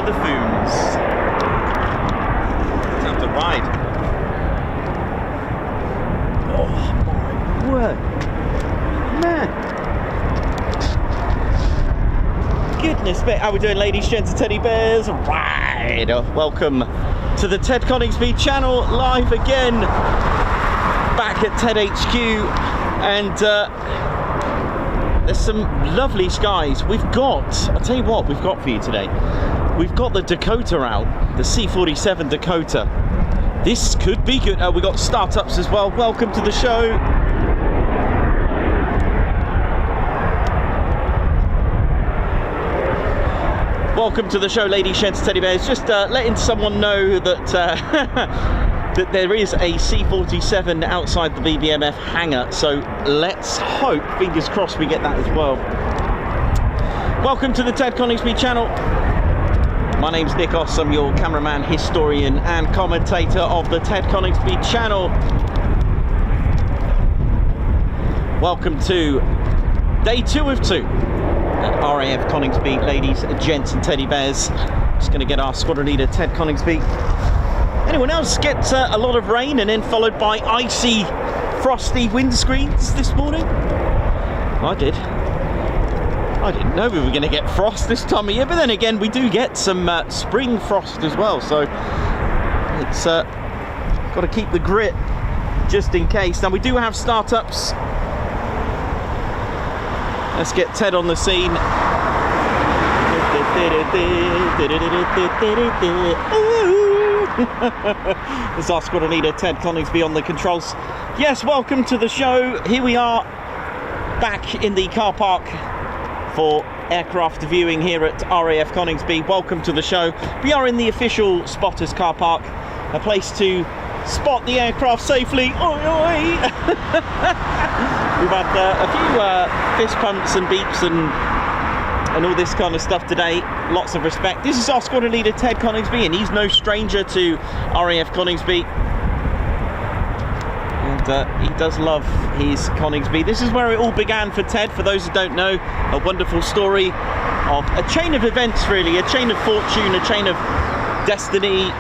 the Foons. Time to ride. Oh my word. Man. Goodness me. How we doing, ladies, gents and teddy bears? Right. Welcome to the Ted Coningsby channel, live again. Back at Ted HQ. And there's some lovely skies. We've got, I'll tell you what we've got for you today. We've got the Dakota out, the C-47 Dakota. This could be good. We've got startups as well. Welcome to the show. Welcome to the show, ladies, gents, teddy bears. Just letting someone know that that there is a C-47 outside the BBMF hangar, so let's hope, fingers crossed, we get that as well. Welcome to the Ted Coningsby channel. My name's Nikos, I'm your cameraman, historian and commentator of the Ted Coningsby channel. Welcome to day 2 of 2 at RAF Coningsby, ladies, gents and teddy bears. Just going to get our squadron leader, Ted Coningsby. Anyone else get a lot of rain and then followed by icy, frosty windscreens this morning? I did. I didn't know we were going to get frost this time of year, but then again, we do get some spring frost as well, so it's got to keep the grit just in case. Now, we do have startups. Let's get Ted on the scene. This is our squadron leader, Ted Coningsby, on the controls. Yes, welcome to the show. Here we are, back in the car park for aircraft viewing here at RAF Coningsby. Welcome to the show. We are in the official spotters car park, a place to spot the aircraft safely. Oi, oi. We've had a few fist pumps and beeps and all this kind of stuff today. Lots of respect. This is our squadron leader, Ted Coningsby, and he's no stranger to RAF Coningsby. And he does love his Coningsby. This is where it all began for Ted. For those who don't know, a wonderful story of a chain of events, really, a chain of fortune, a chain of destiny.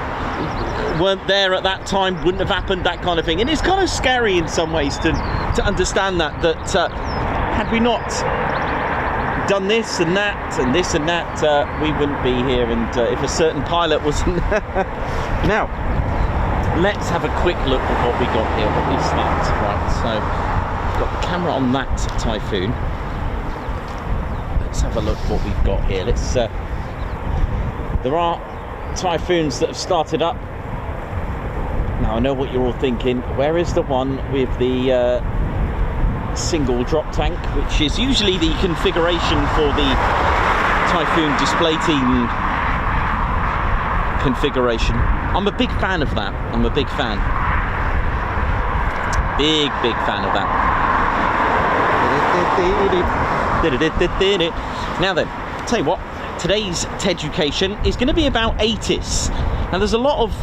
Weren't there at that time, wouldn't have happened, that kind of thing. And it's kind of scary in some ways to understand that had we not done this and that and this and that, we wouldn't be here. And if a certain pilot wasn't now, let's have a quick look at what we got here. What is that? Right, so we've got the camera on that Typhoon. Let's have a look what we've got here. Let's there are Typhoons that have started up. Now I know what you're all thinking, where is the one with the single drop tank, which is usually the configuration for the Typhoon display team configuration. I'm a big fan of that. I'm a big fan. Big fan of that. Now then, I'll tell you what, today's Teducation is going to be about ATIS. Now there's a lot of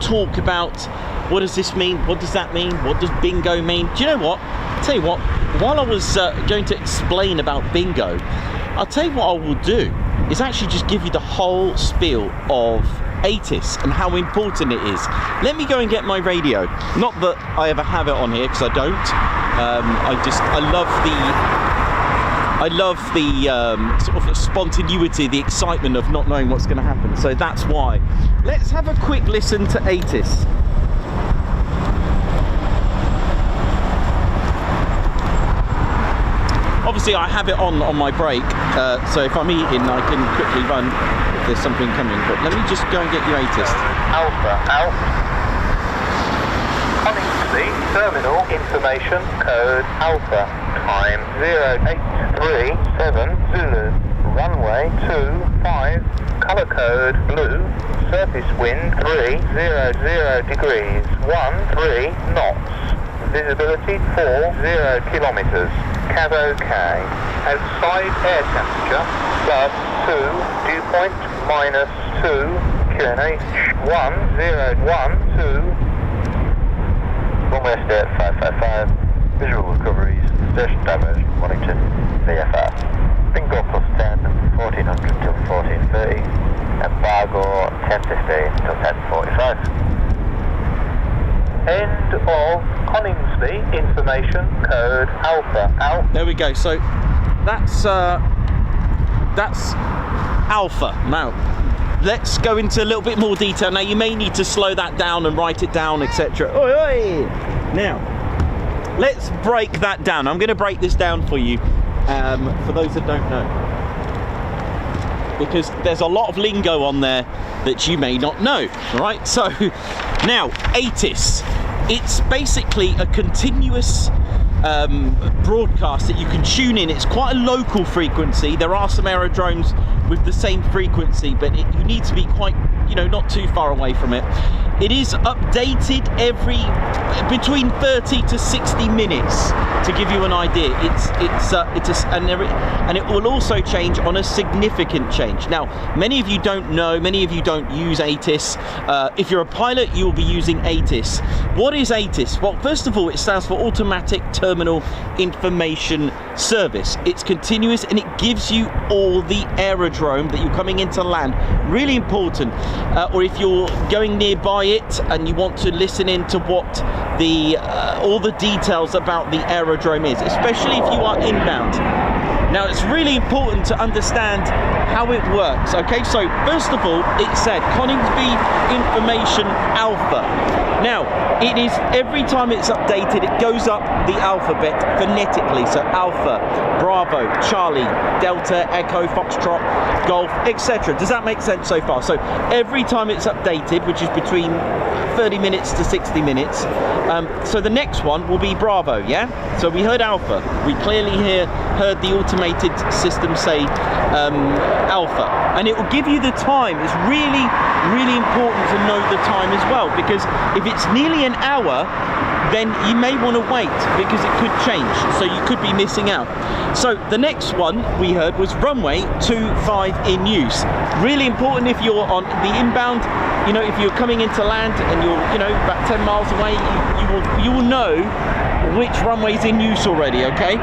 talk about what does this mean, what does that mean, what does bingo mean. Do you know what? I'll tell you what, while I was going to explain about bingo, I'll tell you what I will do is actually just give you the whole spiel of ATIS and how important it is. Let me go and get my radio. Not that I ever have it on here, because I don't. I love the sort of spontaneity, the excitement of not knowing what's going to happen. So that's why. Let's have a quick listen to ATIS. Obviously, I have it on my break, so if I'm eating, I can quickly run if there's something coming. But let me just go and get you ATIS. Alpha out. Coningsby terminal information code Alpha. Time 0837 Zulu. Runway 25. Color code blue. Surface wind 300 degrees. 13 knots. Visibility 40 kilometers. CAV OK. Outside air temperature +2. Dew point -2. QNH 1012. Runway stay at 555. Visual recoveries. Station damage. Wellington. VFR. Bingo +10. 1400 till 1430. Embargo Coningsby, information code Alpha. Alpha. There we go. So that's Alpha. Now let's go into a little bit more detail. Now you may need to slow that down and write it down, etc. Oi, oi. Now let's break that down. I'm going to break this down for you, for those that don't know, because there's a lot of lingo on there that you may not know. Right? So now ATIS, it's basically a continuous broadcast that you can tune in. It's quite a local frequency. There are some aerodromes with the same frequency, but you need to be quite, not too far away from it. It is updated between 30 to 60 minutes, to give you an idea. And it will also change on a significant change. Now, many of you don't know, many of you don't use ATIS. If you're a pilot, you will be using ATIS. What is ATIS? Well, first of all, it stands for Automatic Terminal Information Service. It's continuous and it gives you all the aerodrome that you're coming into land. Really important. Or if you're going nearby it and you want to listen in to what all the details about the aerodrome is, especially if you are inbound. Now it's really important to understand how it works. Okay, so first of all, it said Coningsby Information Alpha. Now it is, every time it's updated, it goes up the alphabet phonetically. So Alpha, Bravo, Charlie, Delta, Echo, Foxtrot, Golf, etc. Does that make sense so far? So every time it's updated, which is between 30 minutes to 60 minutes, so the next one will be Bravo. Yeah, so we heard Alpha, we clearly heard the automated system say Alpha, and it will give you the time. It's really, really important to know the time as well, because if it's nearly an hour, then you may want to wait, because it could change, so you could be missing out. So the next one we heard was runway 25 in use. Really important if you're on the inbound. If you're coming into land and you're about 10 miles away, you will know which runway's in use already. Okay.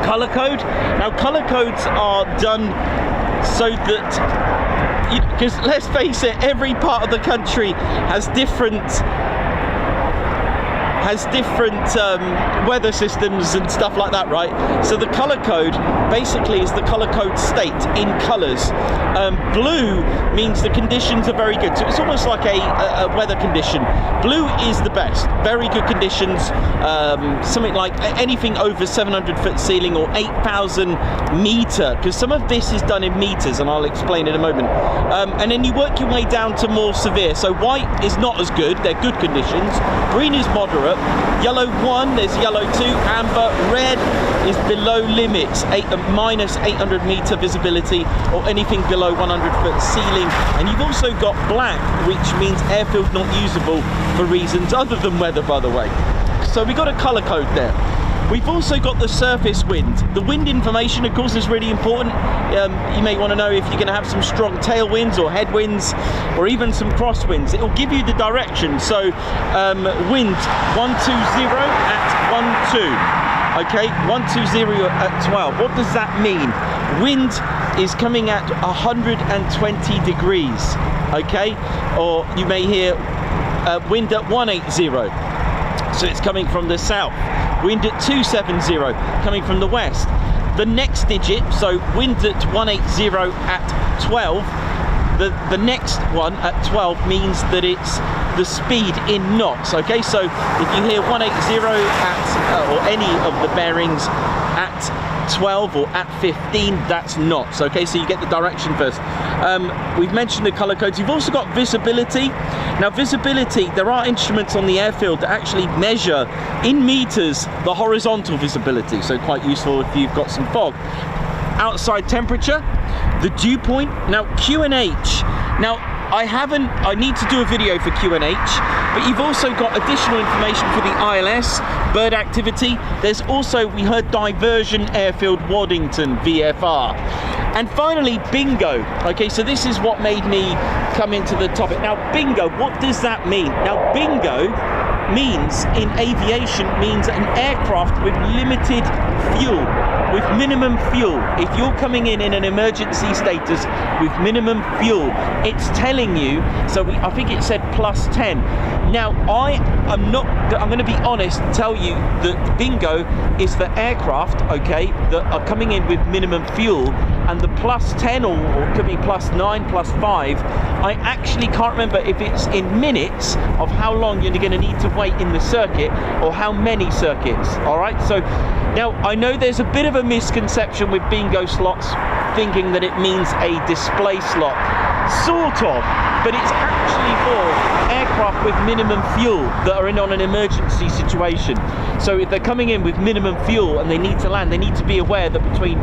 Color code. Now color codes are done so that, because let's face it, every part of the country has different weather systems and stuff like that, right? So the color code basically is the color code state in colors. Blue means the conditions are very good, so it's almost like a weather condition. Blue is the best, very good conditions, something like anything over 700-foot ceiling or 8,000 meter, because some of this is done in meters, and I'll explain in a moment. And then you work your way down to more severe. So white is not as good, they're good conditions. Green is moderate. Yellow 1, there's yellow 2, amber, red is below limits, minus 800 meter visibility, or anything below 100-foot ceiling. And you've also got black, which means airfield not usable for reasons other than weather, by the way. So we got a color code there. We've also got the surface wind. The wind information, of course, is really important. You may want to know if you're going to have some strong tailwinds or headwinds, or even some crosswinds. It will give you the direction. So wind 120 at 12. Okay, 120 at 12. What does that mean? Wind is coming at 120 degrees. Okay, or you may hear wind at 180. So it's coming from the south. Wind at 270 coming from the west. The next digit, so wind at 180 at 12, the next one at 12 means that it's the speed in knots. Okay, so if you hear 180 at or any of the bearings at 12 or at 15, that's knots. Okay, so you get the direction first. We've mentioned the color codes. You've also got visibility. Now visibility, there are instruments on the airfield that actually measure in meters the horizontal visibility, so quite useful if you've got some fog. Outside temperature, the dew point. Now QNH, now I need to do a video for QNH, but you've also got additional information for the ILS, bird activity. There's also, we heard diversion airfield Waddington, VFR. And finally, bingo. Okay, so this is what made me come into the topic. Now, bingo, what does that mean? Now, bingo means, in aviation, means an aircraft with limited fuel. With minimum fuel, if you're coming in an emergency status with minimum fuel, it's telling you, so I think it said plus 10. Now, I'm going to be honest, tell you that bingo is for aircraft, okay, that are coming in with minimum fuel, and the plus 10 or it could be plus 9, plus 5, I actually can't remember if it's in minutes of how long you're going to need to wait in the circuit or how many circuits, all right? So now I know there's a bit of a misconception with bingo slots, thinking that it means a display slot, sort of, but it's actually for aircraft with minimum fuel that are on an emergency situation. So if they're coming in with minimum fuel and they need to land, they need to be aware that between,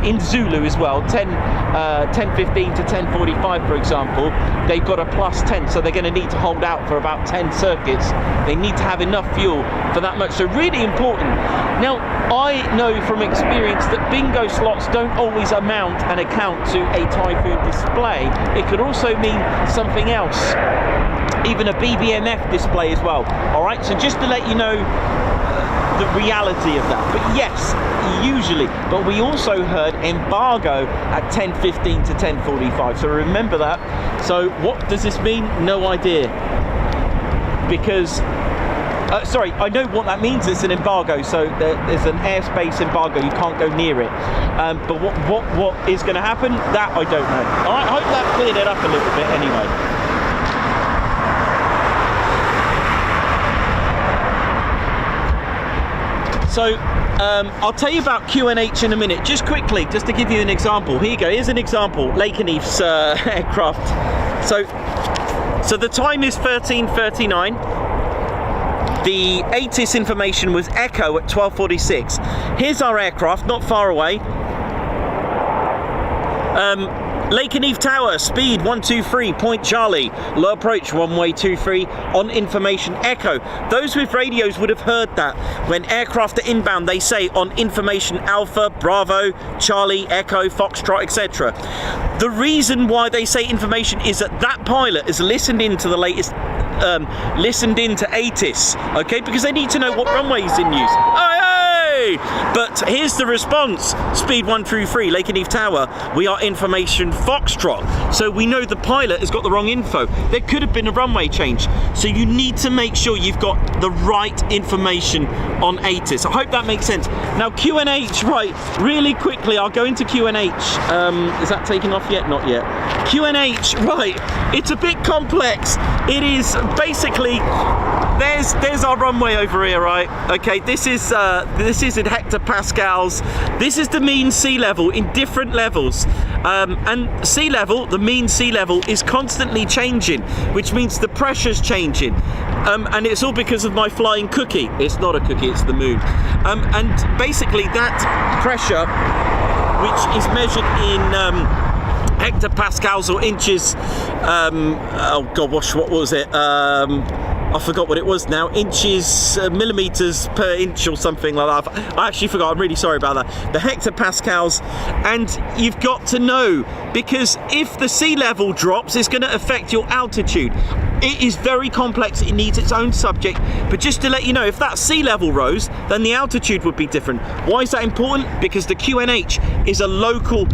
in Zulu as well, 10:15 to 10:45, for example, they've got a plus 10, so they're going to need to hold out for about 10 circuits. They need to have enough fuel for that much, so really important. Now, I know from experience that bingo slots don't always amount and account to a Typhoon display. It could also mean something else, even a BBMF display as well. All right, so just to let you know the reality of that. But yes, usually. But we also heard embargo at 10:15 to 10:45. So remember that. So what does this mean? No idea. Because sorry, I know what that means. It's an embargo, so there's an airspace embargo. You can't go near it. But what is going to happen? That I don't know. All right, I hope that cleared it up a little bit. Anyway. So I'll tell you about QNH in a minute. Just quickly, just to give you an example. Here you go. Here's an example. Lakenheath's aircraft. So the time is 13:39. The ATIS information was Echo at 12:46. Here's our aircraft, not far away. Lakenheath Tower, speed 123, point Charlie, low approach runway 23, on information Echo. Those with radios would have heard that. When aircraft are inbound, they say on information Alpha, Bravo, Charlie, Echo, Foxtrot, etc. The reason why they say information is that pilot has listened into the latest, listened into ATIS, okay, because they need to know what runway is in use. But here's the response. Speed 123, Lakenheath Tower. We are information Foxtrot. So we know the pilot has got the wrong info. There could have been a runway change. So you need to make sure you've got the right information on ATIS. I hope that makes sense. Now QNH, right, really quickly, I'll go into QNH. Is that taking off yet? Not yet. QNH, right, it's a bit complex. It is basically, there's our runway over here, right? Okay, this is in hectopascals. This is the mean sea level in different levels, and sea level, the mean sea level is constantly changing, which means the pressure's changing, and it's all because of my flying cookie. It's not a cookie, it's the moon, and basically that pressure, which is measured in hectopascals or inches, oh god, what was it? I forgot what it was now. Inches, millimeters per inch or something like that. I actually forgot. I'm really sorry about that. The hectopascals, and you've got to know, because if the sea level drops, it's going to affect your altitude. It is very complex. It needs its own subject. But just to let you know, if that sea level rose, then the altitude would be different. Why is that important? Because the QNH is a local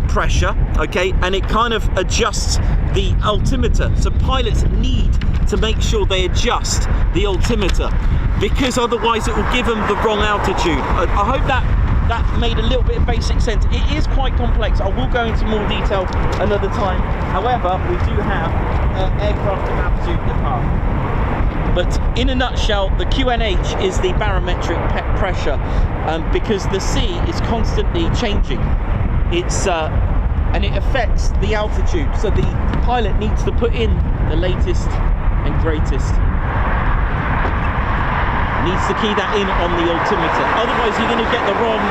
pressure, okay, and it kind of adjusts the altimeter. So pilots need to make sure they adjust the altimeter, because otherwise it will give them the wrong altitude. I hope that made a little bit of basic sense. It is quite complex. I will go into more detail another time. However, we do have aircraft about to depart. But in a nutshell, the QNH is the barometric pressure, because the sea is constantly changing. It's and it affects the altitude, so the pilot needs to put in the latest and greatest. Needs to key that in on the altimeter, otherwise you're going to get the wrong.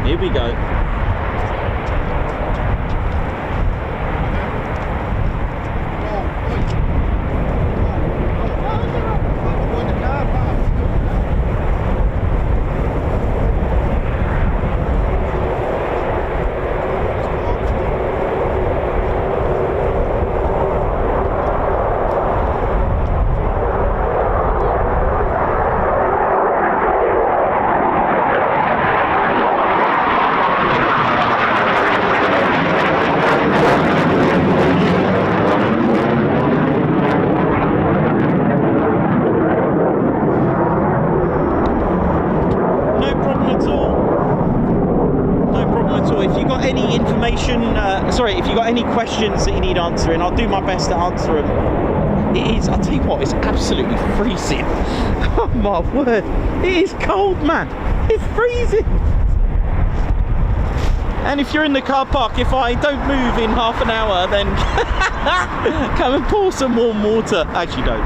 Here we go. got any information, if you've got any questions that you need answering, I'll do my best to answer them. It is, I'll tell you what, it's absolutely freezing. Oh my word, it is cold, man. It's freezing. And if you're in the car park, if I don't move in half an hour, then come and pour some warm water. Actually, don't.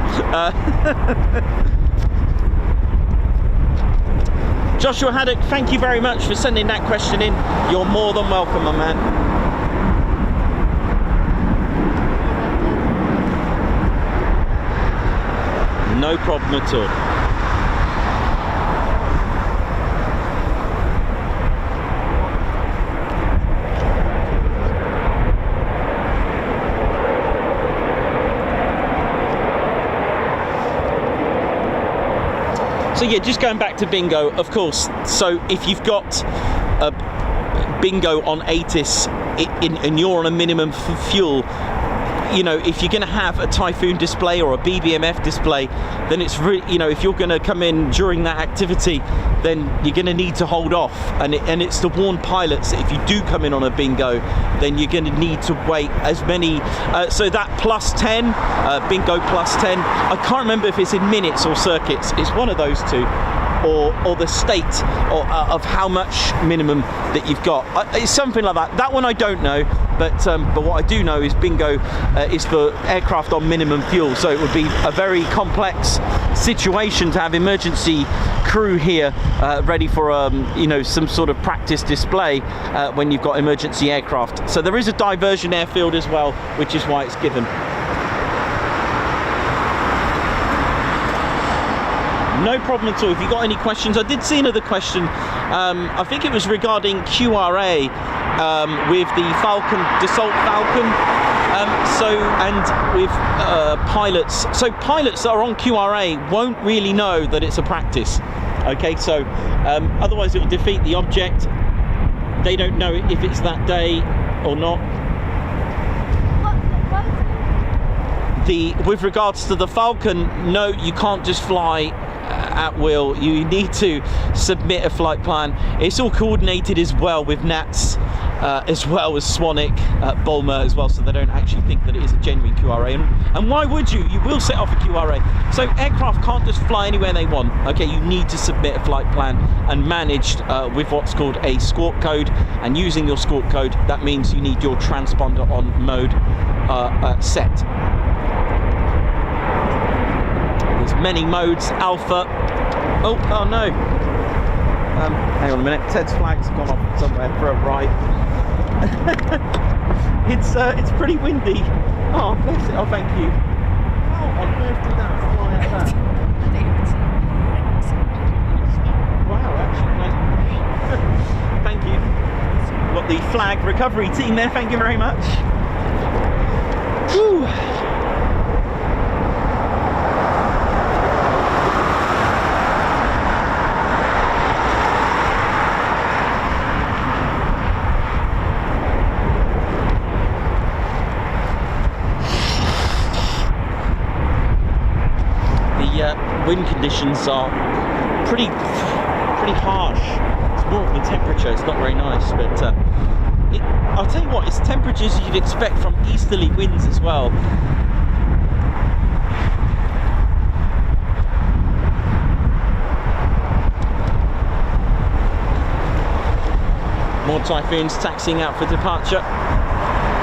Joshua Haddock, thank you very much for sending that question in. You're more than welcome, my man. No problem at all. So yeah, just going back to bingo, of course. So if you've got a bingo on ATIS and you're on a minimum fuel, you know, if you're going to have a Typhoon display or a BBMF display, then it's really, you know, if you're going to come in during that activity, then you're going to need to hold off. And it's to warn pilots that if you do come in on a bingo, then you're going to need to wait as many. So that +10, bingo +10, I can't remember if it's in minutes or circuits. It's one of those two. Or the state of how much minimum that you've got. It's something like that. That one I don't know, but what I do know is bingo is for aircraft on minimum fuel. So it would be a very complex situation to have emergency crew here ready for you know, some sort of practice display when you've got emergency aircraft. So there is a diversion airfield as well, which is why it's given. No problem at all. If you've got any questions, I did see another question. I think it was regarding QRA with the Falcon, Dassault Falcon. And with pilots. So pilots that are on QRA won't really know that it's a practice. Okay, so otherwise it will defeat the object. They don't know if it's that day or not. With regards to the Falcon, no, you can't just fly at will. You need to submit a flight plan. It's all coordinated as well with NATS, as well as Swanick, Bulmer as well, so they don't actually think that it is a genuine QRA. And why would you? You will set off a QRA. So aircraft can't just fly anywhere they want. Okay, you need to submit a flight plan and managed with what's called a squawk code. And using your squawk code, that means you need your transponder on mode set. Many modes, alpha. Oh no. Hang on a minute. Ted's flag's gone off somewhere for a ride. It's pretty windy. Oh, bless it. Oh, thank you. How on earth did that fly at that? Wow, actually. Thank you. Got the flag recovery team there. Thank you very much. Whew. Wind conditions are pretty harsh. It's more of the temperature, it's not very nice, but I'll tell you what, it's temperatures you'd expect from easterly winds as well. More Typhoons taxiing out for departure.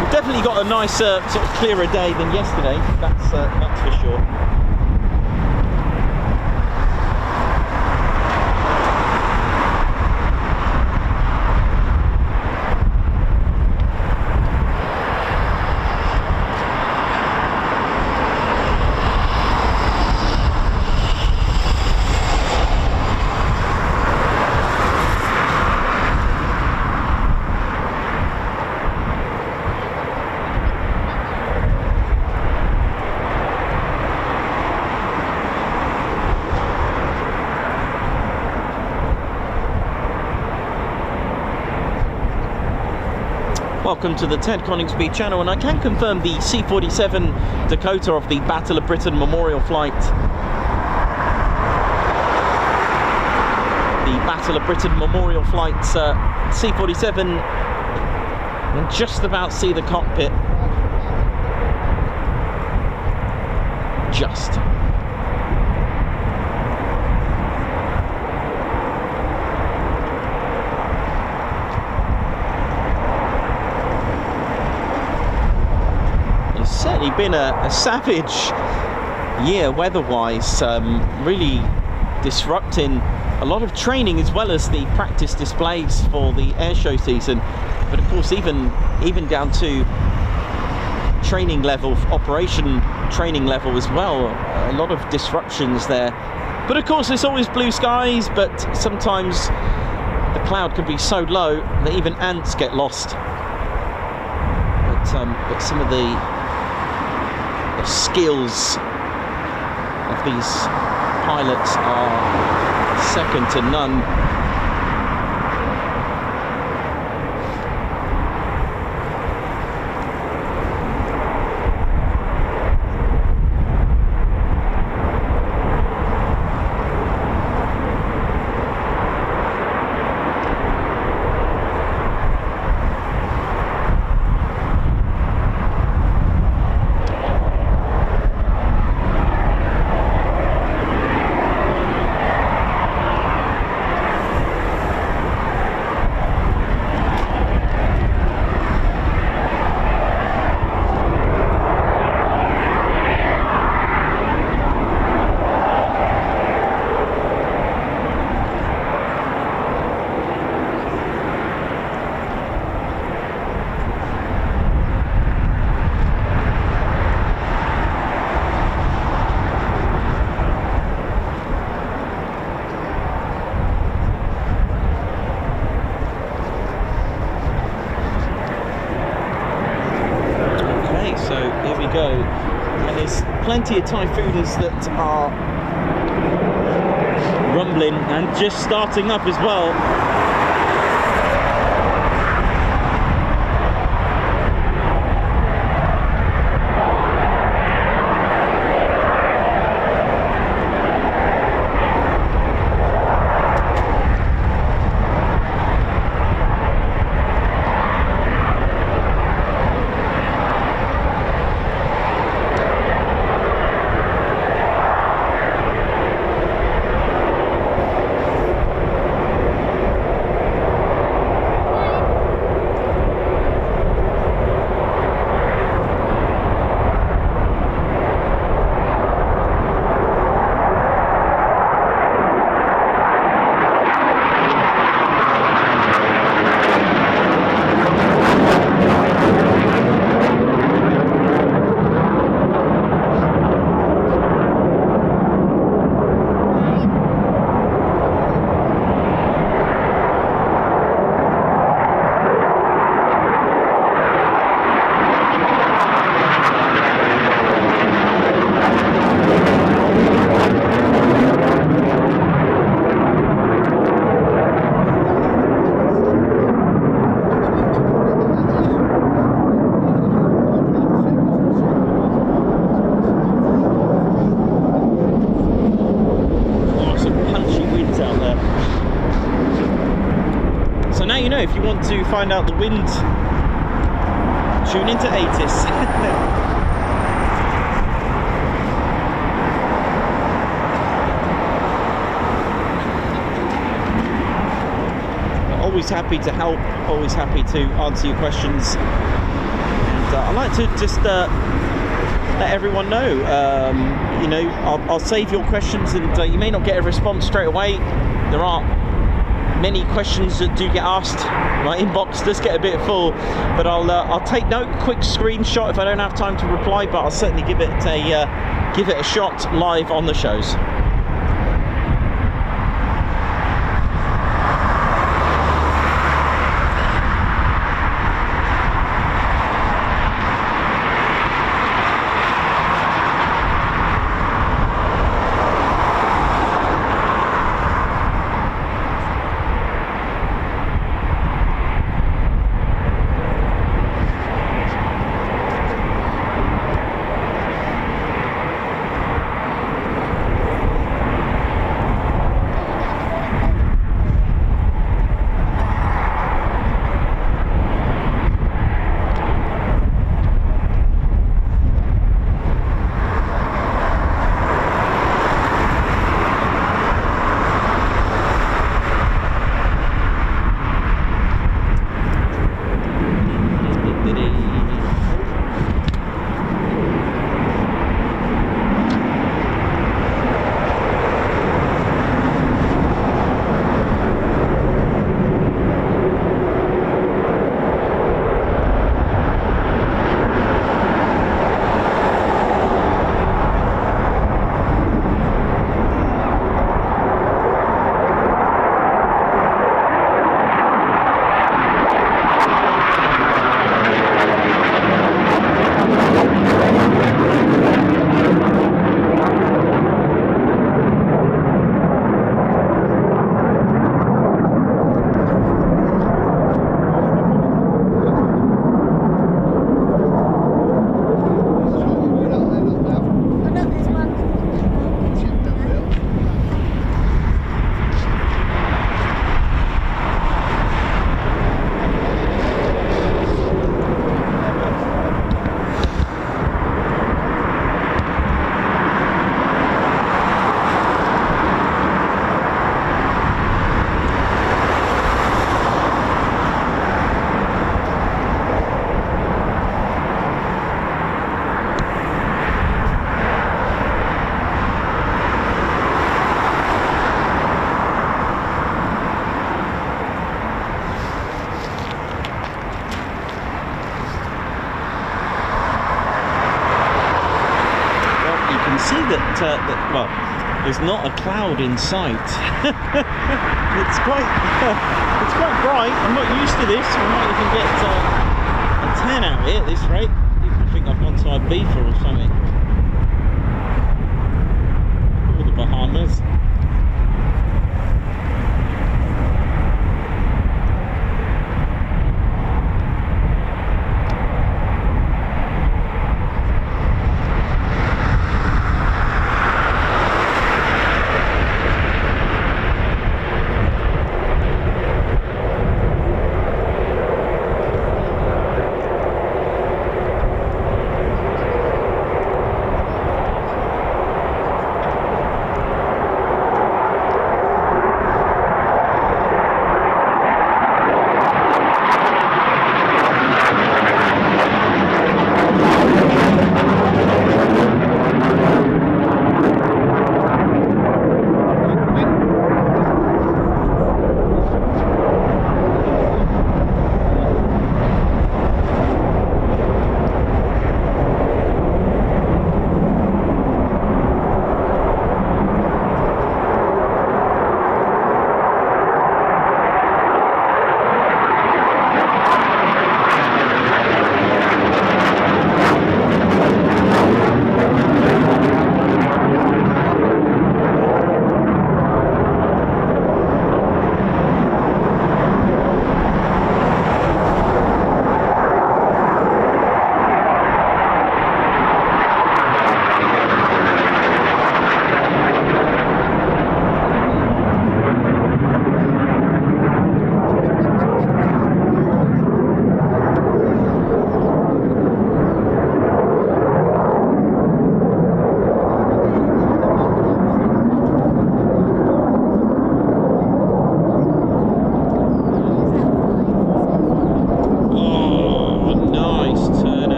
We've definitely got a nicer, sort of clearer day than yesterday, that's for sure. Welcome to the Ted Coningsby channel, and I can confirm the C-47 Dakota of the Battle of Britain Memorial Flight. The Battle of Britain Memorial Flight C-47 and just about see the cockpit. Just. It's certainly been a savage year weather-wise, really disrupting a lot of training as well as the practice displays for the airshow season. But of course, even down to training level, operation training level as well, a lot of disruptions there. But of course, there's always blue skies, but sometimes the cloud can be so low that even ants get lost. But some of the skills of these pilots are second to none. Go, and there's plenty of Typhooners that are rumbling and just starting up as well. If you want to find out the wind, tune into ATIS. Always happy to help, always happy to answer your questions. And I like to just let everyone know, you know, I'll save your questions, and you may not get a response straight away. There are many questions that do get asked. My inbox does get a bit full, but I'll take note, quick screenshot if I don't have time to reply, but I'll certainly give it a shot live on the shows. well, there's not a cloud in sight. it's quite bright. I'm not used to this. I might even get a 10 out here at this rate. People think I've gone to Ibiza or something. All the Bahamas.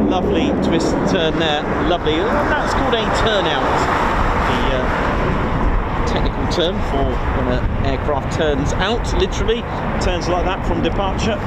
Lovely twist turn there, lovely. That's called a turnout, the technical term for when an aircraft turns out, literally turns like that from departure.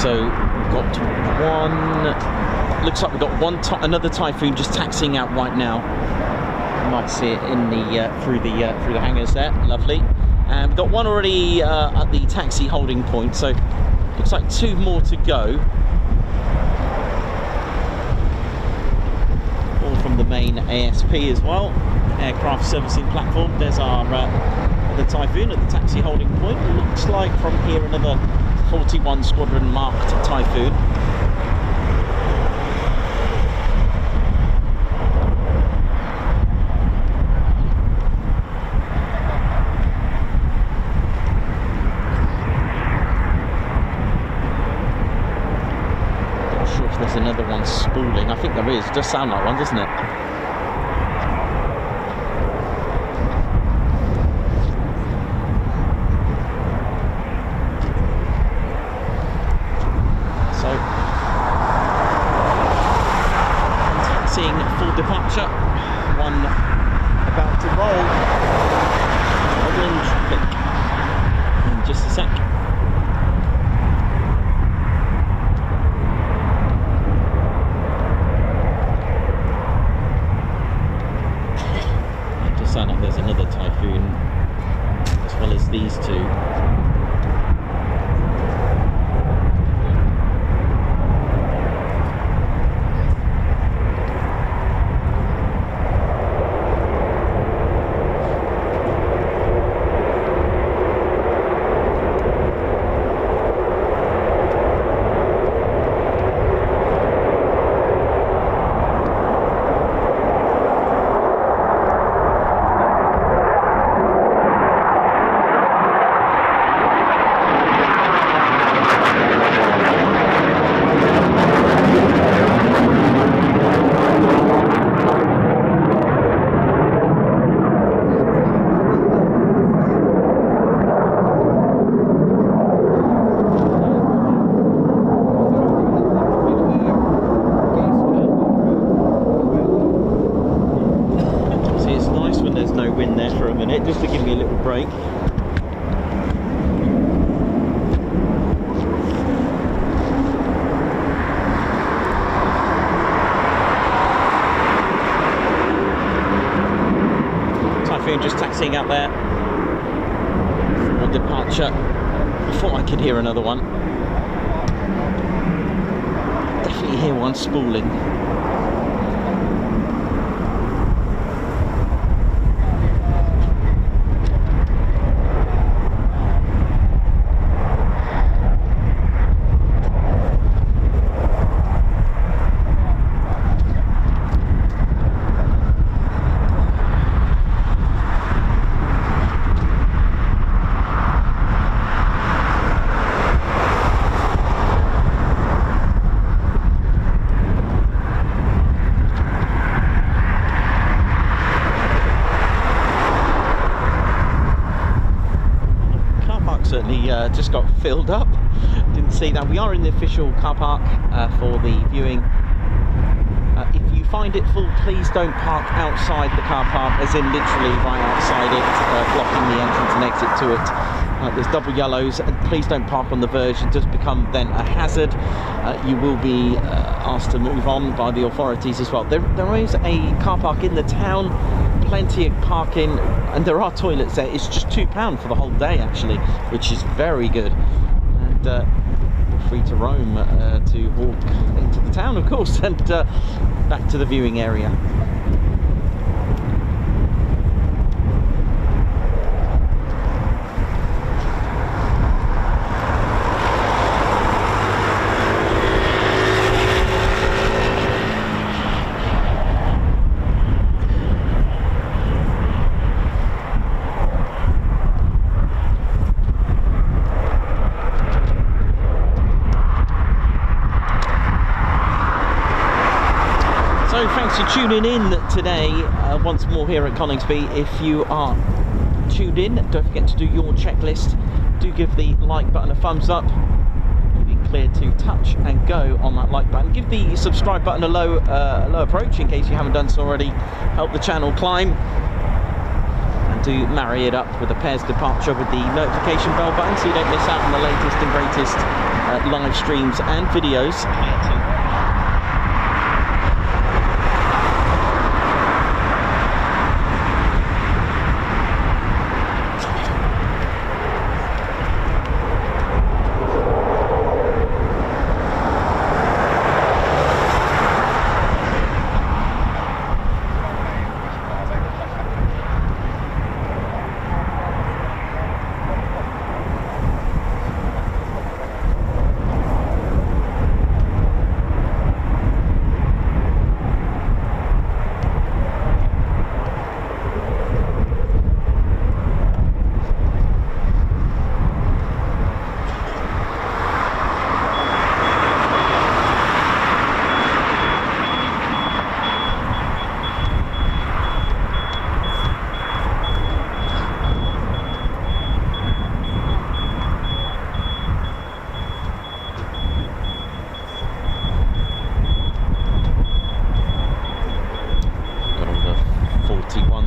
So we've got one. Looks like we've got another Typhoon just taxiing out right now. You might see it in the through the hangars there. Lovely. And we've got one already at the taxi holding point. So looks like two more to go. All from the main ASP as well. Aircraft servicing platform. There's our the Typhoon at the taxi holding point. Looks like from here another 41 Squadron marked Typhoon. Not sure if there's another one spooling. I think there is. It does sound like one, doesn't it? Departure, one about to roll, in traffic in just a sec. out there for departure. Before I could hear another one. Definitely hear one spooling. Certainly just got filled up. Didn't see that. We are in the official car park for the viewing. If you find it full, please don't park outside the car park, as in literally right outside it, blocking the entrance and exit to it. There's double yellows, and please don't park on the verge. It does become then a hazard. You will be asked to move on by the authorities as well. There is a car park in the town, plenty of parking, and there are toilets there. It's just £2 for the whole day actually, which is very good. And you're free to roam to walk into the town, of course, and back to the viewing area. So thanks for tuning in today once more here at Coningsby. If you are tuned in, don't forget to do your checklist. Do give the like button a thumbs up. You'll be clear to touch and go on that like button. Give the subscribe button a low approach in case you haven't done so already. Help the channel climb. And do marry it up with a pair's departure with the notification bell button so you don't miss out on the latest and greatest live streams and videos.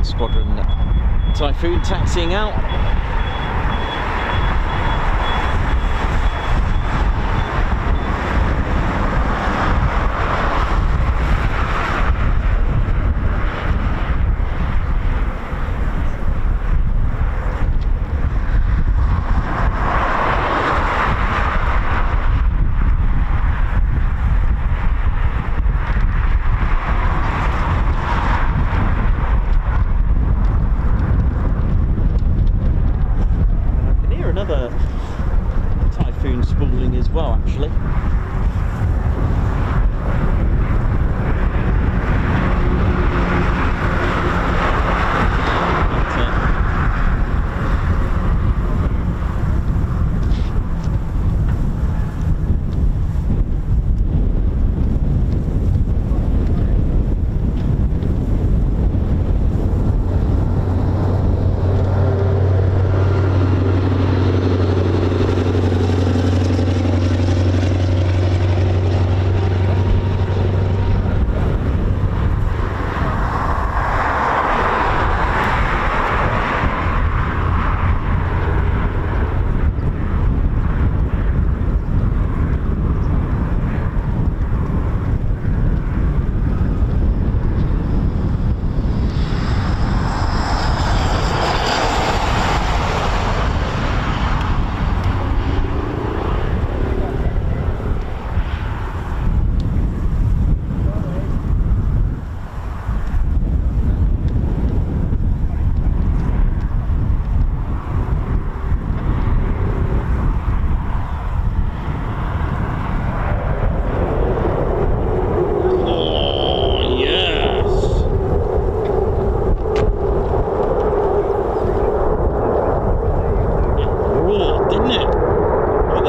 Squadron Typhoon taxiing out. Typhoon spooling as well, actually.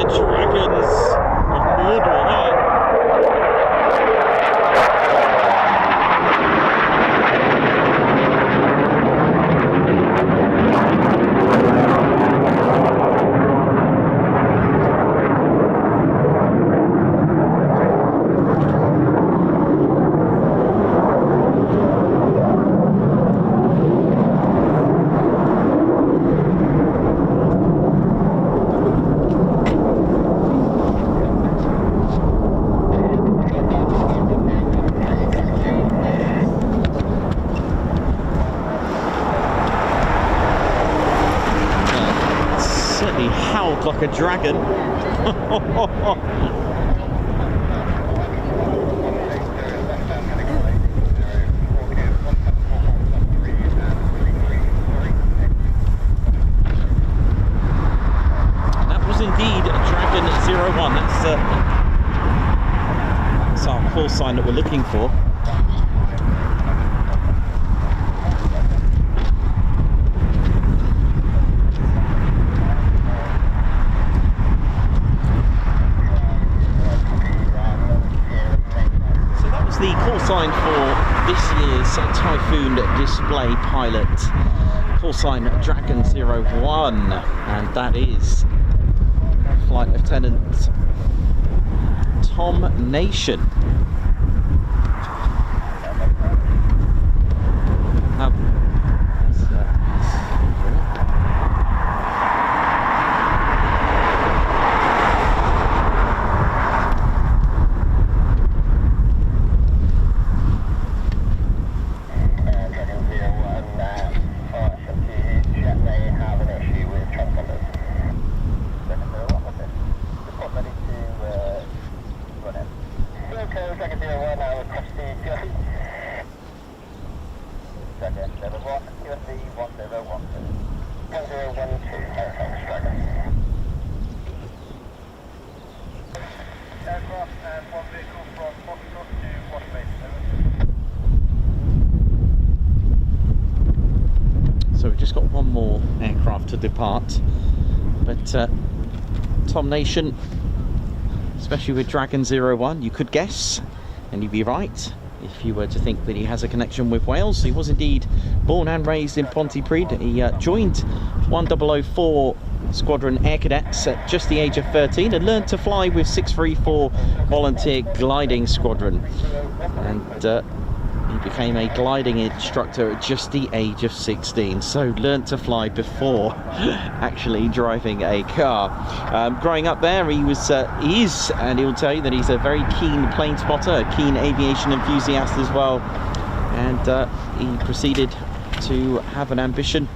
the dragons of Mordor there. Howled like a dragon. That was indeed a Dragon 01. That's our call sign that we're looking for. The call sign for this year's Typhoon display pilot, call sign Dragon 01, and that is Flight Lieutenant Tom Nation. So we've just got one more aircraft to depart, but Tom Nation, especially with Dragon 01, you could guess, and you'd be right if you were to think that he has a connection with Wales. He was indeed born and raised in Pontypridd. He joined 1004 Squadron Air Cadets at just the age of 13 and learned to fly with 634 Volunteer Gliding Squadron, and he became a gliding instructor at just the age of 16, so learned to fly before actually driving a car. Growing up there, he is, and he'll tell you that he's a very keen plane spotter, a keen aviation enthusiast as well, and he proceeded to have an ambition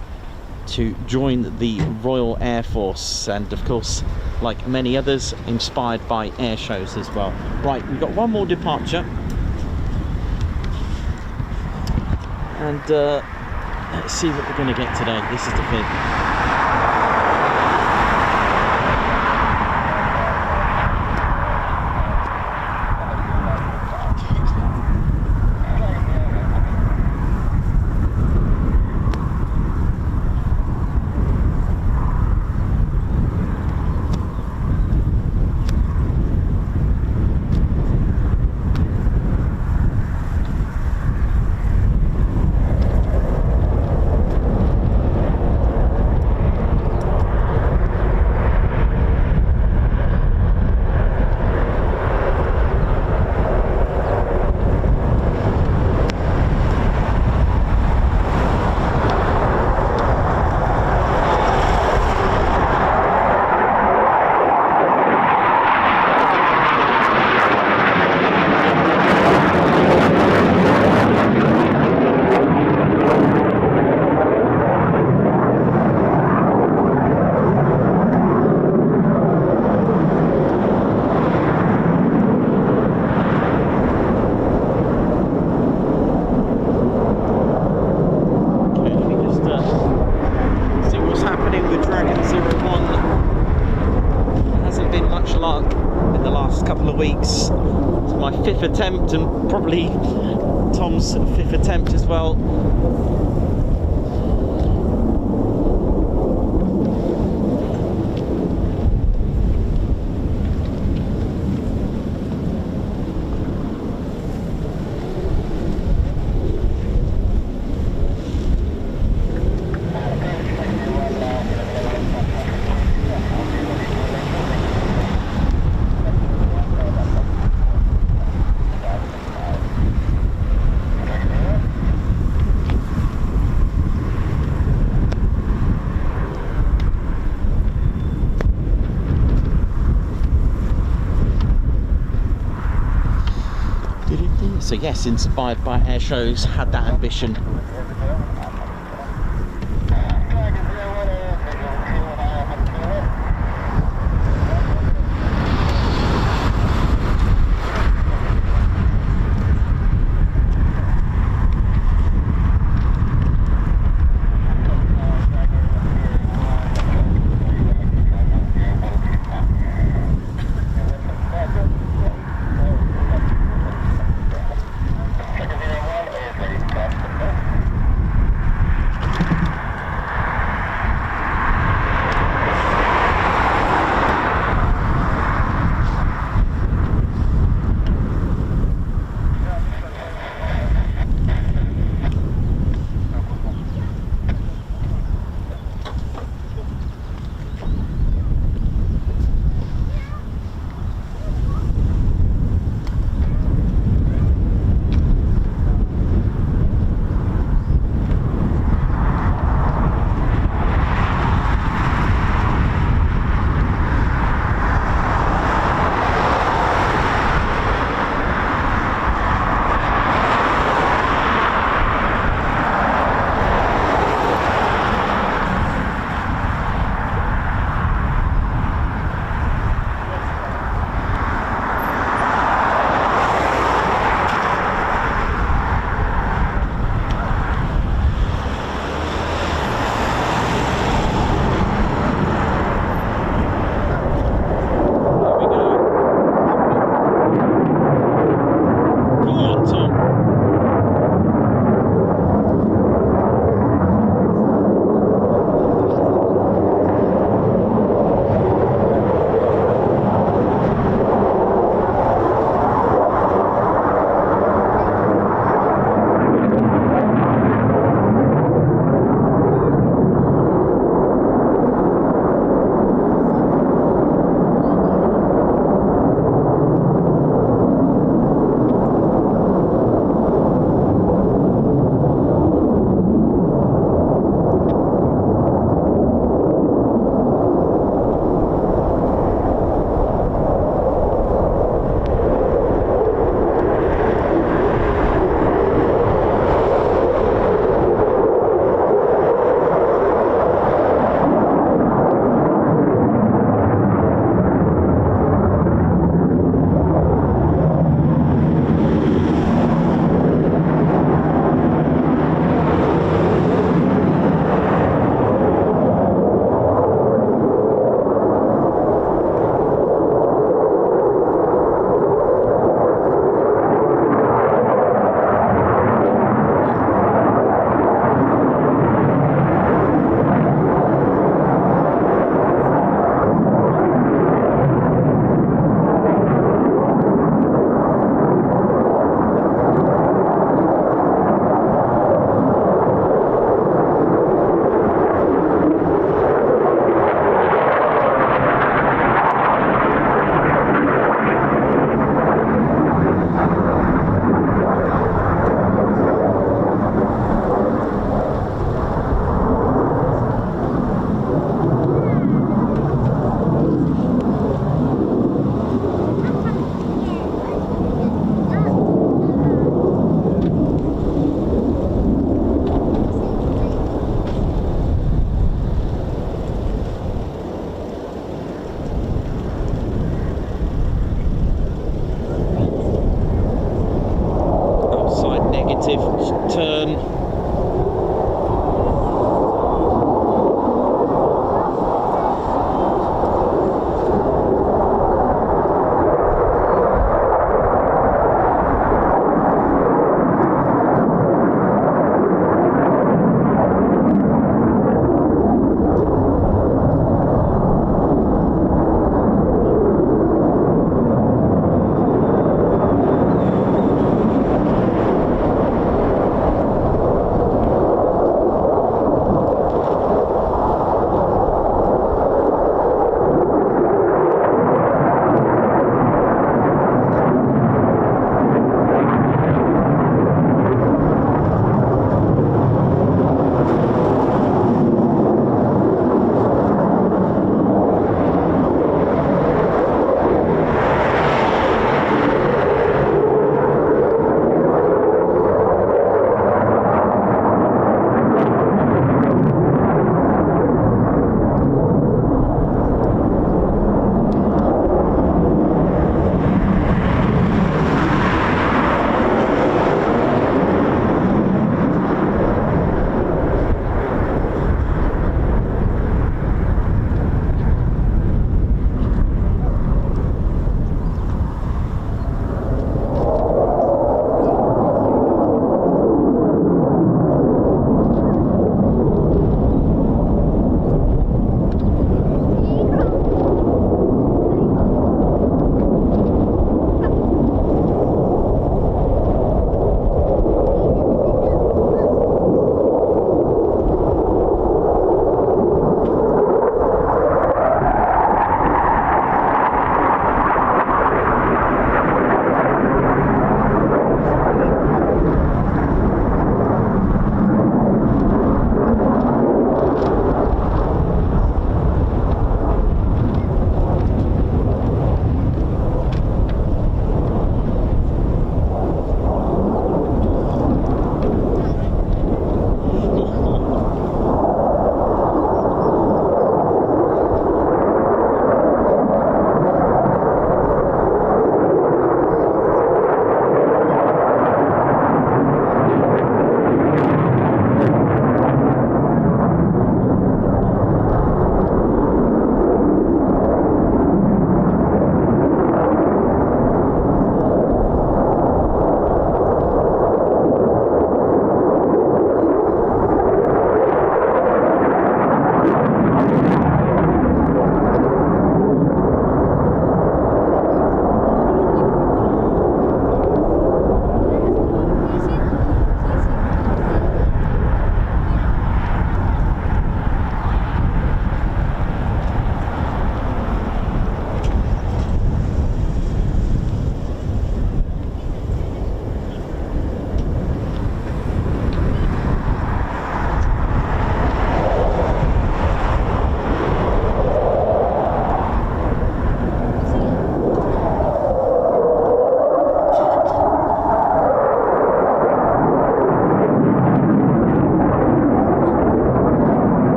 to join the Royal Air Force, and of course, like many others, inspired by air shows as well. Right, we've got one more departure. And let's see what we're going to get today. This is the thing. Weeks. It's my 5th attempt, and probably Tom's 5th attempt as well. So yes, inspired by air shows, had that ambition.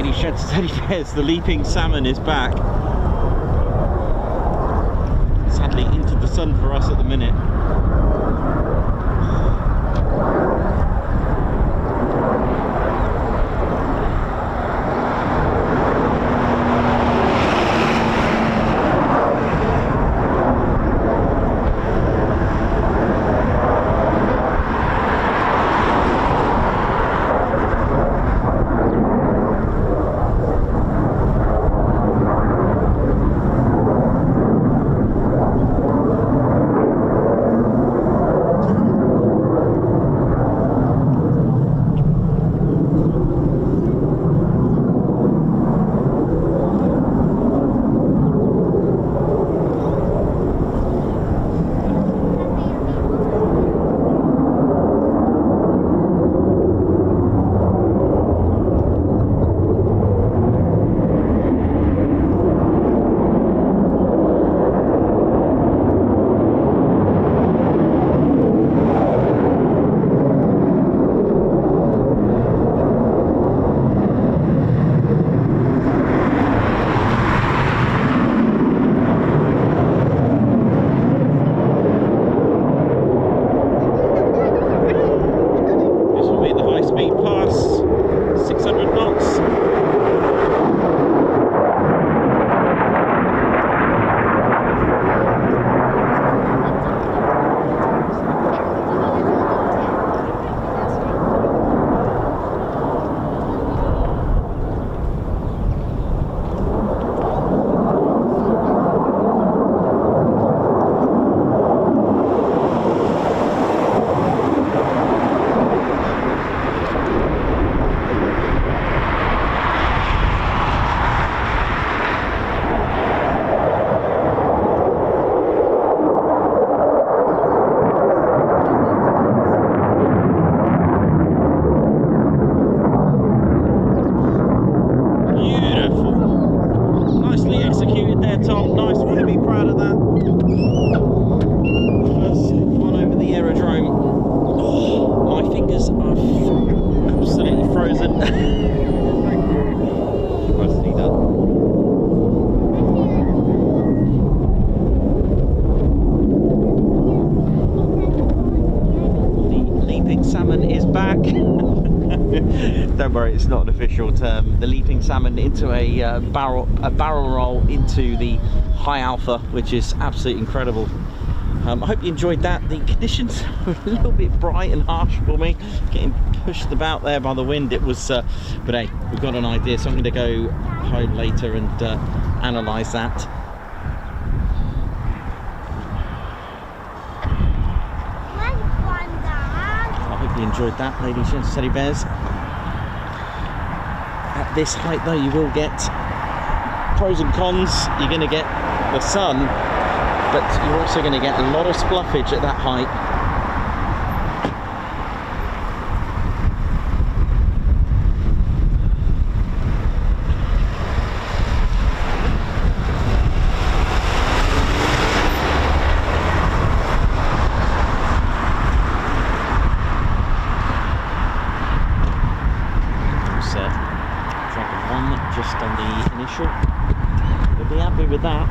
ladies and gentlemen, the leaping salmon is back. Sadly into the sun for us at the minute. Don't worry, it's not an official term. The leaping salmon into a barrel roll into the high alpha, which is absolutely incredible. I hope you enjoyed that. The conditions were a little bit bright and harsh for me, getting pushed about there by the wind. It was, but hey, we've got an idea, so I'm going to go home later and analyse that. I hope you enjoyed that, ladies and teddy bears. At this height though, you will get pros and cons. You're going to get the sun, but you're also going to get a lot of spluffage at that height. Just on the initial, we'll be happy with that.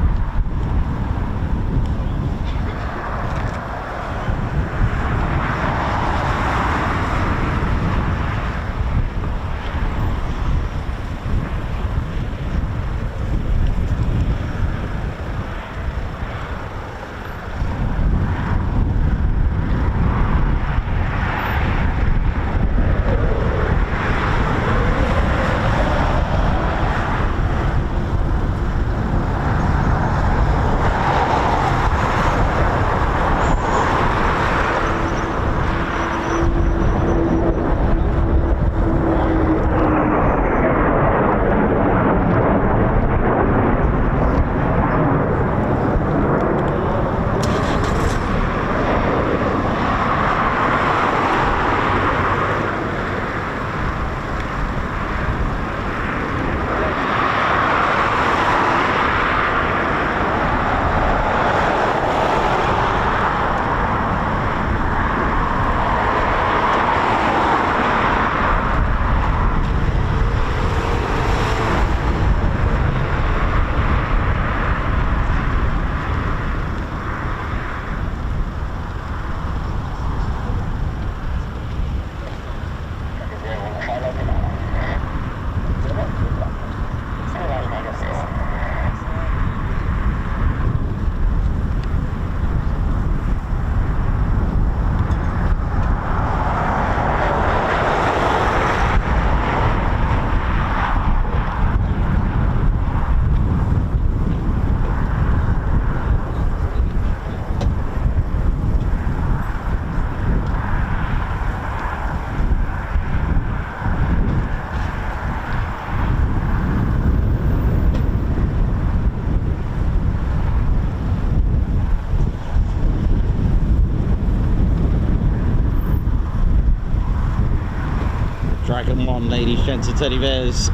Dragon 1, ladies, gents and teddy bears.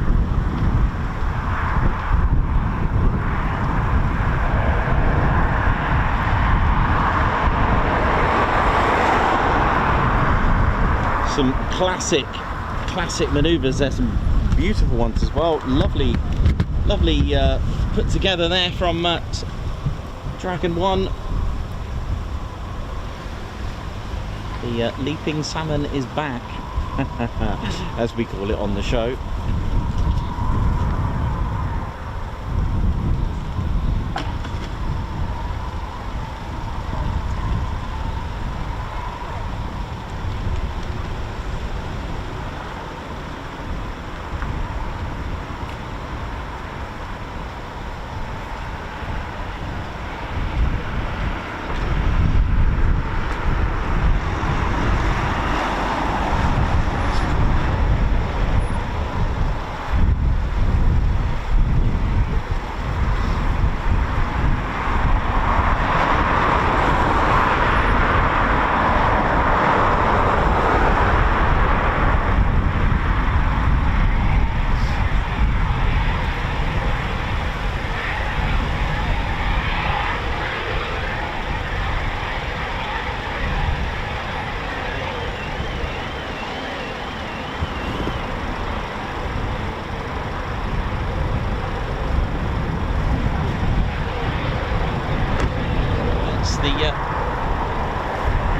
Some classic manoeuvres there, some beautiful ones as well. Lovely put together there from Dragon 1. The leaping salmon is back, as we call it on the show.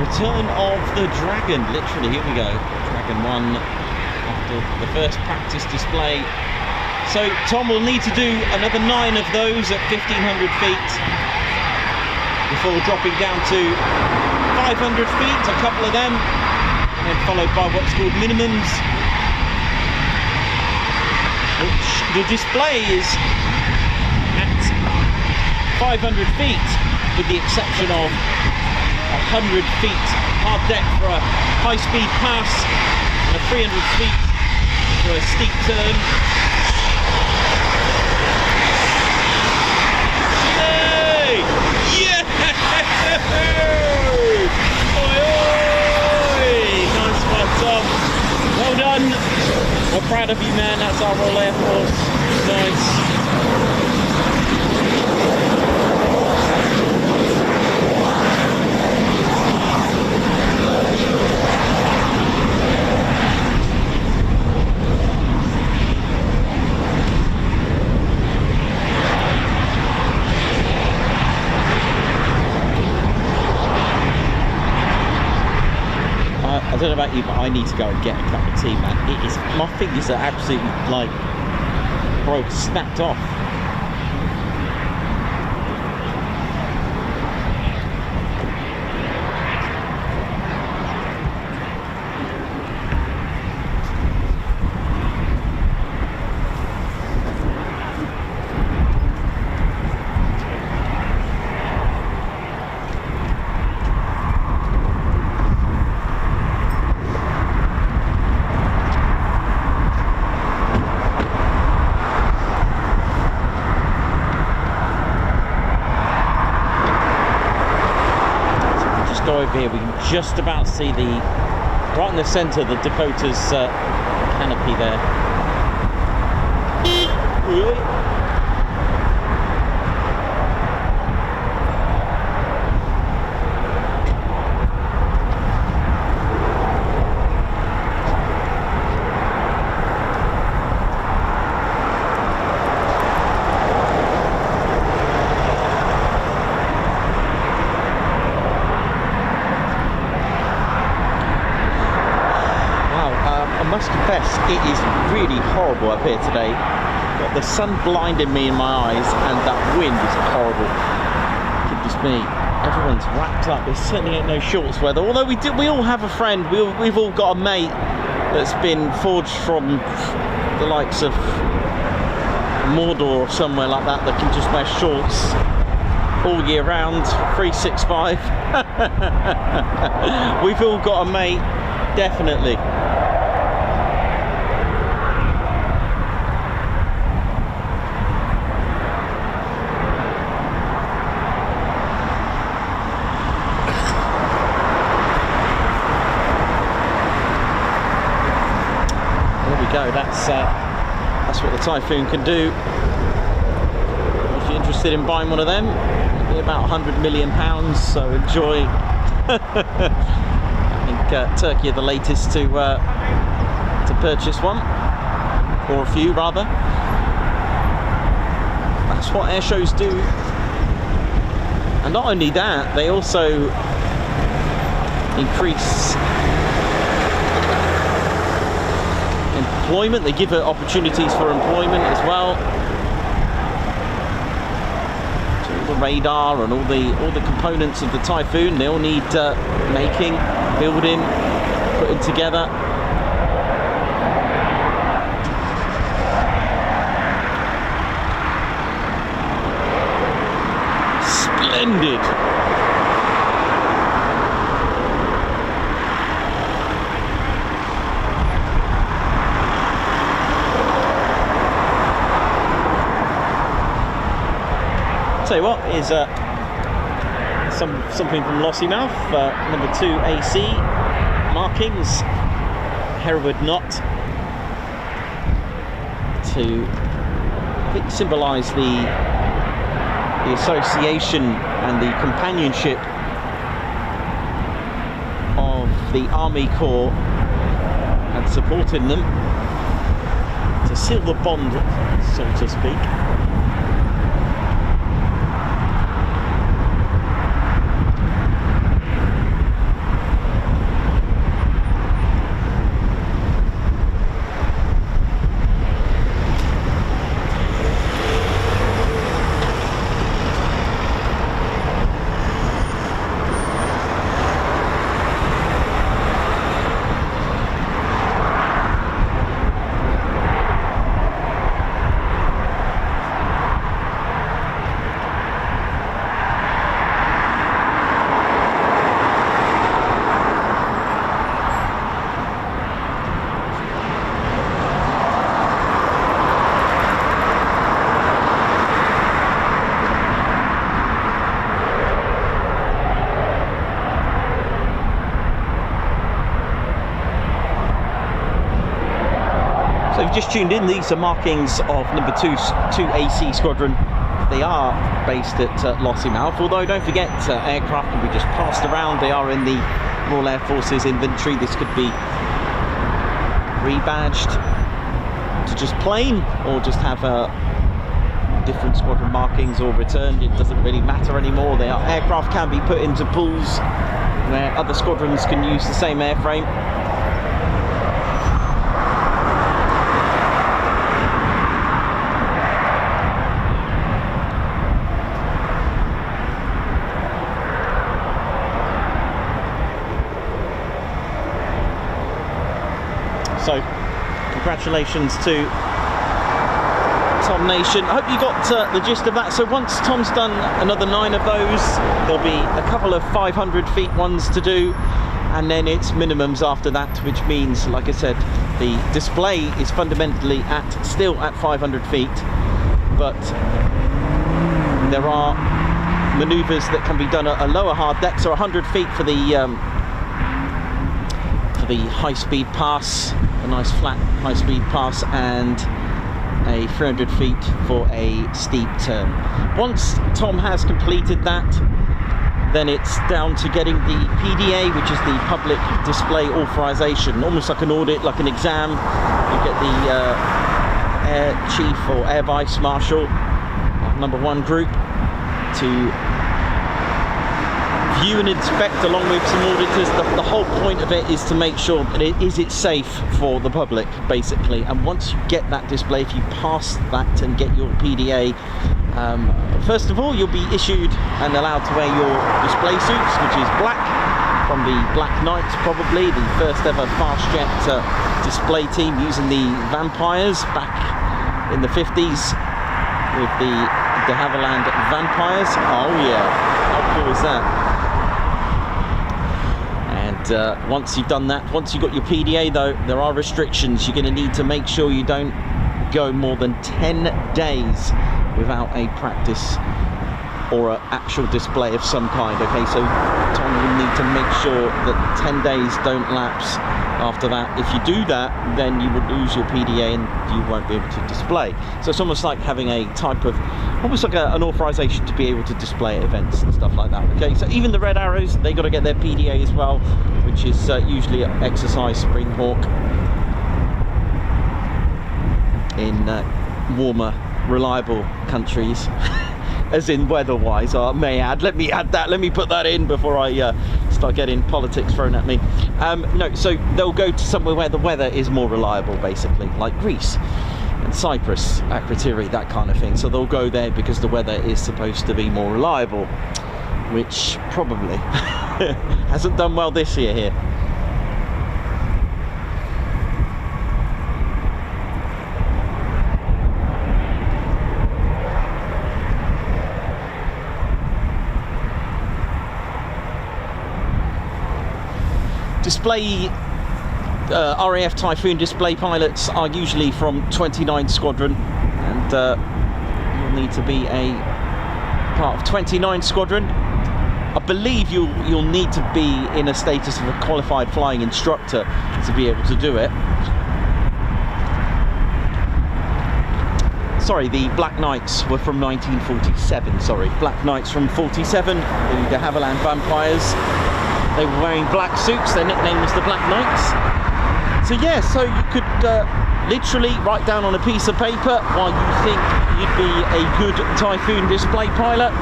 Return of the Dragon, literally, here we go. Dragon 1 after the first practice display. So Tom will need to do another 9 of those at 1500 feet before dropping down to 500 feet, a couple of them, and then followed by what's called minimums, which the display is at 500 feet with the exception of 100 feet hard deck for a high-speed pass and a 300 feet for a steep turn. Yay! Yeah! Oi, oi! Nice one, Tom. Well done. We're proud of you, man. That's our Royal Air Force. Nice. I don't know about you, but I need to go and get a cup of tea, man. It is, my fingers are absolutely like, bro, snapped off. Over here we can just about see the right in the center the Dakota's canopy there. I must confess, it is really horrible up here today. Got the sun blinding me in my eyes, and that wind is horrible. Goodness me, everyone's wrapped up. It certainly ain't no shorts weather. Although we all have a friend. We've all got a mate that's been forged from the likes of Mordor or somewhere like that can just wear shorts all year round, 365. We've all got a mate, definitely. go. That's what the Typhoon can do. If you're interested in buying one of them, it'll be about £100 million, so enjoy. I think Turkey are the latest to purchase one, or a few rather. That's what air shows do. And not only that, they also increase employment. They give opportunities for employment as well. So all the radar and all the components of the Typhoon, they all need making, building, putting together. Splendid. Tell you what, is something from Lossiemouth, number 2 AC markings, Hereward knot, to I think symbolise the association and the companionship of the Army Corps and supporting them to seal the bond, so to speak. So if you've just tuned in, these are markings of number 2 AC Squadron. They are based at Lossiemouth, although don't forget, aircraft can be just passed around. They are in the Royal Air Force's inventory. This could be rebadged to just plain, or just have different squadron markings or returned. It doesn't really matter anymore. Aircraft can be put into pools where other squadrons can use the same airframe. So, congratulations to Tom Nation. I hope you got the gist of that. So once Tom's done another 9 of those, there'll be a couple of 500 feet ones to do, and then it's minimums after that, which means, like I said, the display is fundamentally still at 500 feet, but there are manoeuvres that can be done at a lower hard deck, so 100 feet for the high-speed pass, a nice flat high-speed pass, and a 300 feet for a steep turn. Once Tom has completed that, then it's down to getting the PDA, which is the Public Display Authorization, almost like an audit, like an exam. You get the Air Chief or Air Vice Marshal, number 1 group, to view and inspect along with some auditors. The whole point of it is to make sure that it's safe for the public, basically. And once you get that display, if you pass that and get your PDA, first of all, you'll be issued and allowed to wear your display suits, which is black, from the Black Knights, probably the first ever fast jet display team using the Vampires back in the 50s with the de Havilland Vampires. Oh yeah, how cool is that? Once you've done that, once you've got your PDA though, there are restrictions. You're going to need to make sure you don't go more than 10 days without a practice or an actual display of some kind. Okay, so Tom will need need to make sure that 10 days don't lapse after that. If you do that, then you would lose your PDA and you won't be able to display. So it's almost like having a type of, almost like an authorization to be able to display at events and stuff like that. Okay, so even the Red Arrows, they got to get their PDA as well, which is usually exercise Springhawk in warmer, reliable countries. As in weather-wise, I may add. Let me add that. Let me put that in before I start getting politics thrown at me. No, so they'll go to somewhere where the weather is more reliable, basically, like Greece and Cyprus, Akrotiri, that kind of thing. So they'll go there because the weather is supposed to be more reliable, which probably hasn't done well this year here. Display RAF Typhoon display pilots are usually from 29 Squadron, and you'll need to be a part of 29 Squadron. I believe you'll need to be in a status of a qualified flying instructor to be able to do it. Sorry, the Black Knights were from 1947. Sorry, Black Knights from 47, the Havilland Vampires. They were wearing black suits. Their nickname was the Black Knights. So yeah, so you could literally write down on a piece of paper why you think you'd be a good Typhoon display pilot.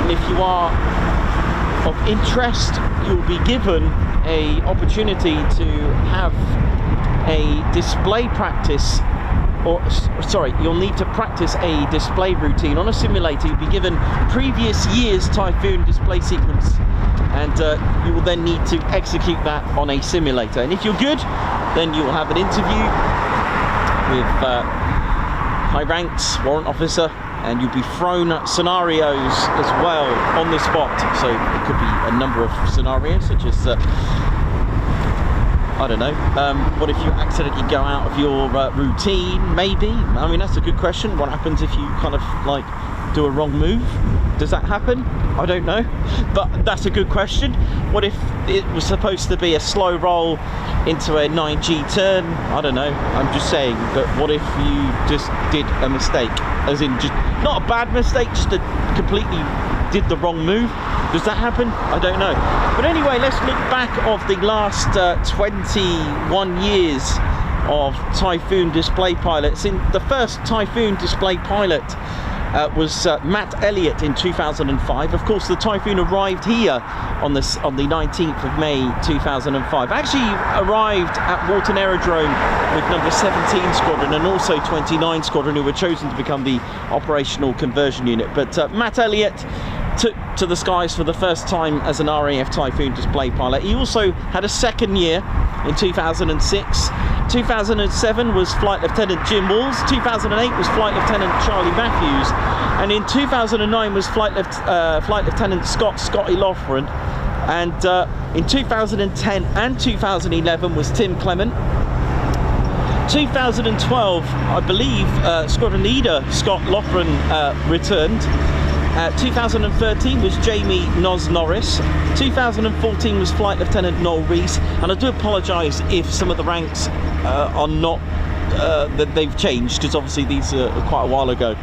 And if you are of interest, you'll be given an opportunity to have a display practice, or sorry, you'll need to practice a display routine on a simulator. You'll be given previous year's Typhoon display sequence, and you will then need to execute that on a simulator. And if you're good, then you will have an interview with high ranks, warrant officer, and you'll be thrown scenarios as well on the spot. So it could be a number of scenarios, such as I don't know, what if you accidentally go out of your routine, maybe? I mean, that's a good question. What happens if you kind of like do a wrong move? Does that happen? I don't know, but that's a good question. What if it was supposed to be a slow roll into a 9G turn? I don't know, I'm just saying, but what if you just did a mistake? As in, just not a bad mistake, just a completely did the wrong move? Does that happen? I don't know. But anyway, let's look back of the last 21 years of Typhoon display pilots. In the first Typhoon display pilot was Matt Elliott in 2005. Of course, the Typhoon arrived here on the 19th of May 2005. Actually arrived at Walton Aerodrome with number 17 Squadron and also 29 Squadron, who were chosen to become the operational conversion unit. But Matt Elliott took to the skies for the first time as an RAF Typhoon display pilot. He also had a second year in 2006. 2007 was Flight Lieutenant Jim Walls. 2008 was Flight Lieutenant Charlie Matthews. And in 2009 was Flight Lieutenant Scotty Loughran. And in 2010 and 2011 was Tim Clement. 2012, I believe, Squadron Leader Scott Loughran returned. 2013 was Jamie Nos Norris. 2014 was Flight Lieutenant Noel Rees. And I do apologise if some of the ranks are not that they've changed, because obviously these are quite a while ago.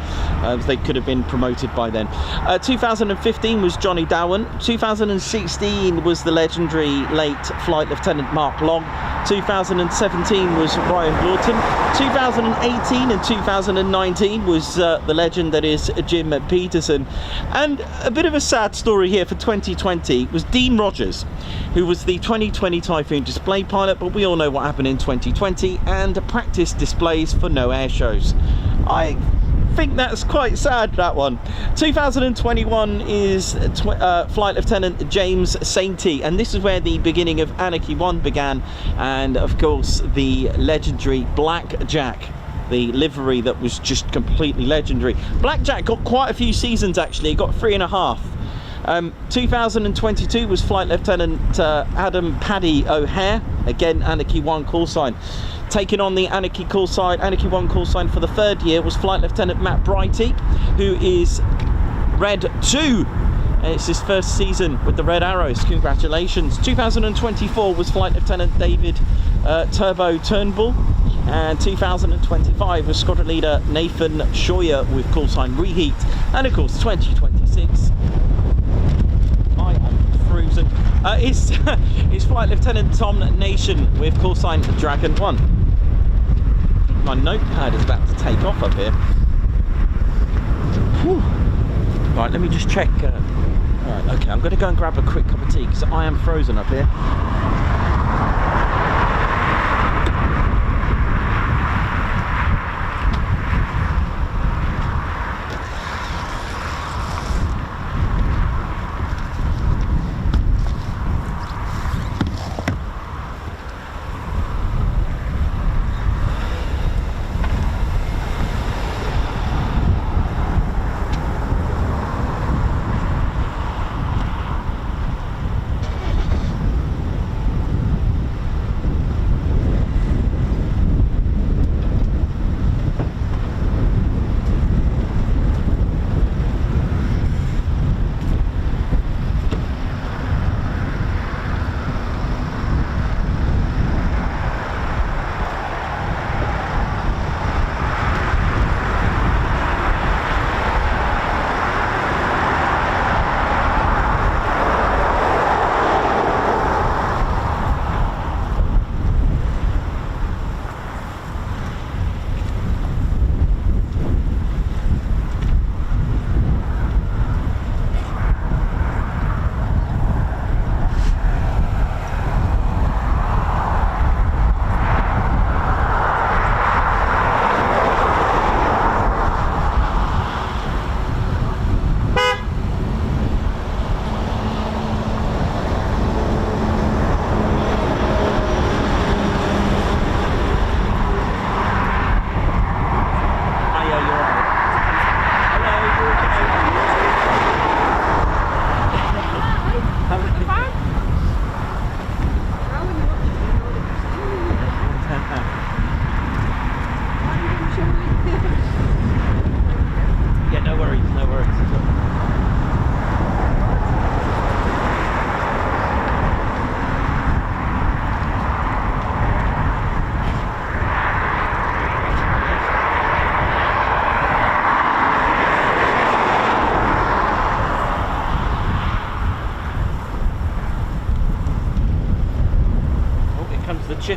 They could have been promoted by then. 2015 was Johnny Dowan. 2016 was the legendary late Flight Lieutenant Mark Long. 2017 was Ryan Blorton. 2018 and 2019 was the legend that is Jim Peterson. And a bit of a sad story here for 2020 was Dean Rogers, who was the 2020 Typhoon display pilot, but we all know what happened in 2020, and practice displays for no air shows. I think that's quite sad, that one. 2021 is Flight Lieutenant James Sainty, and this is where the beginning of Anarchy 1 began, and of course the legendary Blackjack, the livery that was just completely legendary. Blackjack got quite a few seasons actually, it got 3.5. 2022 was Flight Lieutenant Adam Paddy O'Hare, again Anarchy 1 call sign. Taking on the Anarchy 1 call sign for the third year was Flight Lieutenant Matt Brighty, who is Red 2. It's his first season with the Red Arrows. Congratulations. 2024 was Flight Lieutenant David Turbo Turnbull, and 2025 was Squadron Leader Nathan Scheuer with call sign Reheat, and of course 2026, I am frozen, is Flight Lieutenant Tom Nation with call sign Dragon 1. My notepad is about to take off up here. Whew. Right, let me just check. Alright, okay, I'm going to go and grab a quick cup of tea because I am frozen up here.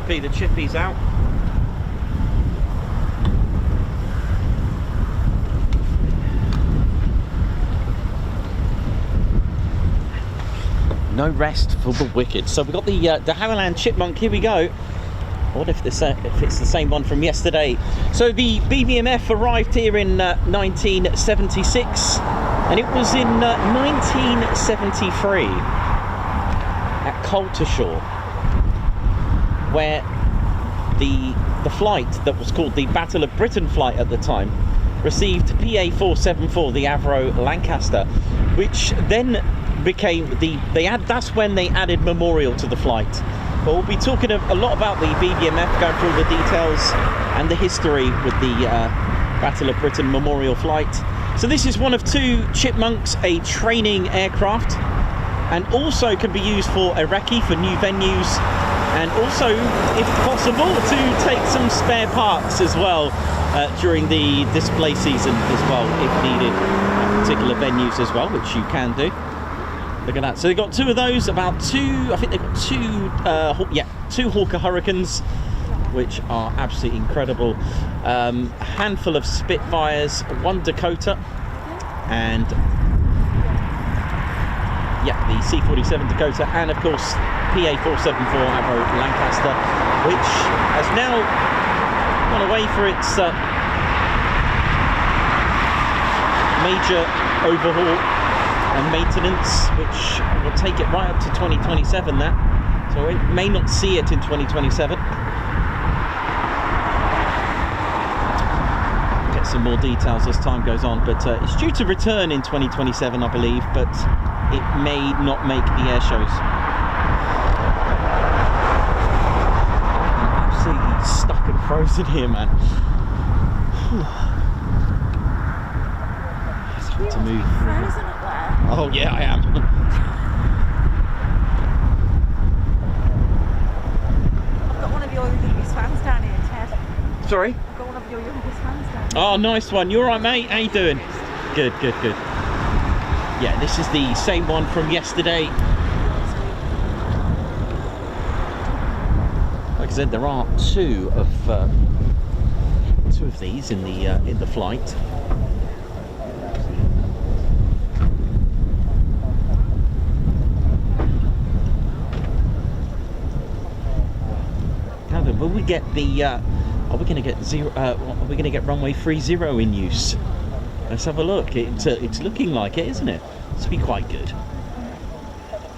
The chippy's out. No rest for the wicked. So we've got the de Havilland Chipmunk. Here we go. I wonder if it's the same one from yesterday. So the BBMF arrived here in 1976, and it was in 1973 at Coltishall, where the flight that was called the Battle of Britain flight at the time received PA-474, the Avro Lancaster, which then became that's when they added memorial to the flight. But we'll be talking a lot about the BBMF, going through all the details and the history with the Battle of Britain memorial flight. So this is one of two Chipmunks, a training aircraft, and also can be used for a recce for new venues, and also, if possible, to take some spare parts as well during the display season as well, if needed, at particular venues as well, which you can do. Look at that. So they've got two of those, I think they've got two Hawker Hurricanes, which are absolutely incredible. A handful of Spitfires, one Dakota, and the C-47 Dakota, and of course PA-474 Avro Lancaster, which has now gone away for its major overhaul and maintenance, which will take it right up to 2027 that. So we may not see it in 2027. Get some more details as time goes on, but it's due to return in 2027, I believe, but it may not make the air shows. I'm absolutely stuck and frozen here, man. It's to move. Frozen up there. Oh yeah, I am. I've got one of your youngest fans down here, Ted. Sorry? I've got one of your youngest fans down here. Oh, nice one. You all right, mate? How you doing? Good, good, good. Yeah, this is the same one from yesterday. Like I said, there are two of these in the flight. Now then, will we get the? Are we going to get zero? Are we going to get runway 30 in use? Let's have a look. It's looking like it, isn't it? This will be quite good.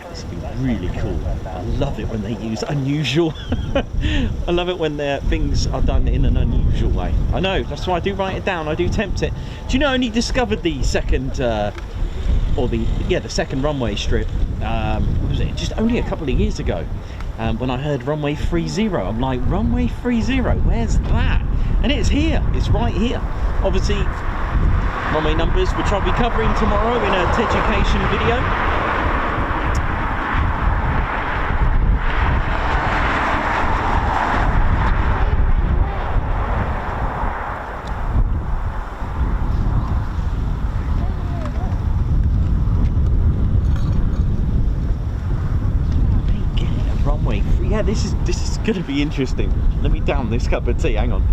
This will be really cool. I love it when they use unusual. I love it when things are done in an unusual way. I know, that's why I do write it down. I do tempt it. Do you know, I only discovered the second, the second runway strip. What was it? Just only a couple of years ago. When I heard runway 30, I'm like, runway 30, where's that? And it's here. It's right here. Obviously, runway numbers, which I'll be covering tomorrow in a Teducation video. Yeah, this is going to be interesting. Let me down this cup of tea. Hang on.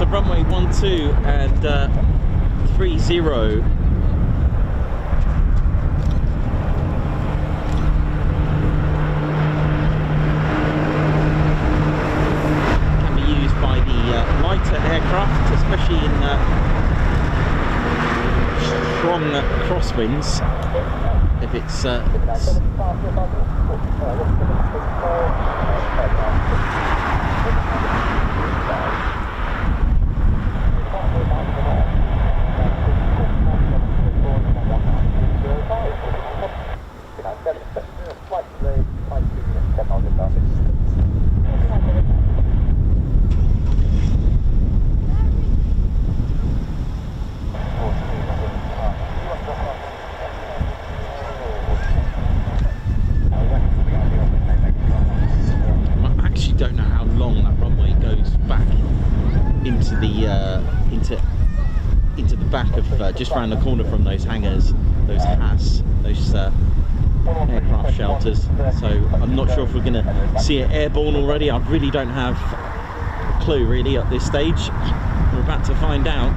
So runway 12 and 30 can be used by the lighter aircraft, especially in strong crosswinds. If it's into the back of just round the corner from those hangars, those HAS, those aircraft shelters. So I'm not sure if we're going to see it airborne already. I really don't have a clue really at this stage. We're about to find out.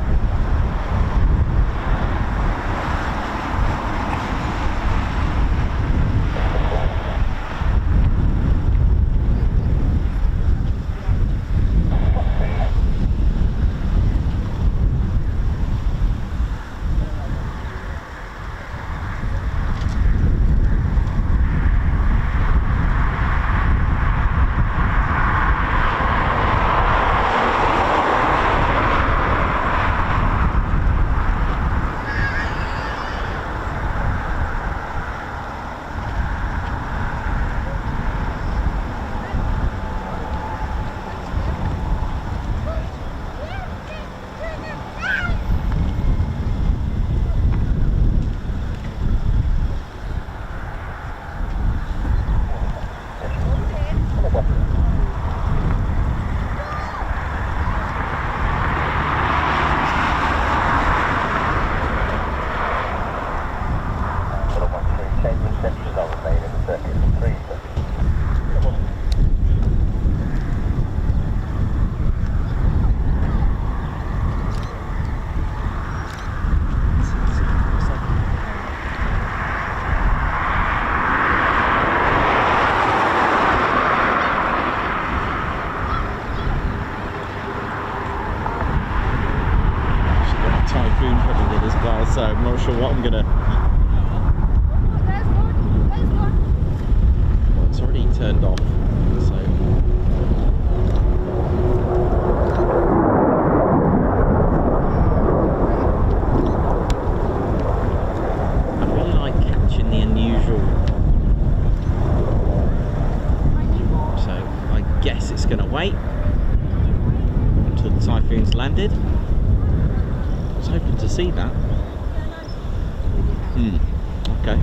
so I'm not sure what I'm gonna. Well, it's already turned off, so. I really like catching the unusual. So I guess it's gonna wait until the Typhoon's landed. I was hoping to see that. Okay.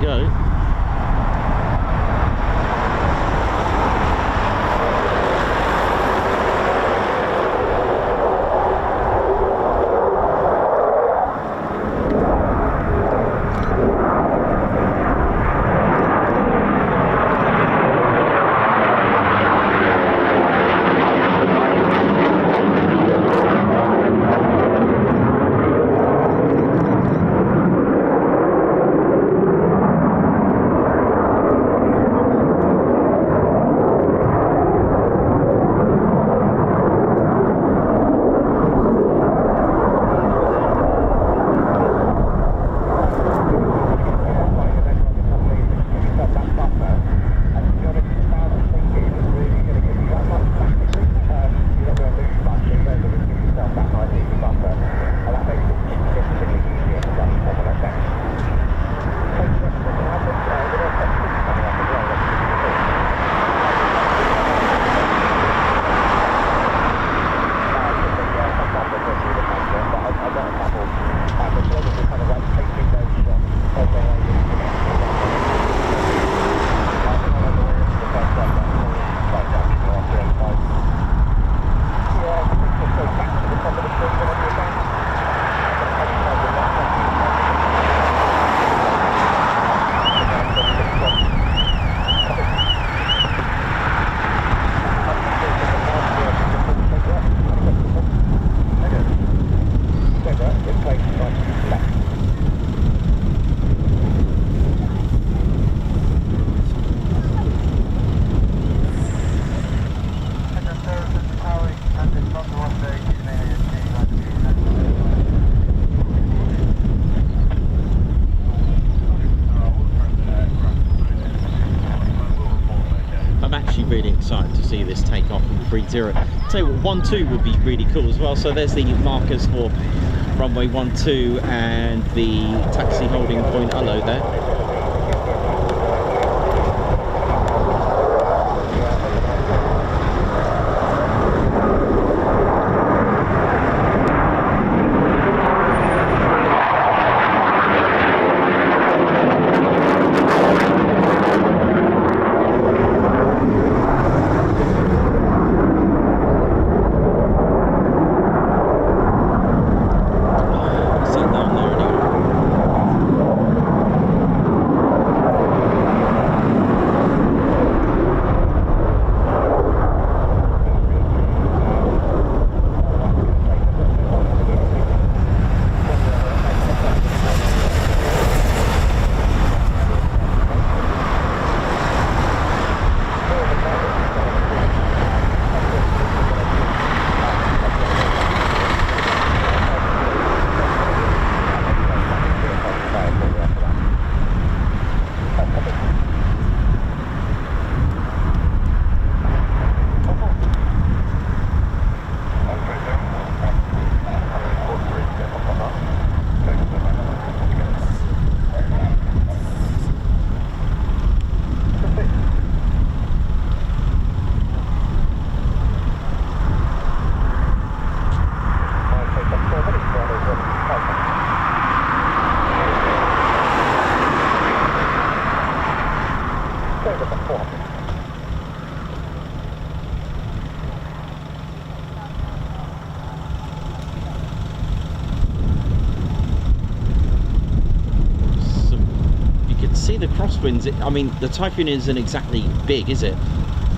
Go. Really excited to see this take off from 3-0. Tell you what, 1-2 would be really cool as well. So there's the markers for runway 12 and the taxi holding point. Hello there. see the crosswinds. I mean, the Typhoon isn't exactly big, is it?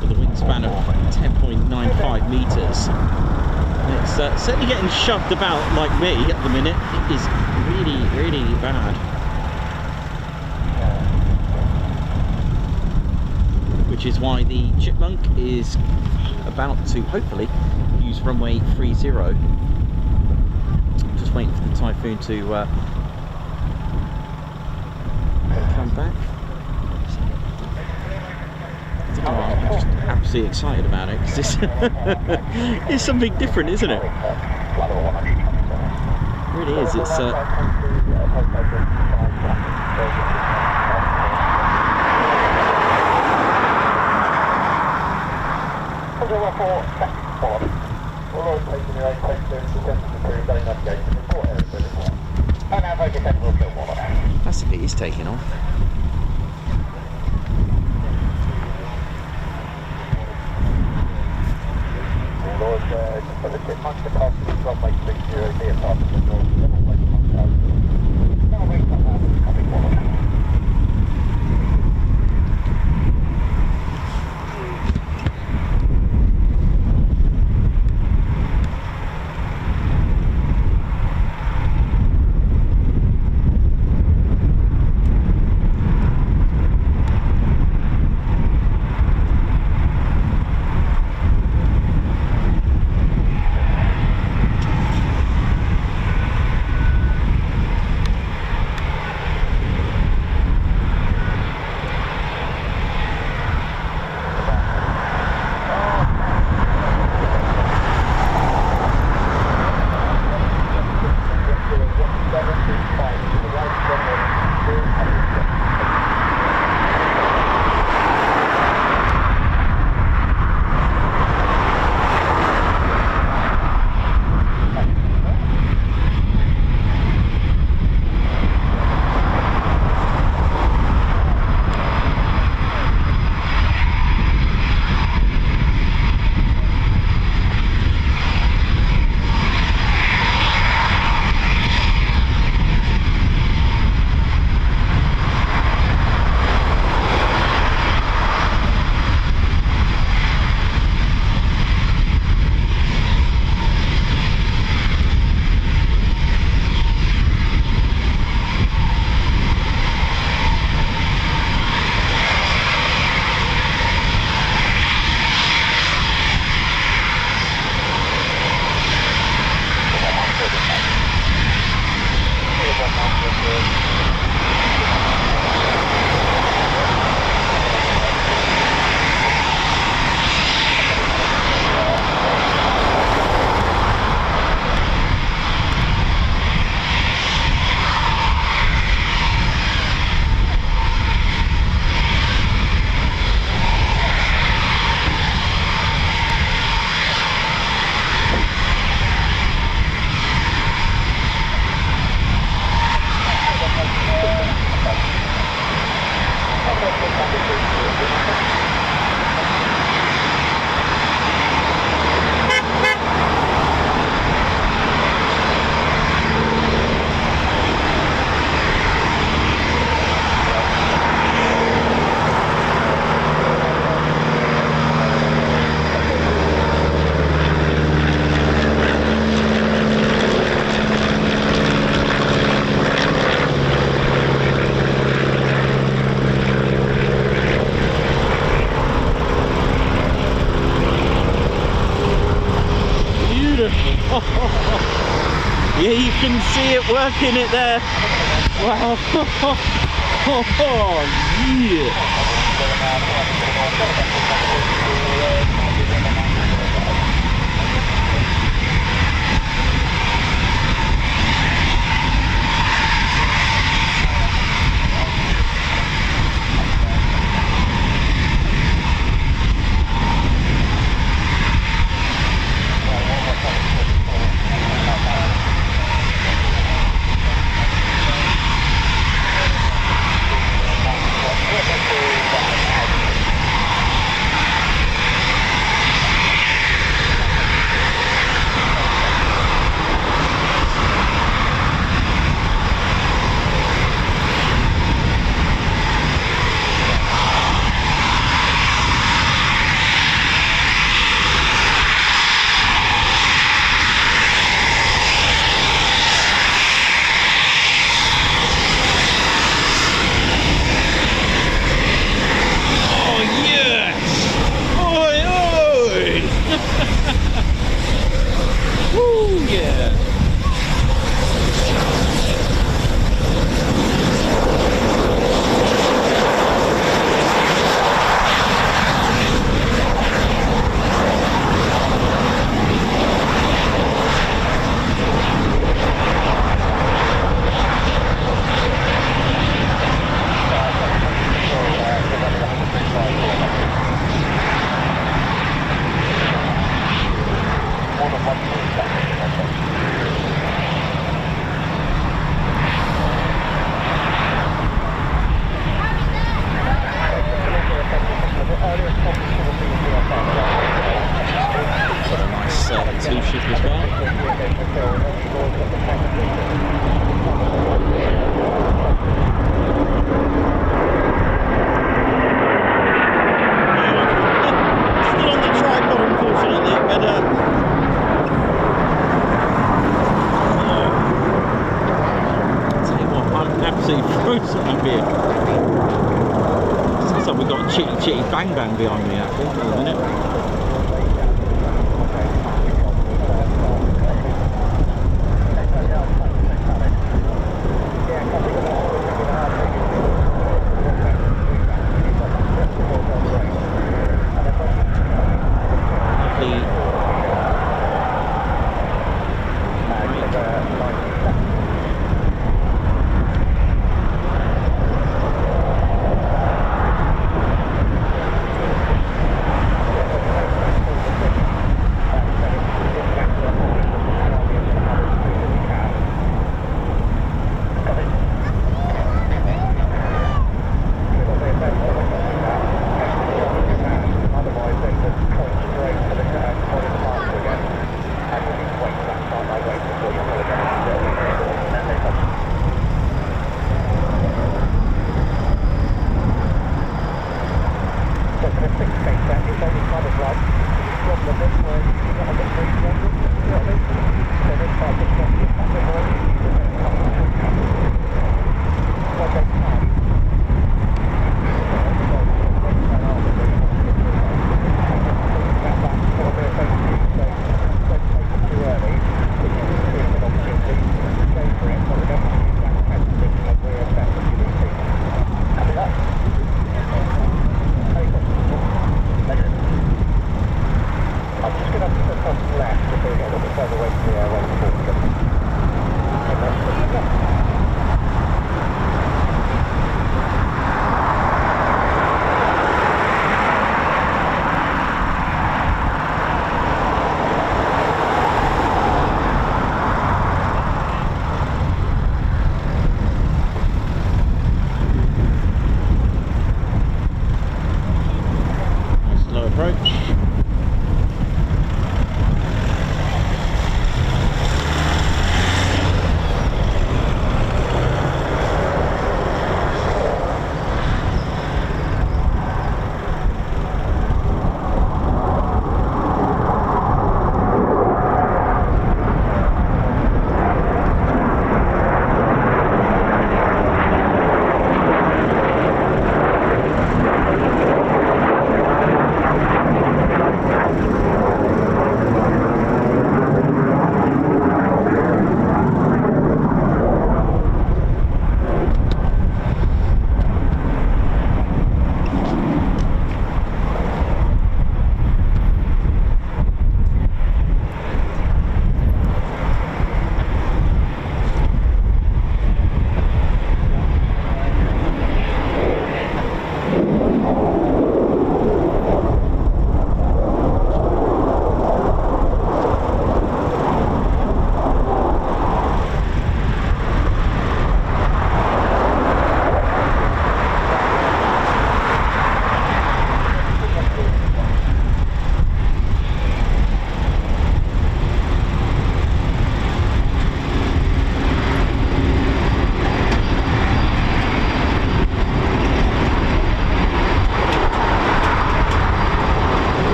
With a wingspan of 10.95 meters. It's certainly getting shoved about like me at the minute. It is really, really bad. Which is why the Chipmunk is about to hopefully use runway 30. Just waiting for the Typhoon to come back. Oh, I'm just absolutely excited about it because this it's something different, isn't it? It really is. It's classically he's taking off. Yeah, you can see it working it there. Wow. Oh, yeah. Sounds like we've got Chitty Chitty Bang Bang behind me actually, for a minute.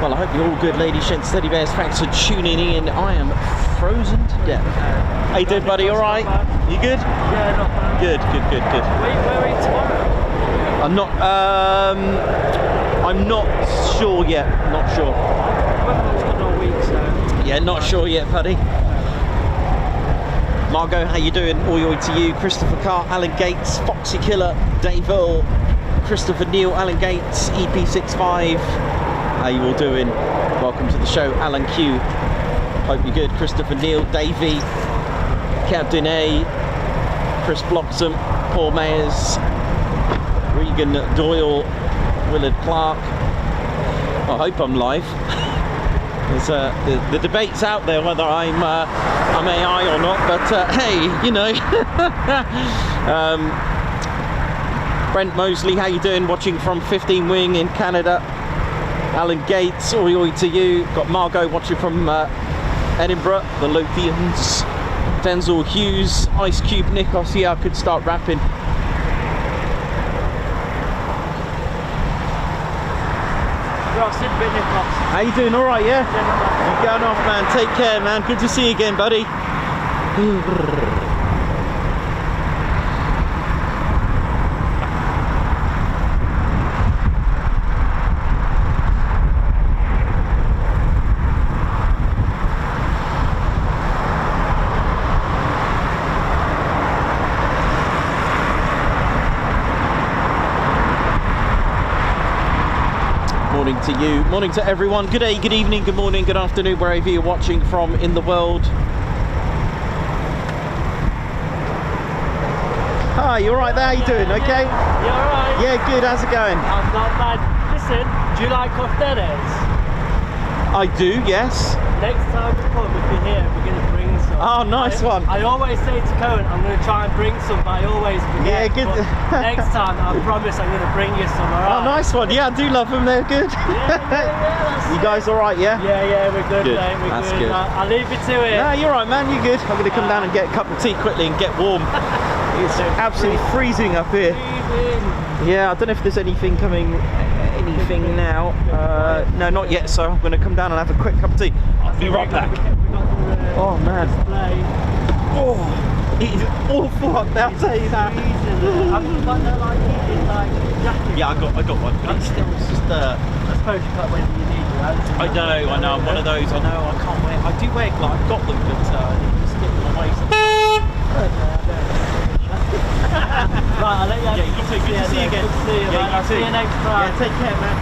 Well, I hope you're all good, ladies, gents, teddy bears. Thanks for tuning in. I am frozen to death. How you doing, buddy? All right? You good? Yeah, not bad. Good. Where are you tomorrow? I'm not sure yet. Not sure. Weather's got all week, so... Yeah, not sure yet, buddy. Margot, how you doing? All the way to you. Christopher Carr, Alan Gates, Foxy Killer, Dave Earl, Christopher Neal, Alan Gates, EP65. How you all doing? Welcome to the show, Alan Q. Hope you're good. Christopher Neal, Davey, Captain A, Chris Bloxham, Paul Mayers, Regan Doyle, Willard Clark. I hope I'm live. There's the debate's out there whether I'm AI or not, but hey, you know. Brent Mosley, how you doing? Watching from 15 Wing in Canada. Alan Gates, oi to you. Got Margot watching from Edinburgh, the Lothians. Denzel Hughes, Ice Cube Nikos. Yeah, I could start rapping. How you doing? All right, yeah? You're going off, man. Take care, man. Good to see you again, buddy. Morning to you, morning to everyone. Good day, good evening, good morning, good afternoon, wherever you're watching from in the world. Ah, you alright there? How you doing? Okay? You alright? Yeah, good. How's it going? I'm not bad. Listen, do you like cocktails? I do, yes. Next time we come, if you're here, we're going to bring some. Oh, nice one. I always say to Cohen, I'm going to try and bring some, but I always Yeah, forget. good. But next time, I promise I'm going to bring you some, Oh, alright? nice one. Yeah, I do love them. They're good. Yeah, You guys alright, yeah? Yeah, we're good, Good. mate. We're That's good. good. I'll leave you to it. No, you're right, man. You're good. I'm going to come down and get a cup of tea quickly and get warm. It's absolutely freezing up here. Yeah, I don't know if there's anything coming, anything now. No, not yet. So I'm going to come down and have a quick cup of tea. I'll be right back. Oh man. Oh, it is awful up there. I'll tell you that. Yeah, I got one. But it's still, it's just. I suppose you got when you need it. I know. I'm one of those. I know. I can't wear. I do wear. Like, I've got them, but just get them away. Right, I'll let you have Yeah, you too. Good to see you again. Good to see you, Yeah, mate. you I'll see too. you next time. Yeah, take care, man.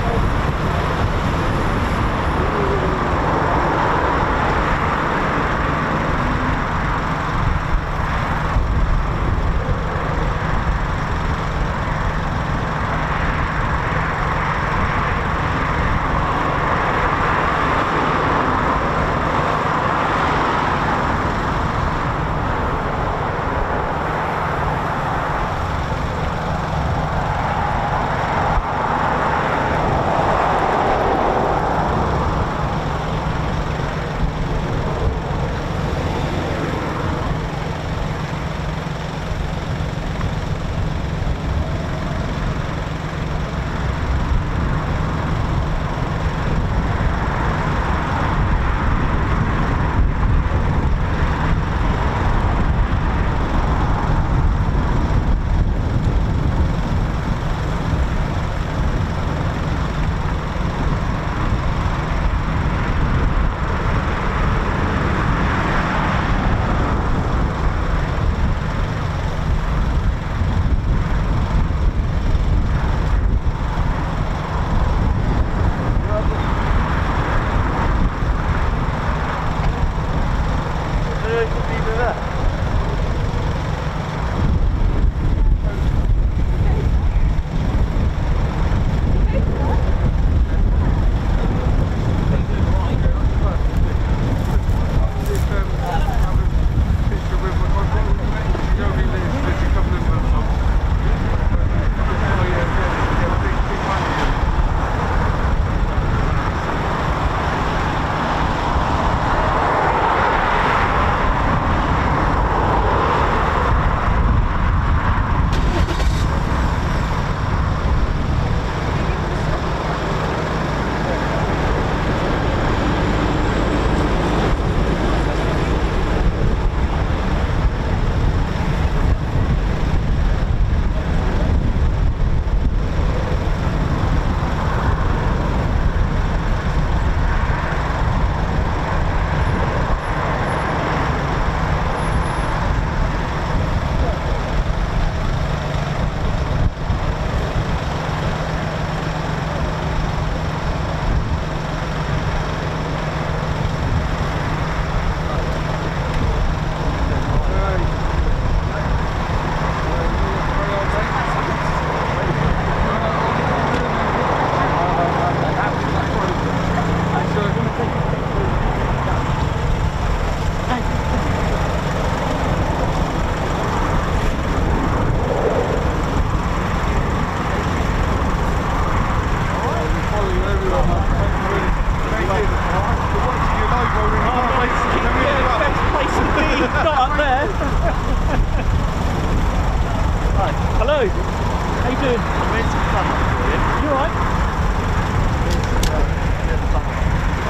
Hello. How you doing? You alright?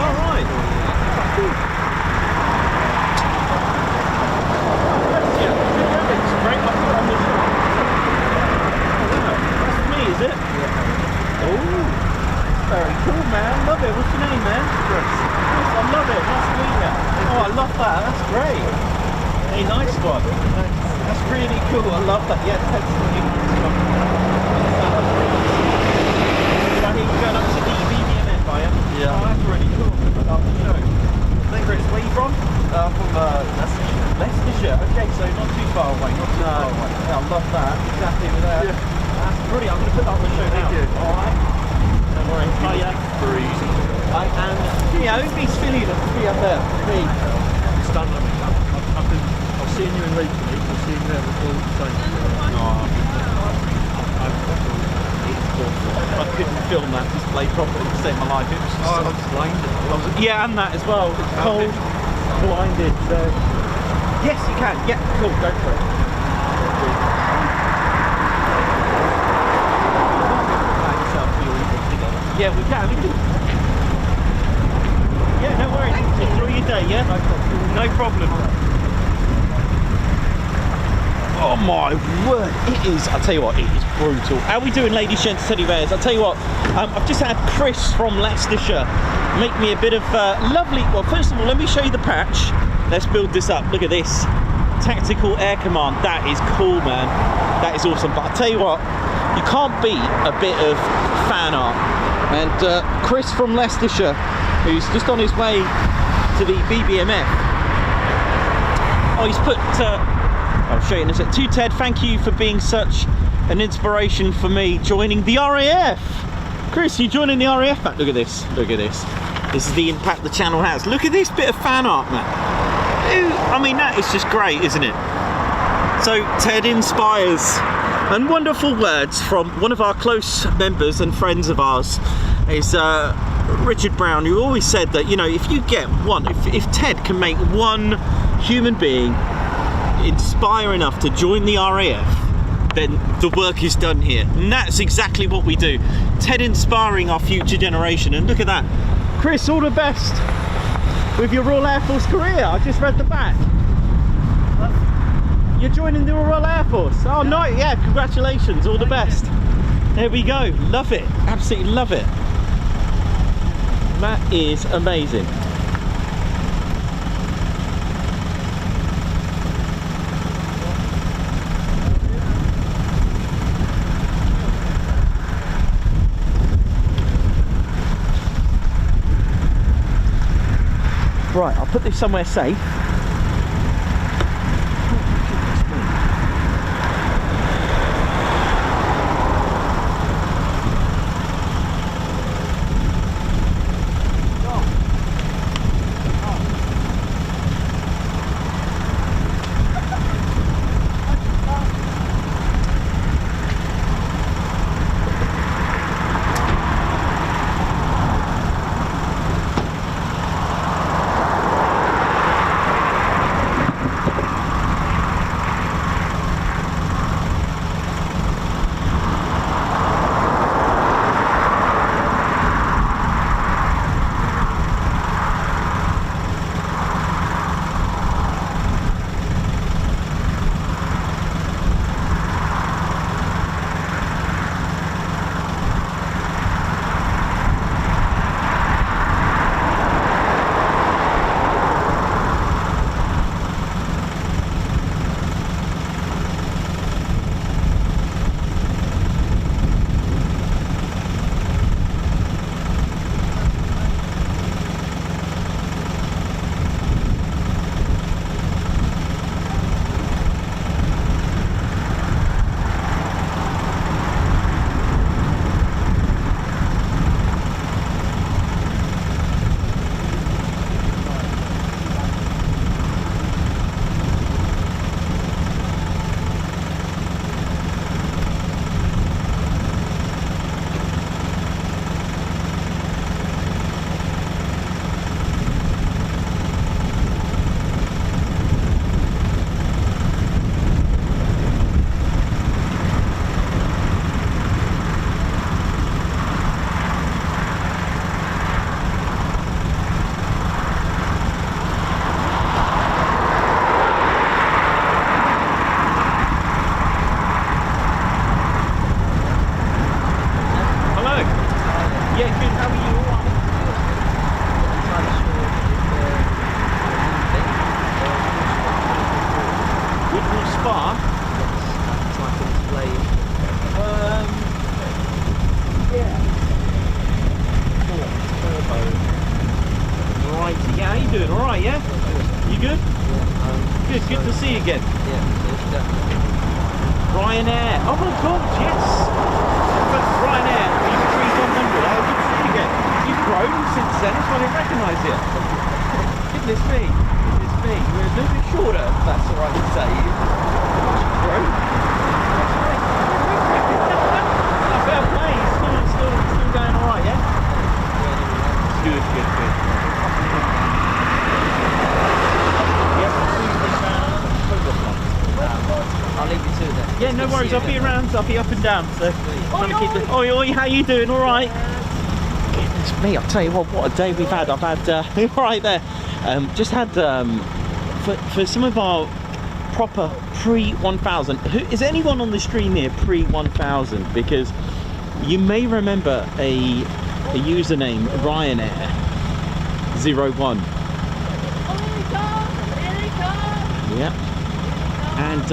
Alright. It's great. That's me, is it? Yeah. Oh, very cool, man. Love it. What's your name, man? Chris. I love it. Nice to meet you. Oh, I love that. That's great. Hey, nice one. That's really cool. I love that. Yeah, that's I hear you going up to the BBMF, are you? Yeah. Oh, that's really cool. Good luck. Chris, where are you from? From Leicestershire. Leicestershire. Okay, so not too far away. Not too far away. Yeah, I love that. Exactly with that. Yeah. That's brilliant. I'm going to put that on the show now. All right. Don't worry. Oh yeah. Breezy. And yeah, it would be silly to be up there. Me. It's done. I've seen you in recently. I've seen you there before. I couldn't film that display properly to save my life. It was I was blinded. yeah, and that as well. It's cold, blinded. So yes, you can. Yeah, cool. Go for it. Yeah, we can. Yeah, no worries. Enjoy your day. Yeah, no problem. Oh my word, it is, I'll tell you what, it is brutal. How are we doing, ladies, gents, teddy bears? I'll tell you what, I've just had Chris from Leicestershire make me a bit of lovely, well, first of all, let me show you the patch. Let's build this up. Look at this. Tactical Air Command. That is cool, man. That is awesome. But I'll tell you what, you can't beat a bit of fan art. And Chris from Leicestershire, who's just on his way to the BBMF. Oh, he's put... I'll show you in a sec. To Ted, thank you for being such an inspiration for me joining the RAF. Chris, you joining the RAF, Matt? Look at this. Look at this. This is the impact the channel has. Look at this bit of fan art, man. I mean, that is just great, isn't it? So Ted inspires, and wonderful words from one of our close members and friends of ours is Richard Brown, who always said that, you know, if you get one, if Ted can make one human being inspire enough to join the RAF, then the work is done here. And that's exactly what we do. Ted inspiring our future generation. And look at that. Chris, all the best with your Royal Air Force career. I just read the back. You're joining the Royal Air Force. Oh no, yeah, congratulations, all the best. There we go. Love it. Absolutely love it. That is amazing. Right, I'll put this somewhere safe. good to see you again. Yeah, it's definitely. Ryanair. Oh my God, yes. But Ryanair, you've 3100. Oh, good to see you again. You've grown since then. That's why I didn't recognise you. Goodness me. Goodness me. You're a little bit shorter, if that's all right to say. You've grown. That's right. Fair play. Still going all right, yeah? Good. I'll leave you to it then. Yeah, no worries. I'll be around. I'll be up and down. So, trying to keep the. Oi, how you doing? All right. Goodness me! I'll tell you what a day we've had. I've had right there. Just had for some of our proper pre-1000. Is anyone on the stream here pre-1000? Because you may remember a username Ryanair 01. Yeah. And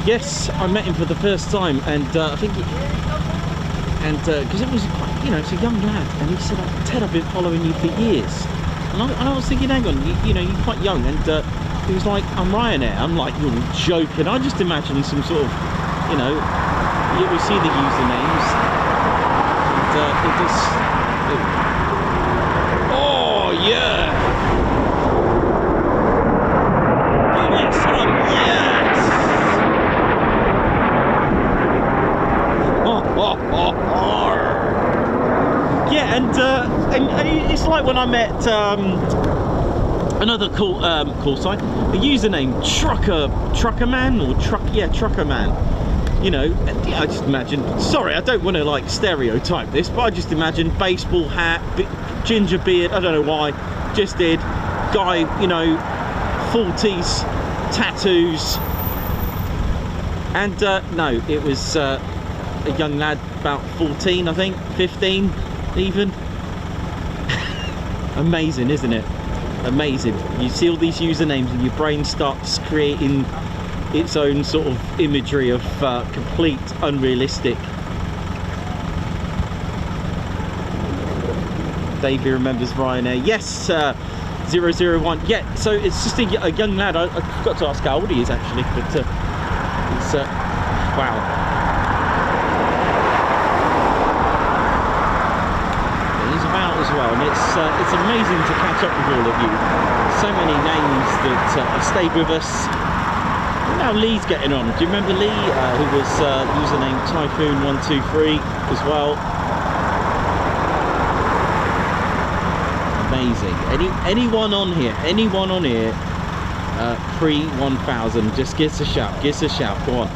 yes, I met him for the first time, and I think, because it was quite, it's a young lad, and he said, "Ted, I've been following you for years," and I was thinking, hang on, you're quite young, and he was like, "I'm Ryanair." I'm like, "You're joking." I just imagined some sort of, you will see the usernames, and it just, oh yeah. Yeah, and it's like when I met another call sign, a username Truckerman or Truckerman. And I just imagine. Sorry, I don't want to like stereotype this, but I just imagine baseball hat, ginger beard. I don't know why. Just did guy, 40s, tattoos, and no, it was a young lad about 14, I think, 15 even. Amazing, isn't it? Amazing. You see all these usernames and your brain starts creating its own sort of imagery of complete unrealistic. Davey remembers Ryanair. Yes, 001. Yeah, so it's just a young lad. I forgot to ask how old he is actually, but it's wow. He's about as well, and it's amazing to catch up with all of you. So many names that have stayed with us. How Lee's getting on? Do you remember Lee, who was username Typhoon 123 as well? Amazing. Anyone on here pre-1000, just give us a shout, go on.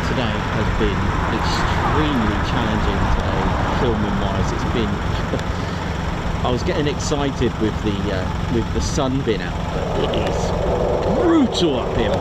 Today has been extremely challenging today, filming wise. It's been I was getting excited with the sun being out, but it is brutal up here.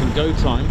and go time.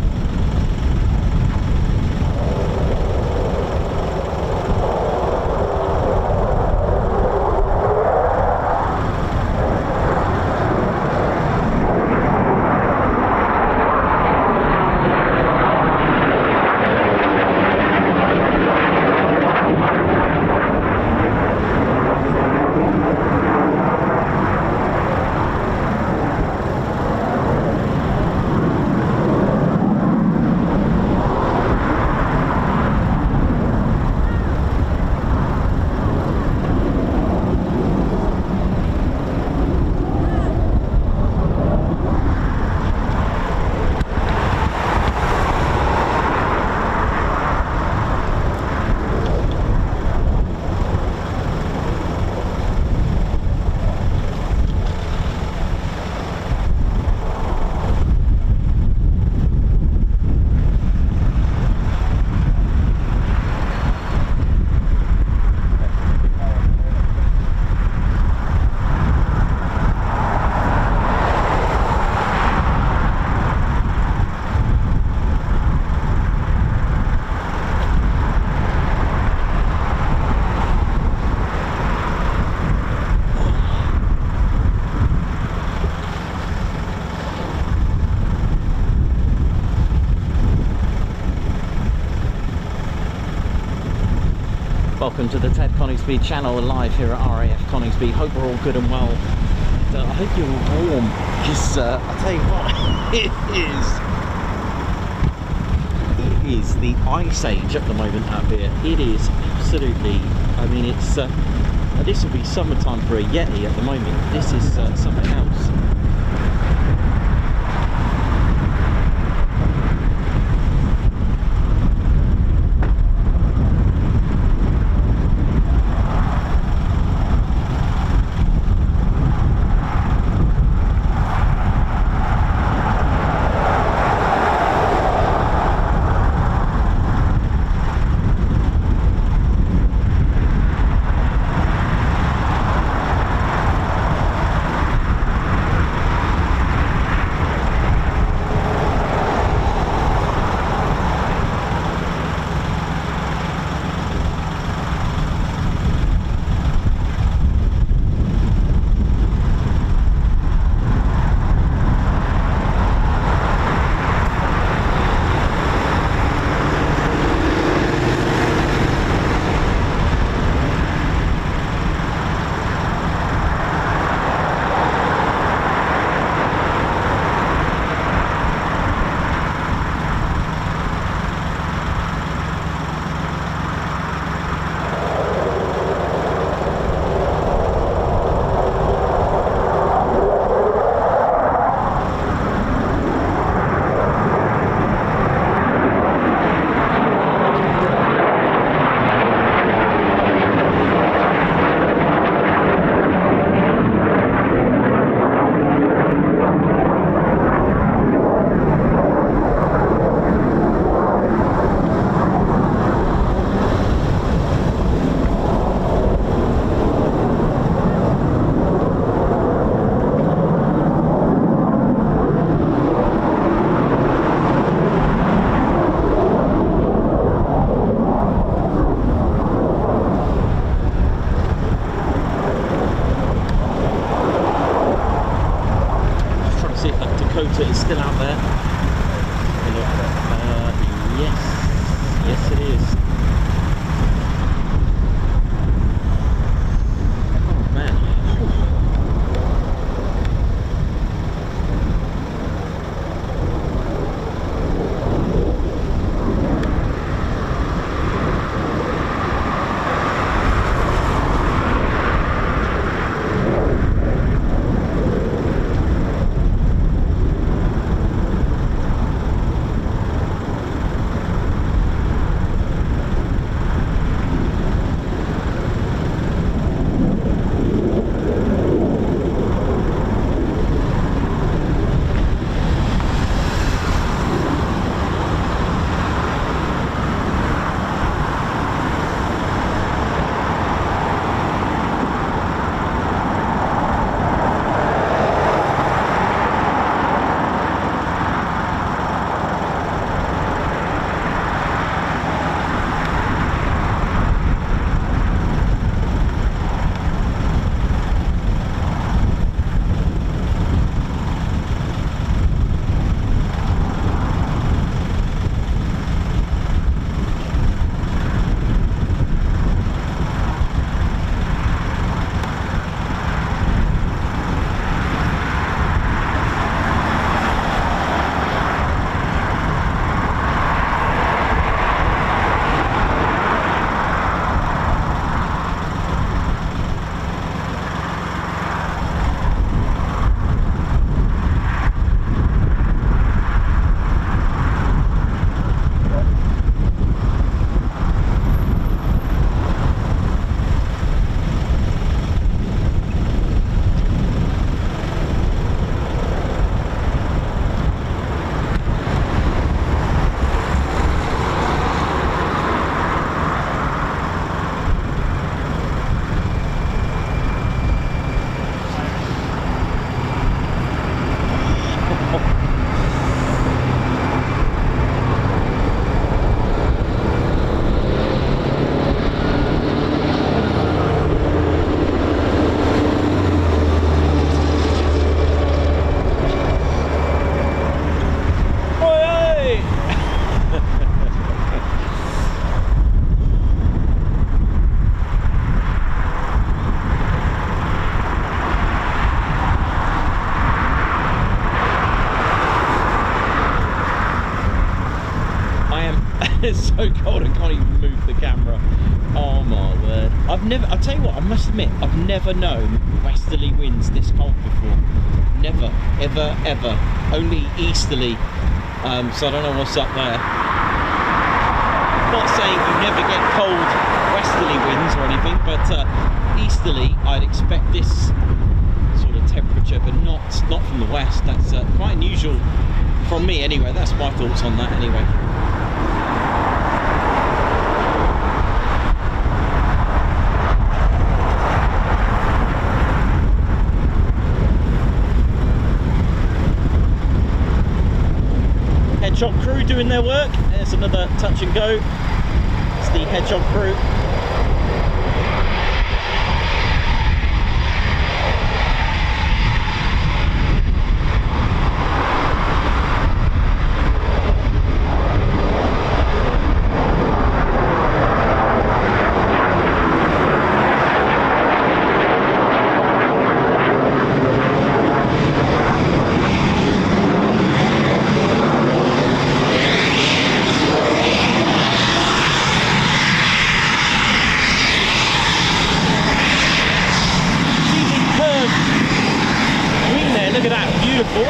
Welcome to the Ted Coningsby channel, live here at RAF Coningsby. Hope we're all good and well. And, I hope you're all warm, because I'll tell you what, it is the ice age at the moment out here. It is absolutely, I mean, it's this will be summertime for a Yeti at the moment. This is something else. It's still out there. Yes it is. Oh man. It's so cold I can't even move the camera. Oh my word. I'll tell you what, I must admit, I've never known westerly winds this cold before. Never, ever, ever. Only easterly. So I don't know what's up there. Not saying you never get cold westerly winds or anything, but easterly I'd expect this sort of temperature, but not from the west. That's quite unusual from me anyway. That's my thoughts on that anyway. Hedgehog crew doing their work. There's another touch and go. It's the Hedgehog crew. Look at that, beautiful.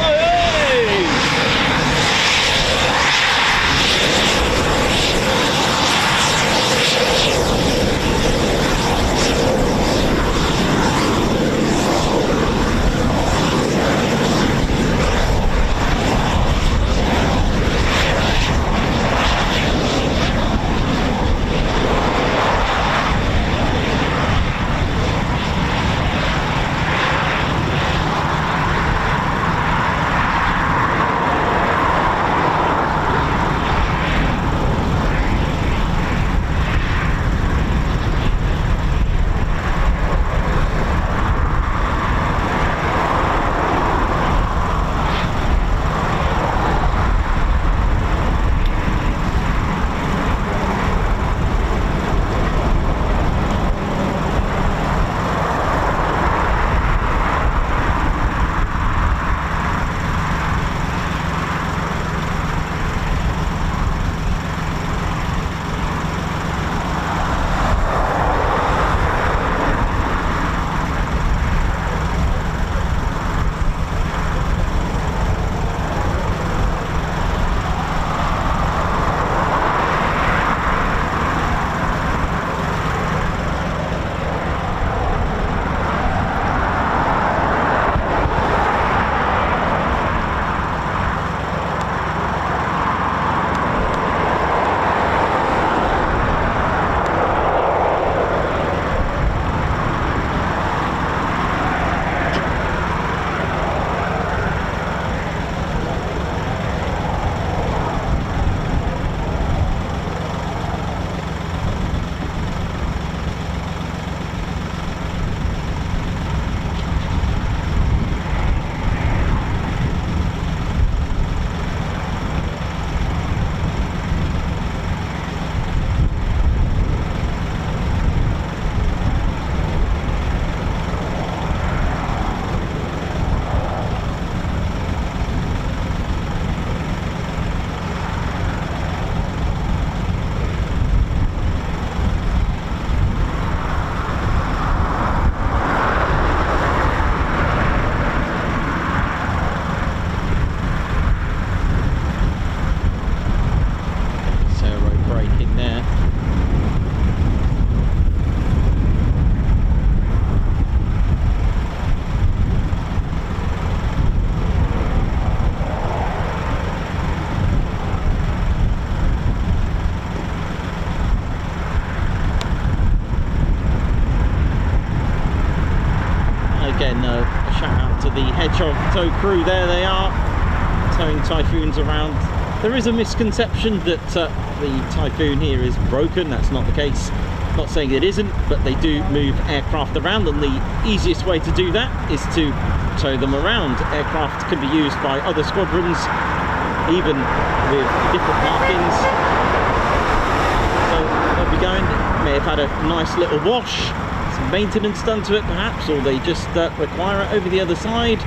Tow crew, there they are, towing Typhoons around. There is a misconception that the Typhoon here is broken. That's not the case. Not saying it isn't, but they do move aircraft around, and the easiest way to do that is to tow them around. Aircraft can be used by other squadrons, even with different markings. So they'll be going, may have had a nice little wash, some maintenance done to it perhaps, or they just require it over the other side.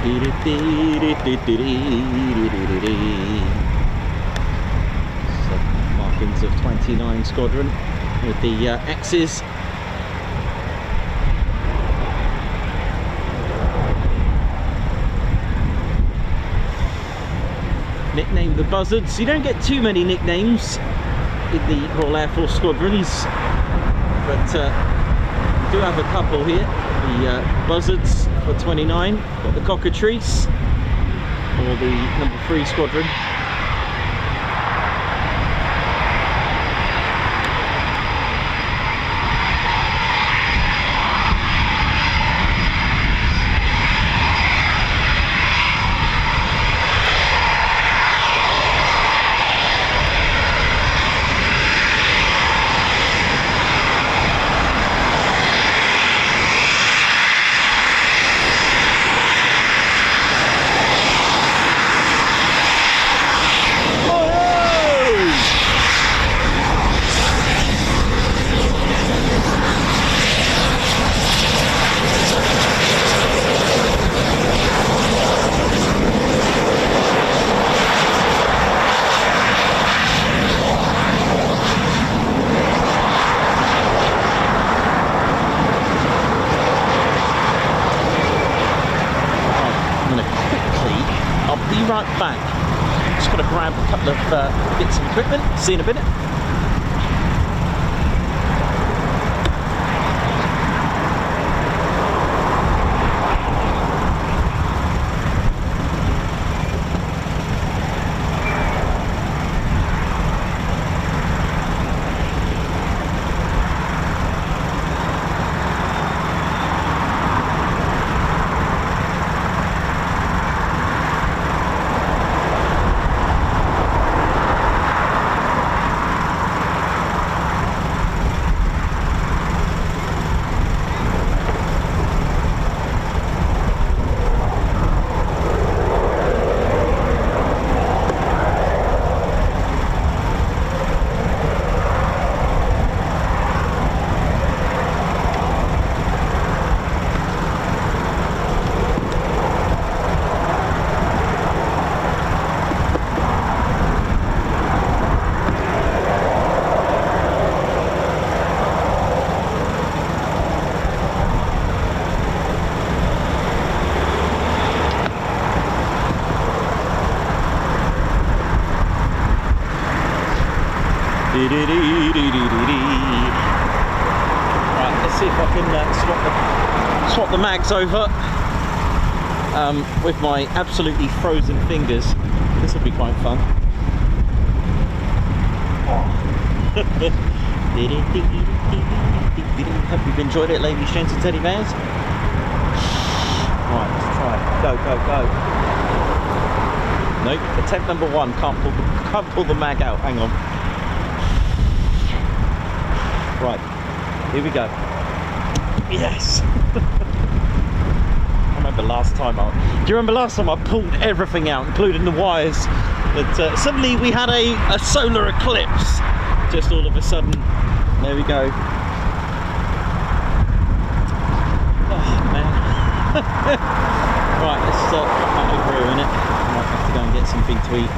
So, markings of 29 Squadron with the X's. Nicknamed the Buzzards. You don't get too many nicknames in the Royal Air Force squadrons, but we do have a couple here. The Buzzards for 29, got the Cockatrice for the number 3 Squadron. Right back. Just got to grab a couple of bits of equipment. See you in a minute. Right, let's see if I can swap the mags over with my absolutely frozen fingers. This will be quite fun. Hope you've enjoyed it, ladies, gents and teddy bears. Right, let's try it. Go, go, go. Nope, attempt number 1. Can't pull the mag out. Hang on. Right, here we go. Yes. I remember last time. Do you remember last time I pulled everything out, including the wires? But suddenly we had a solar eclipse. Just all of a sudden. There we go. Oh man. Right, let's pop that over here in it. I might have to go and get something to eat.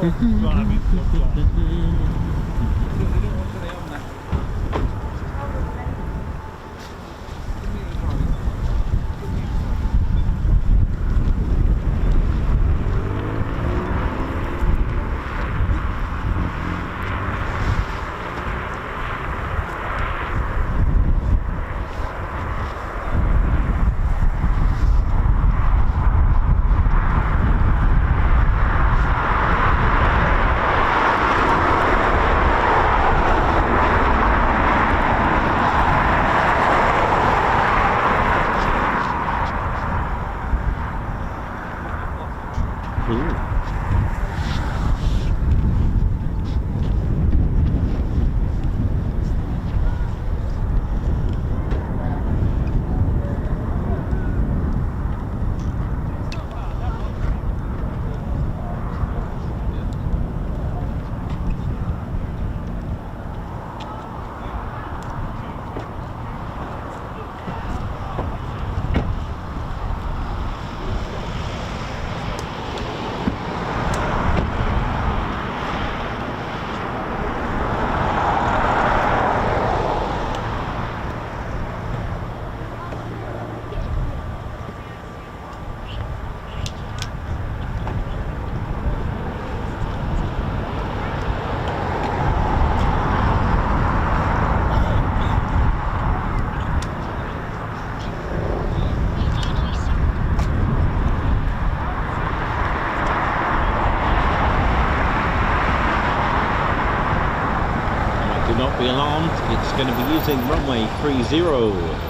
Driving, not driving. Not be alarmed, it's going to be using runway 30.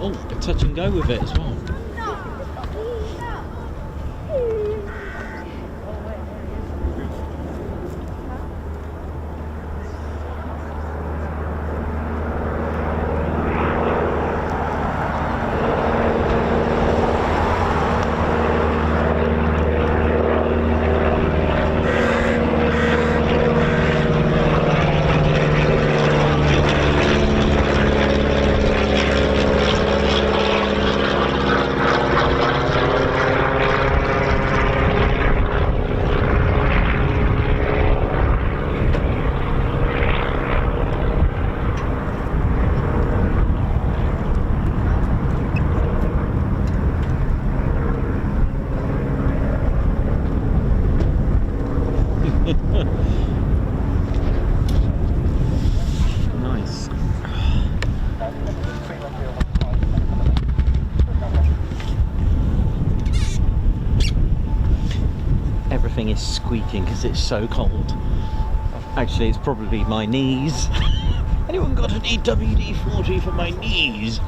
Oh, touch and go with it as well. shaking because it's so cold. Actually, it's probably my knees. Anyone got an EWD-40 for my knees?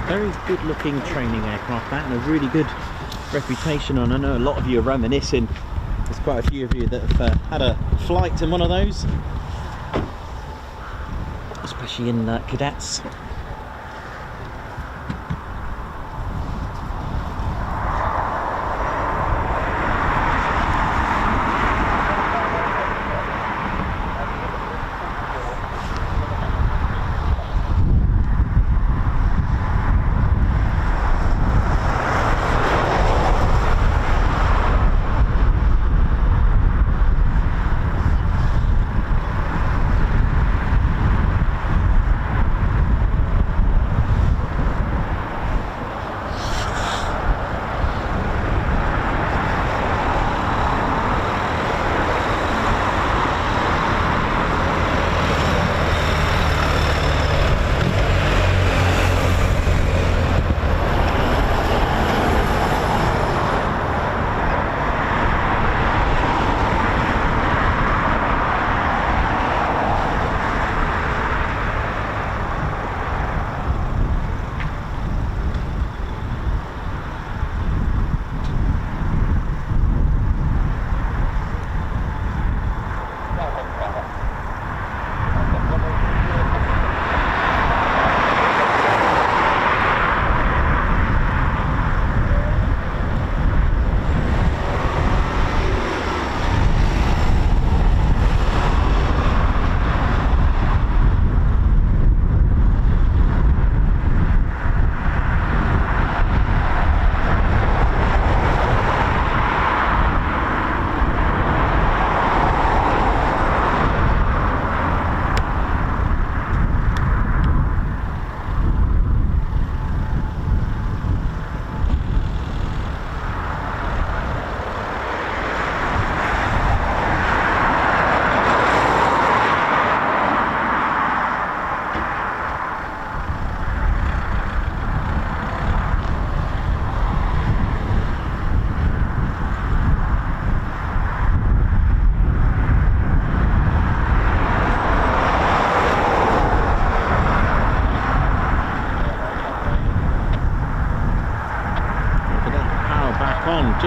Very good looking training aircraft, that, and a really good reputation. And I know a lot of you are reminiscing. There's quite a few of you that have had a flight in one of those, especially in cadets.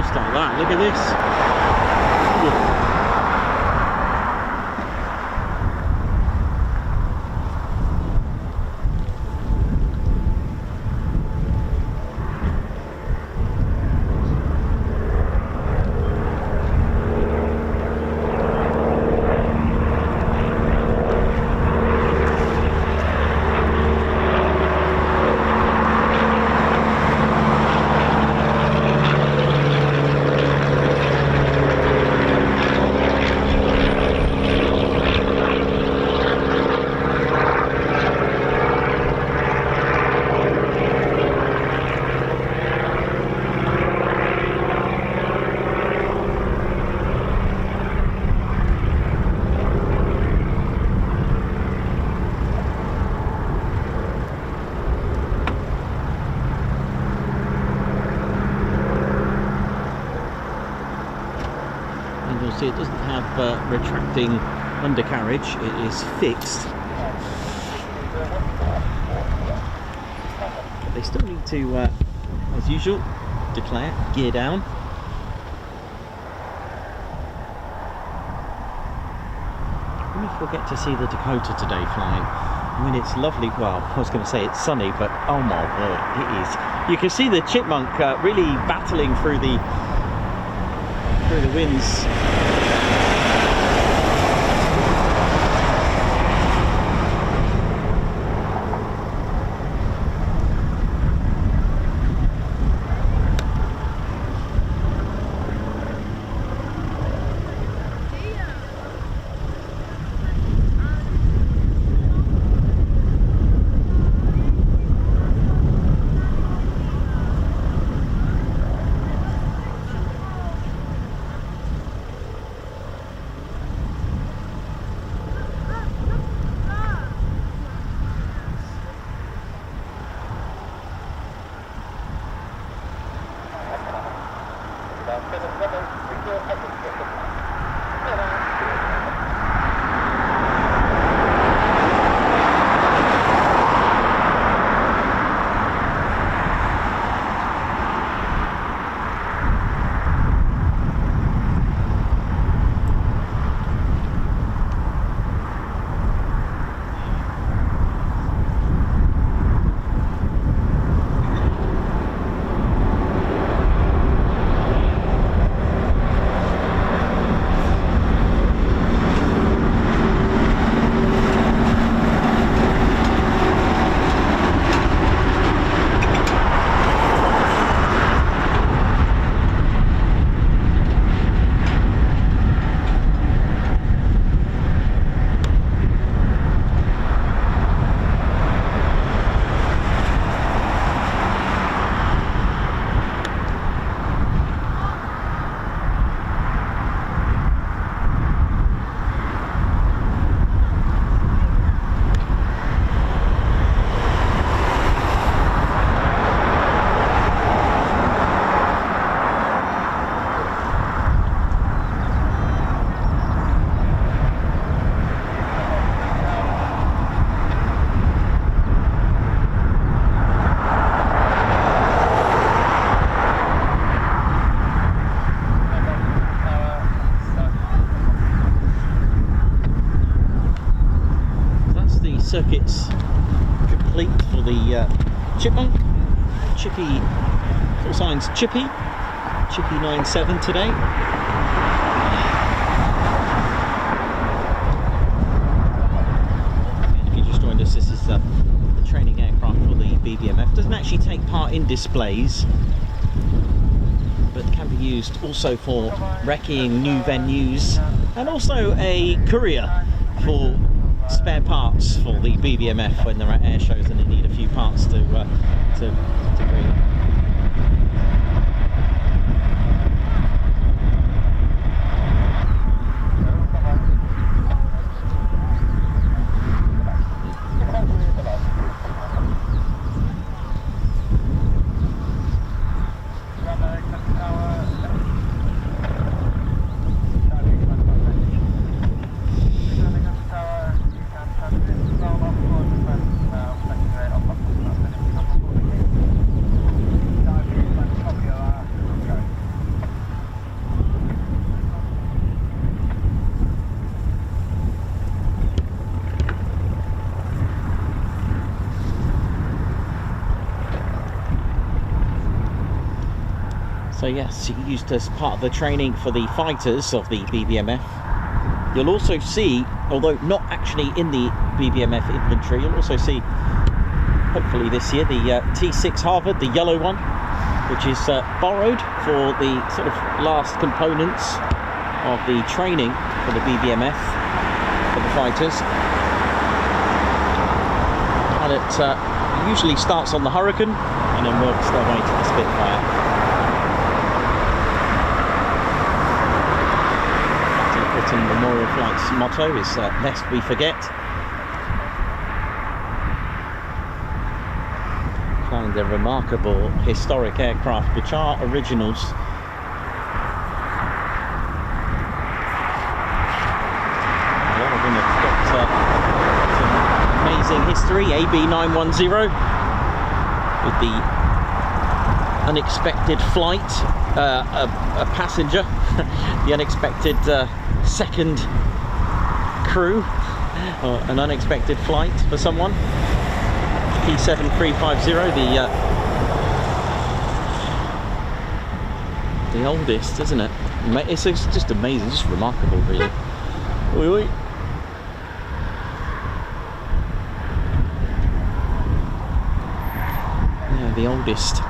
just like that. Look at this. See, it doesn't have retracting undercarriage, it is fixed. But they still need to, as usual, declare gear down. I wonder if we'll get to see the Dakota today flying. I mean, it's lovely. Well, I was going to say it's sunny, but oh my word, it is. You can see the Chipmunk really battling through the winds. Circuits complete for the Chipmunk. Chippy, full signs Chippy 97 today. And if you just joined us, this is the training aircraft for the BBMF. Doesn't actually take part in displays, but can be used also for recceing new venues, and also a courier for spare parts for the BBMF when they're at air shows and they need a few parts to bring. So yes, used as part of the training for the fighters of the BBMF. You'll also see, although not actually in the BBMF inventory, you'll also see, hopefully this year, the T6 Harvard, the yellow one, which is borrowed for the sort of last components of the training for the BBMF, for the fighters. And it usually starts on the Hurricane and then works their way to the Spitfire. The Britain Memorial Flight's motto is lest we forget. Find a remarkable historic aircraft which are originals. A lot of them have got some amazing history. AB910 with the unexpected flight, a passenger, the unexpected second crew, or an unexpected flight for someone. P7350, the oldest, isn't it? It's just amazing, just remarkable, really. Oi, oi. Yeah, the oldest.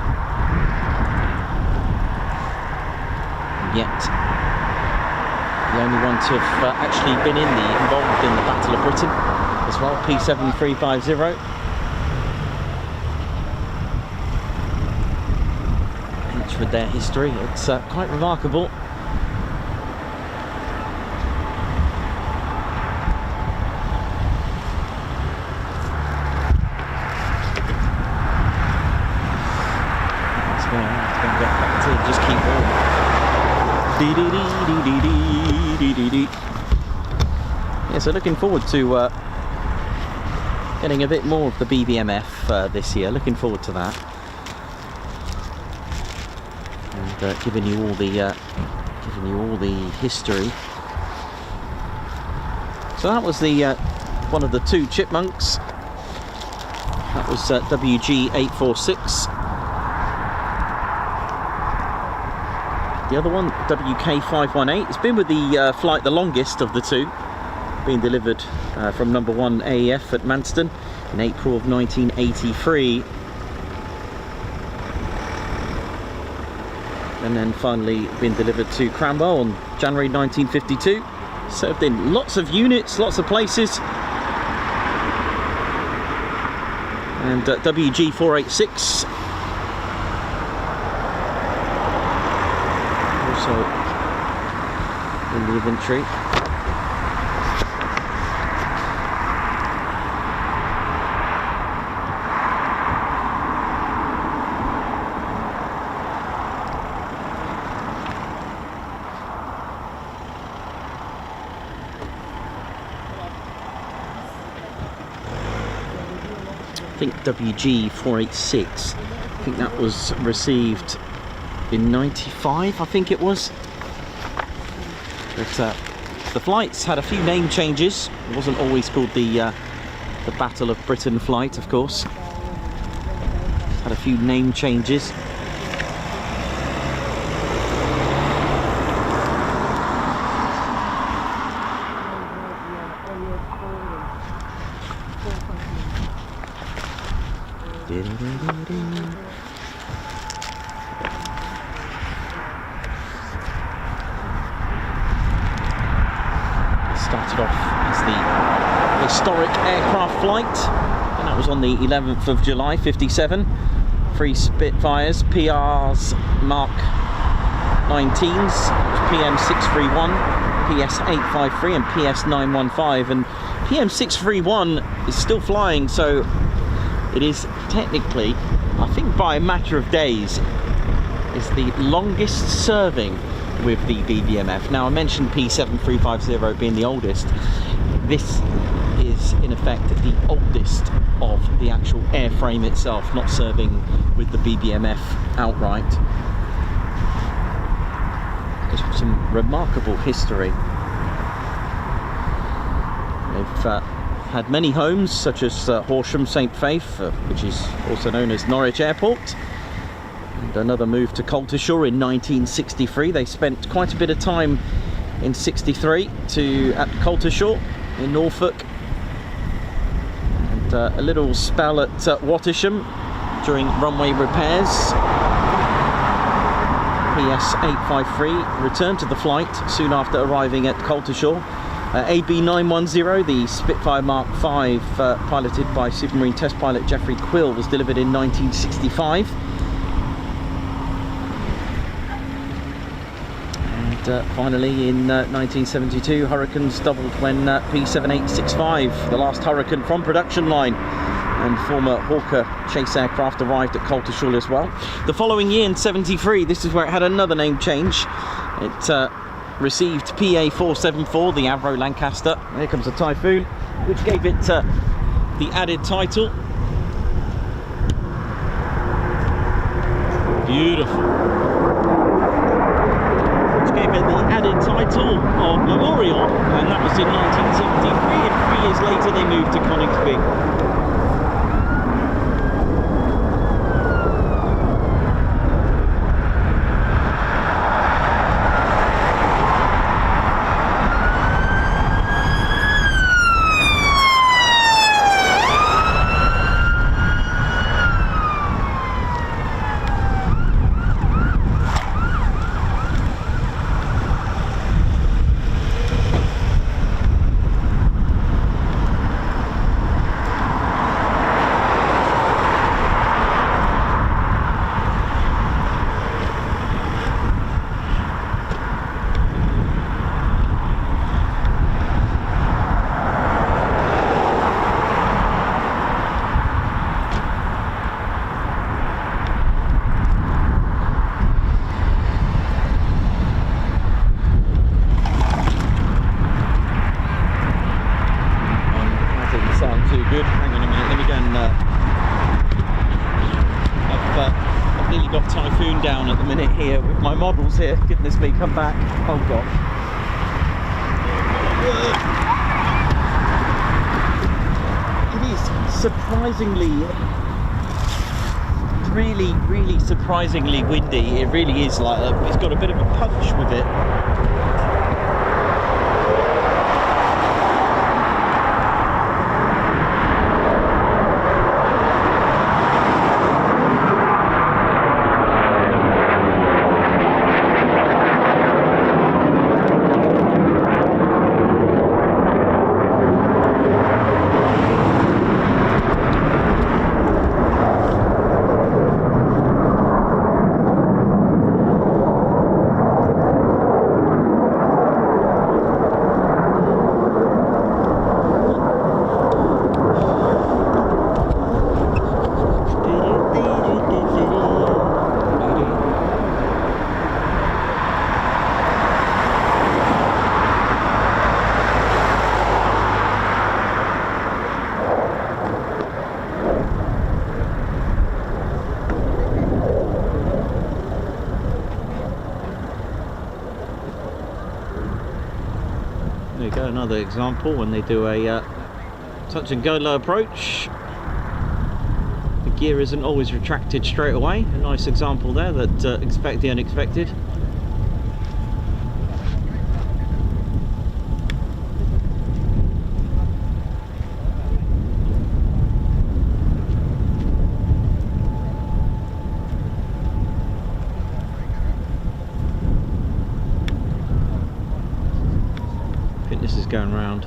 Yet the only one to have actually been involved in the Battle of Britain as well. P7350. With their history, it's quite remarkable. Let's go and get back to just keep warm. Yeah, so looking forward to getting a bit more of the BBMF this year. Looking forward to that. Giving you all the history. So that was the one of the two Chipmunks. That was WG846. The other one, WK518. It's been with the flight the longest of the two, being delivered from number 1 AEF at Manston in April of 1983. And then finally been delivered to Cranwell on January 1952. Served in lots of units, lots of places. And WG486. Also in the inventory. I think WG486, I think that was received in 95, I think it was. But the flights had a few name changes. It wasn't always called the Battle of Britain flight, of course. Had a few name changes. Started off as the historic aircraft flight, and that was on the 11th of July 57. 3 Spitfires, PRs Mark 19s, PM631, PS853 and PS915, and PM631 is still flying, so it is technically, I think by a matter of days, is the longest serving with the BBMF. Now I mentioned P7350 being the oldest. This is in effect the oldest of the actual airframe itself, not serving with the BBMF outright. There's some remarkable history. They've had many homes, such as Horsham St Faith, which is also known as Norwich Airport, And another move to Coltishore in 1963. They spent quite a bit of time in 63 at Coltishore in Norfolk, and a little spell at Wattisham during runway repairs. PS853 returned to the flight soon after arriving at Coltishore. AB910, the Spitfire Mark V, piloted by Supermarine test pilot Geoffrey Quill, was delivered in 1965. And finally in 1972, Hurricanes doubled when P7865, the last Hurricane from production line and former Hawker chase aircraft, arrived at Coltishore as well. The following year in 73, this is where it had another name change. It received PA474, the Avro Lancaster. Here comes the Typhoon, which gave it the added title. Beautiful. Which gave it the added title of Memorial, and that was in 1973, and 3 years later they moved to Coningsby. Down at the minute here with my models here. Goodness me, come back. Oh gosh. It is surprisingly, really surprisingly windy. It really is like it's got a bit of a punch with it. There you go, another example when they do a touch and go low approach. The gear isn't always retracted straight away. A nice example there that expect the unexpected. This is going round.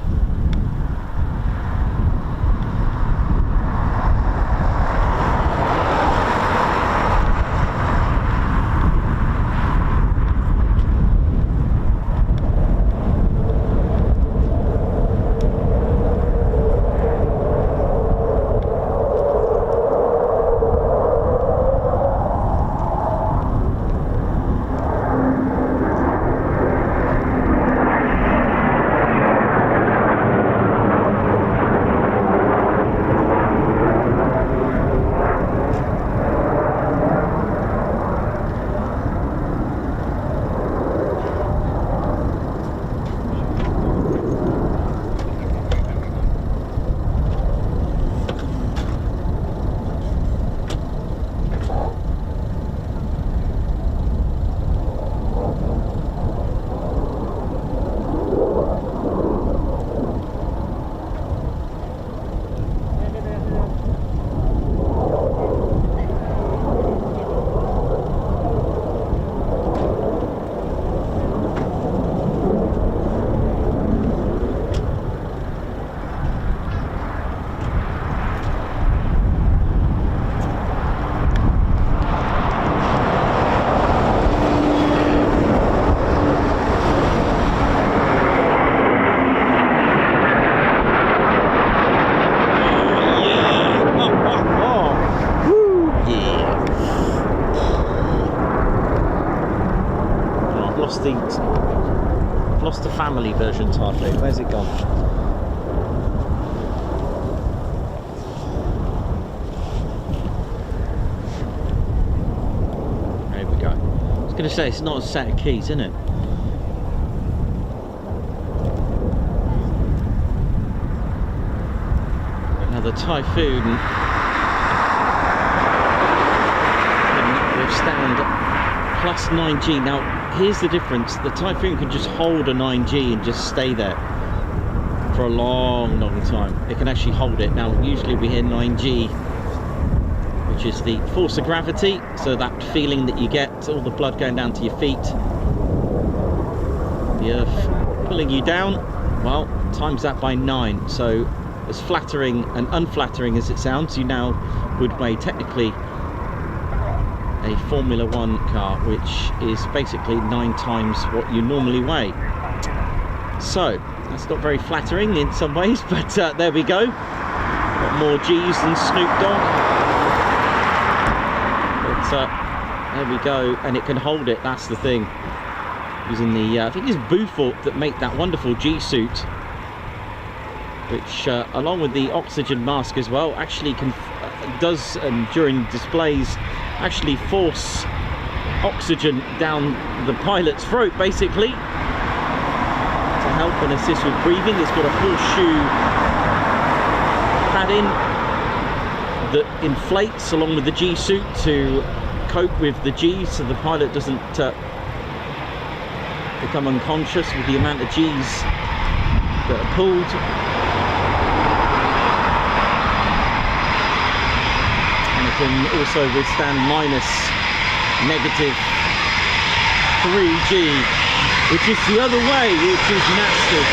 I've lost the family version Typhoon. Where's it gone? There we go. I was going to say, it's not a set of keys, isn't it? Now the Typhoon can withstand plus 9G. Now here's the difference, the Typhoon can just hold a 9G and just stay there for a long time. It can actually hold it. Now usually we hear 9G, which is the force of gravity, so that feeling that you get, all the blood going down to your feet, the earth pulling you down. Well, times that by 9, so as flattering and unflattering as it sounds, you now would weigh technically a Formula 1 car, which is basically 9 times what you normally weigh. So that's not very flattering in some ways, but there we go. Got more G's than Snoop Dogg, but there we go, and it can hold it. That's the thing. Using the I think it's Buford that make that wonderful G suit, which along with the oxygen mask as well, actually does during displays actually force oxygen down the pilot's throat, basically, to help and assist with breathing. It's got a horseshoe padding that inflates along with the G suit to cope with the G, so the pilot doesn't become unconscious with the amount of G's that are pulled. Can also withstand minus negative 3G, which is the other way, which is nasty.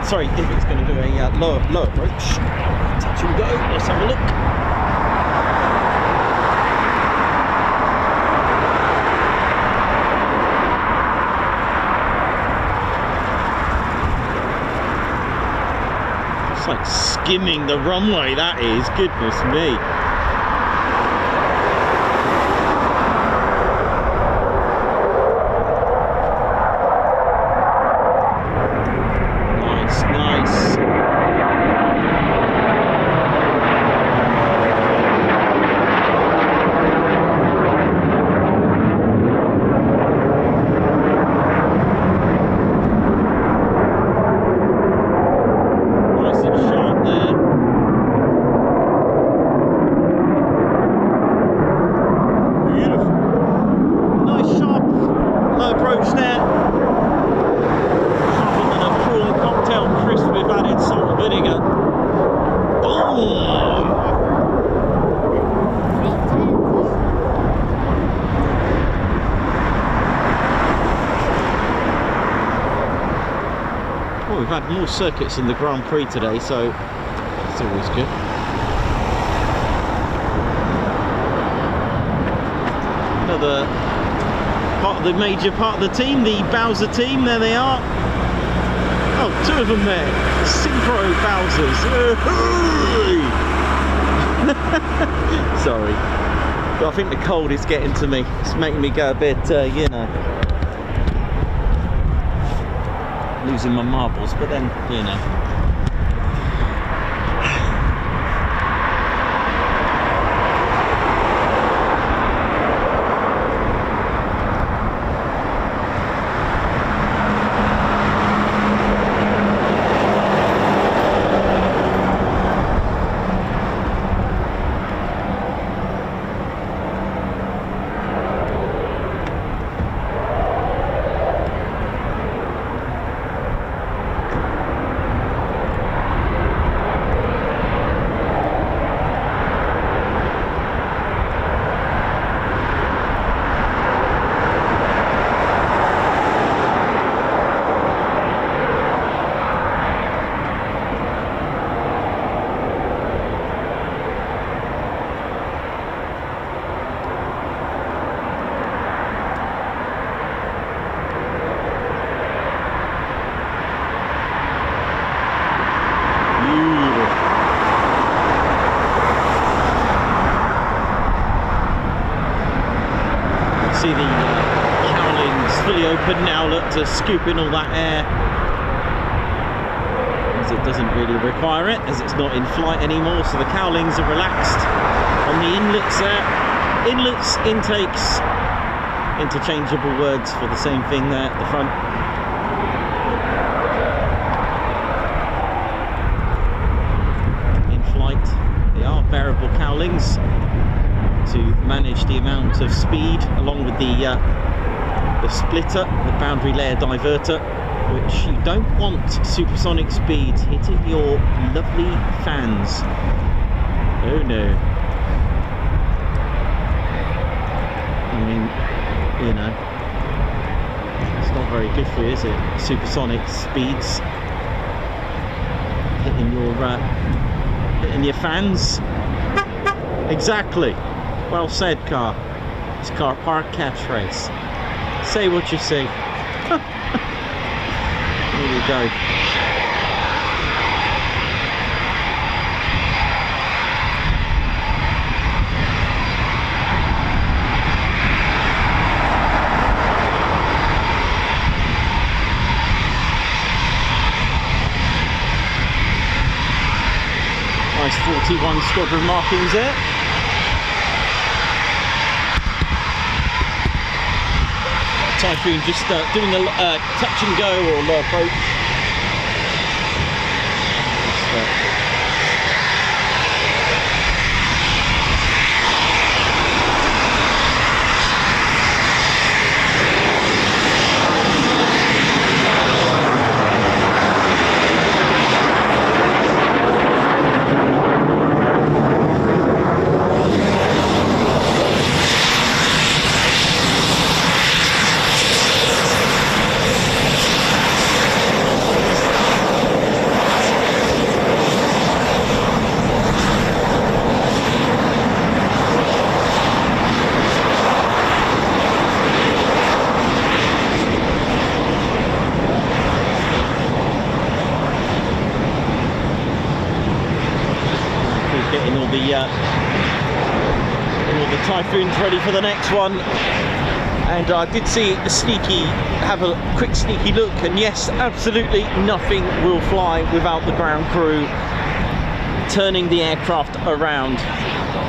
Sorry, if it's going to do a low approach. Touch and go. Let's have a look. It's like skimming the runway, that is. Goodness me. approach there. Rather than a prawn cocktail crisp with added salt and vinegar. Boom! Well, we've had more circuits in the Grand Prix today, so it's always good. Another part of the major part of the team, the Bowser team, there they are. Oh, two of them there. Synchro Bowsers. Sorry. But I think the cold is getting to me. It's making me go a bit, you know, losing my marbles, but then, you know. See the cowlings fully open now, look, to scoop in all that air, as it doesn't really require it, as it's not in flight anymore. So the cowlings are relaxed on the inlets there. Inlets, intakes, interchangeable words for the same thing there at the front. In flight, they are bearable cowlings to manage the amount of speed, along with the splitter, the boundary layer diverter, which you don't want supersonic speed hitting your lovely fans. Oh no. I mean, you know, it's not very good for you, is it? Supersonic speeds hitting your fans. Exactly. Well said, car. It's car park catchphrase. Say what you see. Here we go. Nice 41 squadron markings there. Typhoon just doing a touch and go or low approach. Getting all the Typhoons ready for the next one, and I did see have a quick sneaky look, and yes, absolutely nothing will fly without the ground crew turning the aircraft around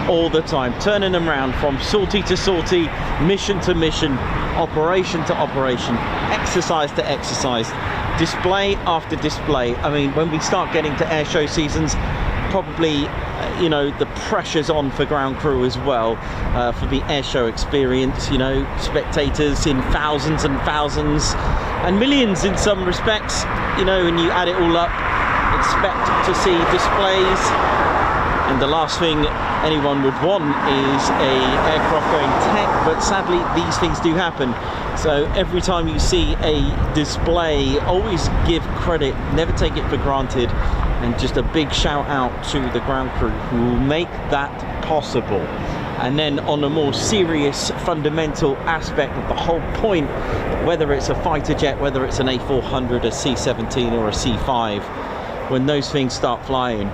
all the time, turning them around from sortie to sortie, mission to mission, operation to operation, exercise to exercise, display after display. I mean, when we start getting to air show seasons, probably you know, the pressure's on for ground crew as well, for the airshow experience. You know, spectators in thousands and thousands and millions in some respects. You know, when you add it all up, expect to see displays, and the last thing anyone would want is a aircraft going tech, but sadly these things do happen. So every time you see a display, always give credit, never take it for granted, and just a big shout out to the ground crew who will make that possible. And then on a more serious fundamental aspect of the whole point, whether it's a fighter jet, whether it's an A400, a C-17 or a C-5, when those things start flying,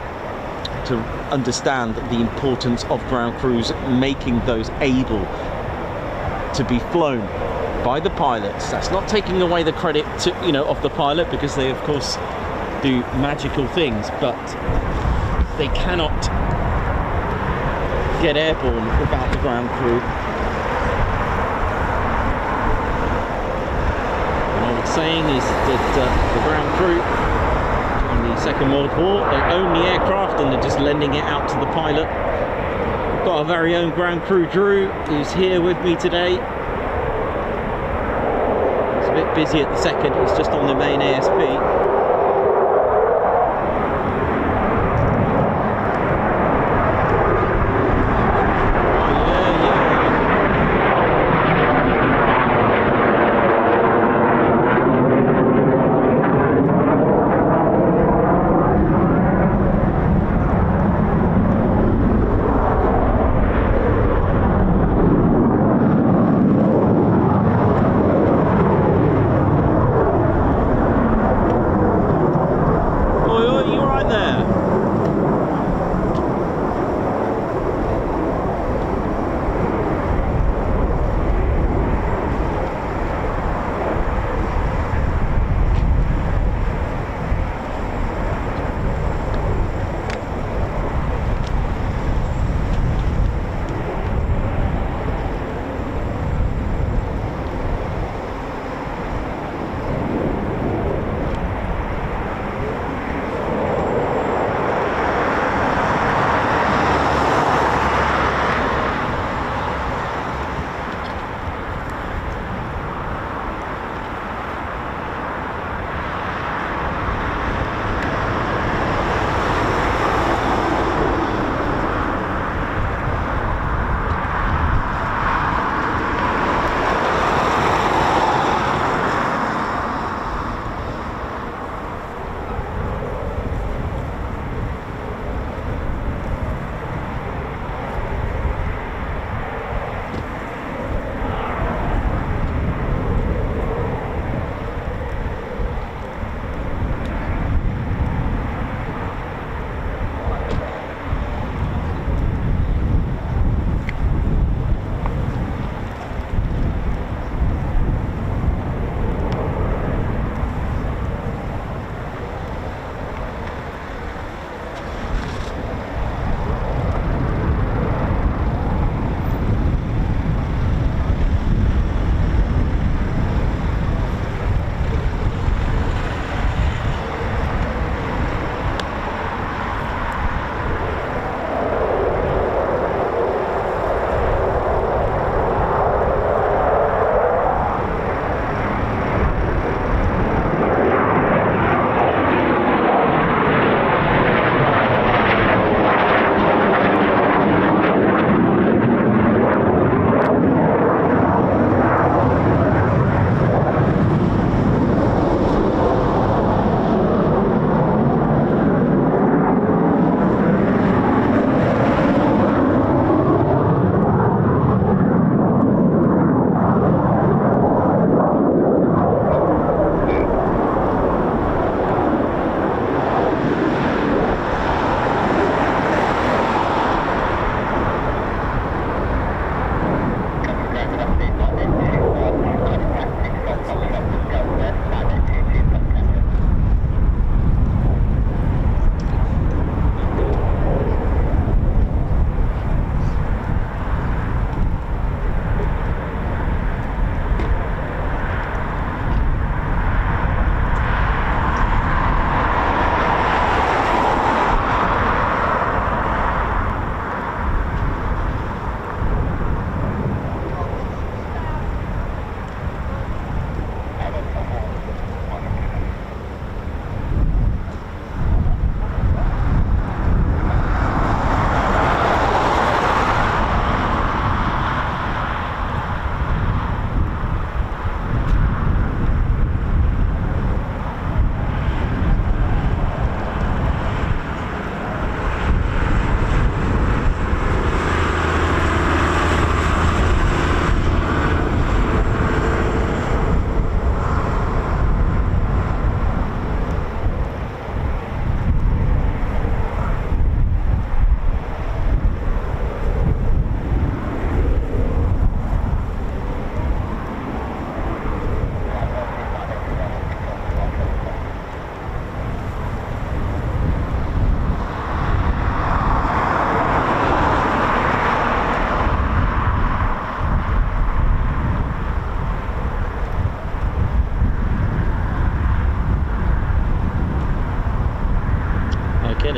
to understand the importance of ground crews making those able to be flown by the pilots. That's not taking away the credit to, you know, of the pilot, because they of course do magical things, but they cannot get airborne without the ground crew. An old saying is that the ground crew in the Second World War, they own the aircraft and they're just lending it out to the pilot. We've got our very own ground crew Drew, who's here with me today. He's a bit busy at the second, he's just on the main ASP.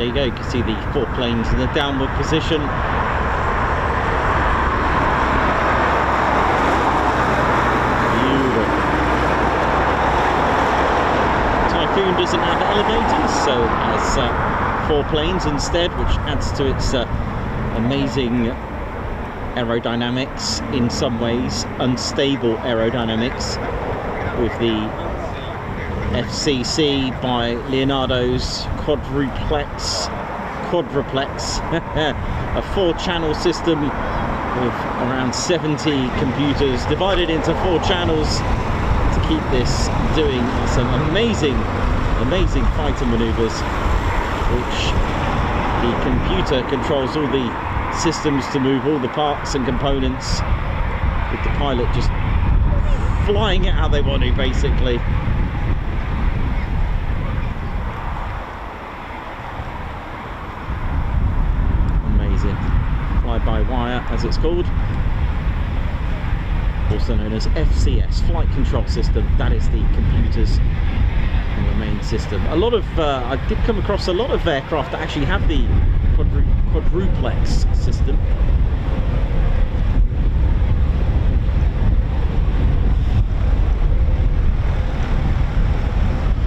there you go, you can see the 4 planes in the downward position. Beautiful. Typhoon doesn't have elevators, so it has 4 planes instead, which adds to its amazing aerodynamics, in some ways unstable aerodynamics, with the FCC by Leonardo's quadruplex, a 4-channel system with around 70 computers divided into 4 channels to keep this doing some amazing fighter maneuvers, which the computer controls all the systems to move all the parts and components, with the pilot just flying it how they want to, basically. Amazing. Fly-by-wire, as it's called, also known as FCS, Flight Control System. That is the computers and the main system. A lot of I did come across a lot of aircraft that actually have the quadruplex system.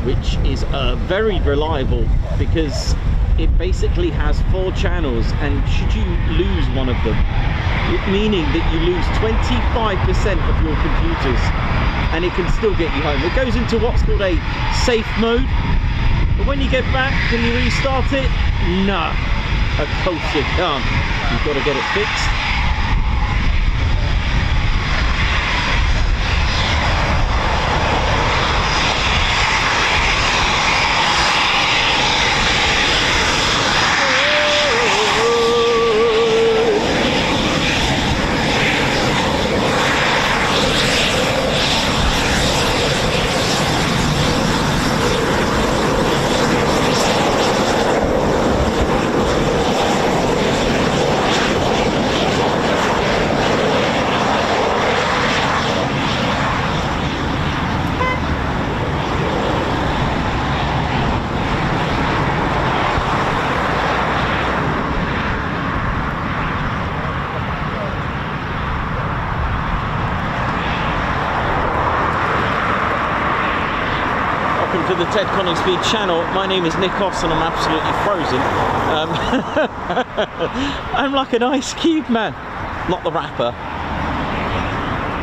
Which is very reliable, because it basically has 4 channels, and should you lose one of them, meaning that you lose 25% of your computers, and it can still get you home. It goes into what's called a safe mode, but when you get back, can you restart it? No, of course you can't. You've got to get it fixed. To the Ted Coningsby channel. My name is Nikos and I'm absolutely frozen. I'm like an ice cube, man. Not the rapper,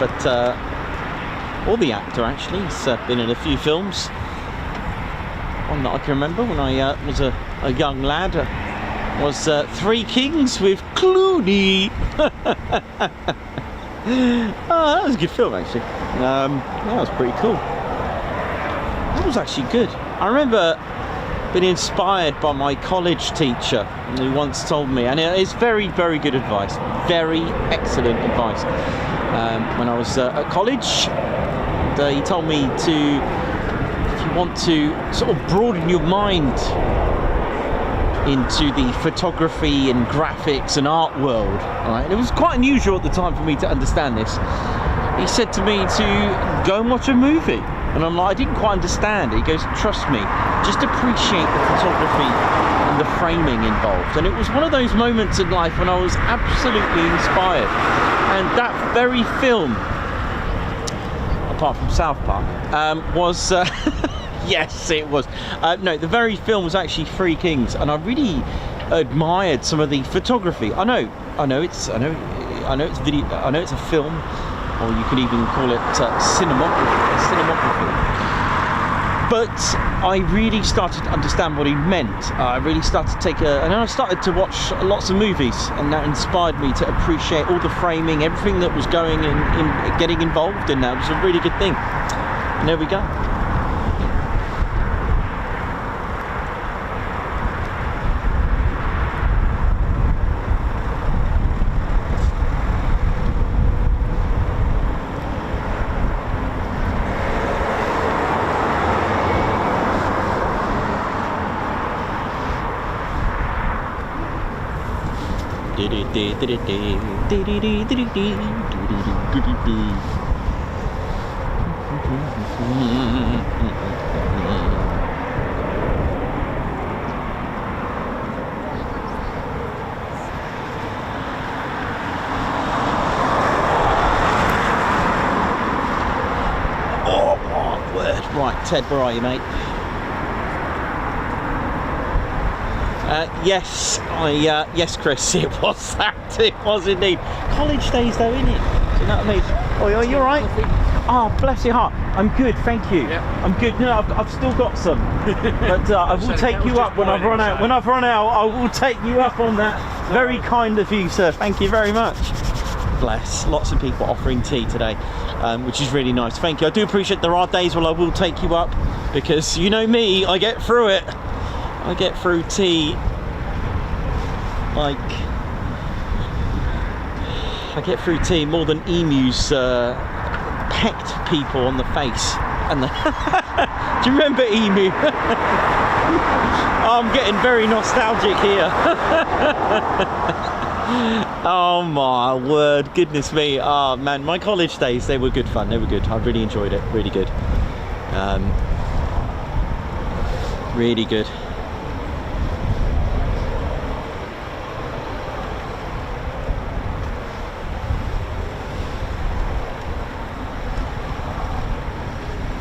but or the actor, actually. He's been in a few films. One that I can remember when I was a young lad was Three Kings with Clooney. Oh, that was a good film, actually. That was pretty cool. That was actually good. I remember being inspired by my college teacher, who once told me, and it's very, very good advice, very excellent advice. When I was at college, he told me to, if you want to sort of broaden your mind into the photography and graphics and art world, right? And it was quite unusual at the time for me to understand this. He said to me to go and watch a movie. And I'm like, I didn't quite understand it. He goes, trust me, just appreciate the photography and the framing involved. And it was one of those moments in life when I was absolutely inspired. And that very film, apart from South Park, was, yes, it was. No, the very film was actually Three Kings. And I really admired some of the photography. I know it's video, I know it's a film, or you could even call it cinematography. But I really started to understand what he meant. I really started to take and I started to watch lots of movies, and that inspired me to appreciate all the framing, everything that was going in getting involved in that. It was a really good thing. And there we go. Right, Ted, where are you, mate? Yes, yes, Chris, it was that. It was indeed. College days, though, innit? Do you know what I mean? Oh, you all right? Oh, bless your heart. I'm good, thank you. Yeah. I'm good. No, I've still got some, but I will take you up when I've run out. When I've run out, I will take you up on that. Very kind of you, sir. Thank you very much. Bless. Lots of people offering tea today, which is really nice. Thank you. I do appreciate there are days when I will take you up, because you know me, I get through it. I get through tea like more than emus pecked people on the face. And do you remember emu? I'm getting very nostalgic here. Oh my word, goodness me. Oh man, my college days, they were good fun. They were good. I really enjoyed it. Really good. Really good.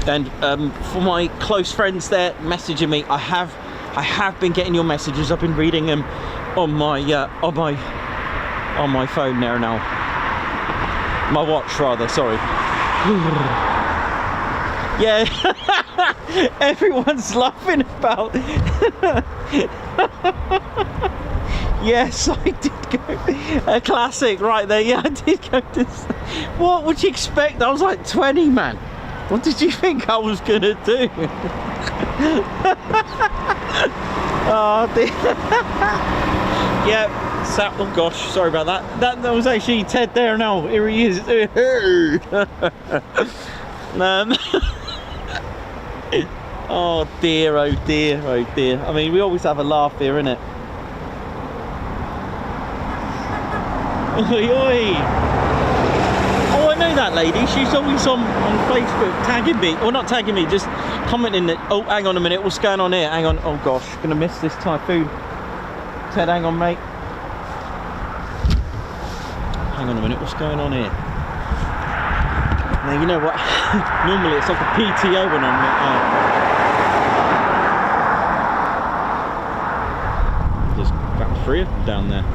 And for my close friends there messaging me, I have been getting your messages. I've been reading them on my phone there now. My watch, rather. Sorry. Yeah, everyone's laughing about. Yes, I did go. A classic, right there. Yeah, I did go to. What would you expect? I was like 20, man. What did you think I was gonna do? Oh dear. Yeah, oh gosh, sorry about that. That was actually Ted there now. Here he is. Oh dear, oh dear, oh dear. I mean, we always have a laugh here, innit? Oi, oi. Oh, I know that lady. She's always on Facebook tagging me. Or not tagging me, just commenting that. Oh, hang on a minute. What's going on here? Hang on. Oh, gosh. Gonna miss this typhoon. Ted, hang on, mate. Hang on a minute. What's going on here? Now, you know what? Normally it's like a PTO when I'm There's about 3 of them down there.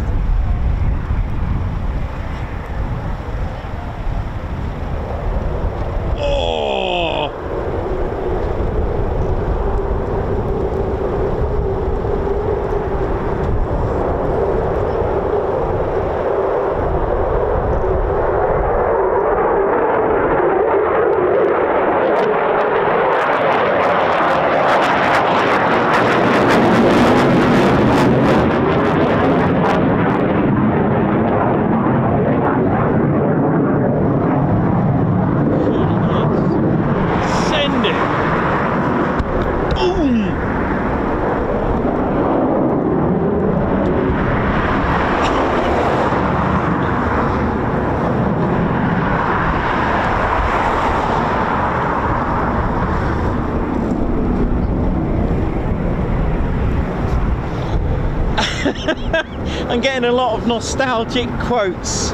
I'm getting a lot of nostalgic quotes.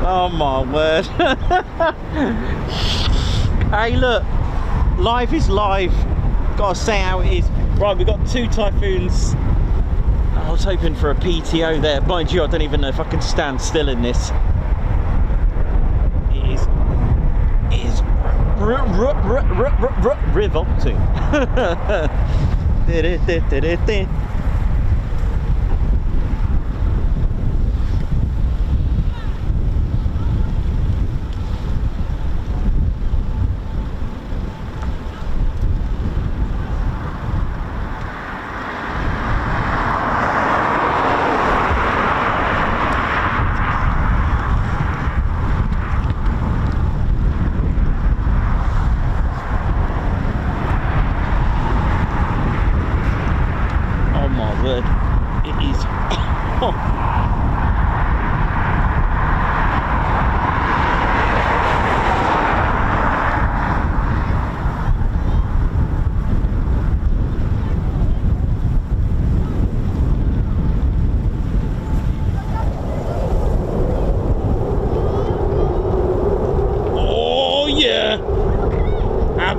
Oh my word. Hey look, life is life. Gotta say how it is. Right, we've got 2 typhoons. I was hoping for a PTO there. Mind you, I don't even know if I can stand still in this. It is revolting.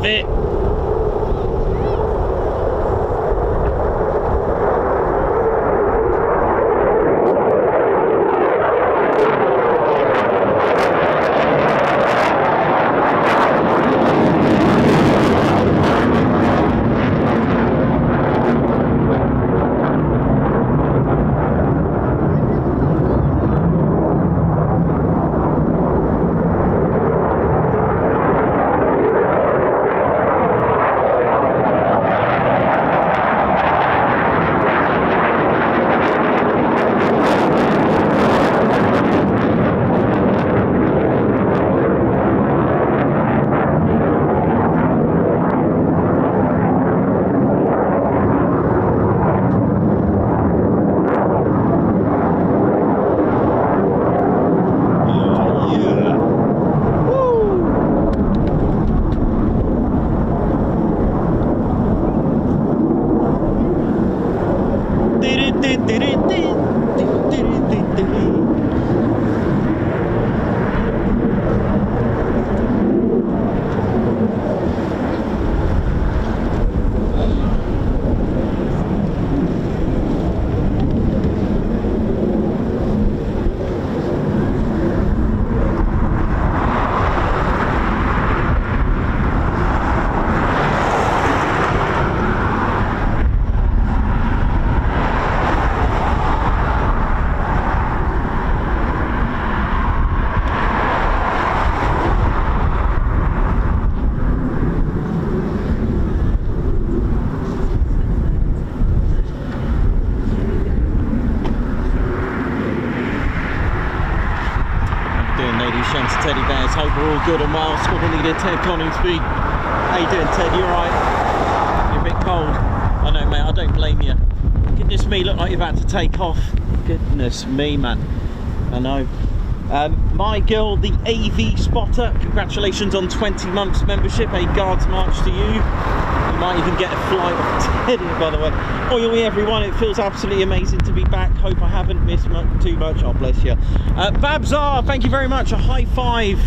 love it. Teddy bears, hope we're all good and well. Squadron leader Ted Coningsby. How you doing, Ted? You alright? You're a bit cold. I know, mate, I don't blame you. Goodness me, look like you're about to take off. Goodness me, man. I know. My girl, the AV Spotter, congratulations on 20 months membership. A Guards March to you. You might even get a flight off Teddy, by the way. Oi, everyone, it feels absolutely amazing to be back. Hope I haven't missed too much. Oh, bless you. Babzar, thank you very much. A high five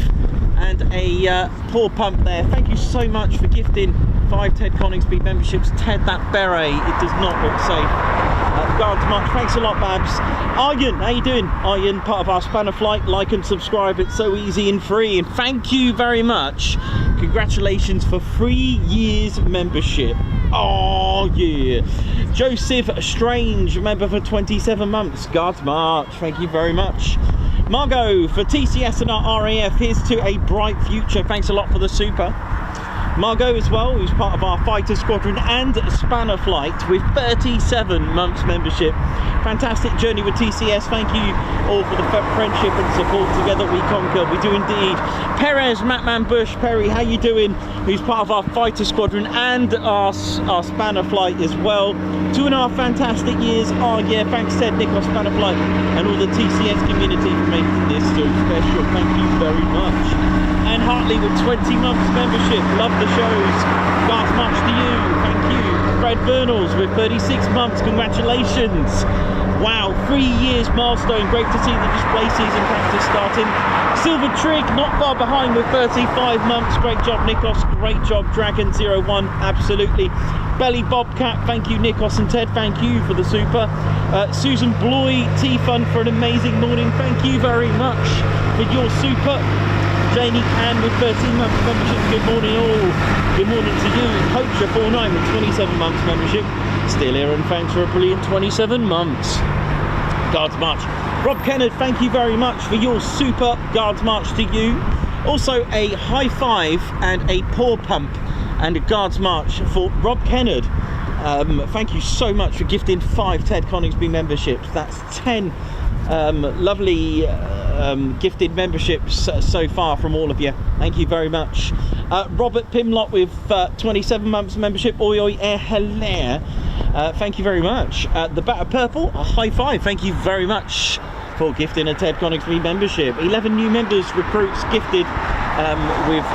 and a paw pump there. Thank you so much for gifting 5 Ted Coningsby memberships. Ted, that beret, it does not look safe. Guards March, thanks a lot, Babs. Aryan, how you doing? Aryan, part of our Spanner Flight. Like and subscribe, it's so easy and free. And thank you very much. Congratulations for 3 years membership. Oh yeah. Joseph Strange, member for 27 months. Guards March, thank you very much. Margot for TCS and our RAF, here's to a bright future. Thanks a lot for the super. Margot as well, who's part of our Fighter Squadron and Spanner Flight with 37 months membership. Fantastic journey with TCS. Thank you all for the friendship and support. Together we conquer. We do indeed. Perez, Matman Bush, Perry, how you doing? Who's part of our Fighter Squadron and our Spanner Flight as well. 2.5 fantastic years. Oh yeah, thanks Ted, Nikos, Spanner Flight and all the TCS community for making this so special. Thank you very much. And Hartley with 20 months membership. Love the shows. Guards March to you. Thank you. Fred Bernals with 36 months. Congratulations. Wow, 3 years milestone. Great to see the display season practice starting. Silver Trig not far behind with 35 months. Great job, Nikos. Great job, Dragon01. Absolutely. Belly Bobcat, thank you, Nikos and Ted. Thank you for the super. Susan Bloy, T-Fun for an amazing morning. Thank you very much for your super. Janie Can with 13 months membership. Good morning all. Good morning to you. Poacher49 with 27 months membership. Still here and thanks for a brilliant 27 months. Guards March. Rob Kennard, thank you very much for your super. Guards March to you. Also a high five and a paw pump and a Guards March for Rob Kennard. Thank you so much for gifting 5 Ted Coningsby memberships. That's 10 lovely gifted memberships so far from all of you. Thank you very much. Robert Pimlott with 27 months membership. Oi oi hello. Thank you very much. The Batter Purple, a high five. Thank you very much for gifting a Ted Coningsby membership. 11 new members, recruits gifted with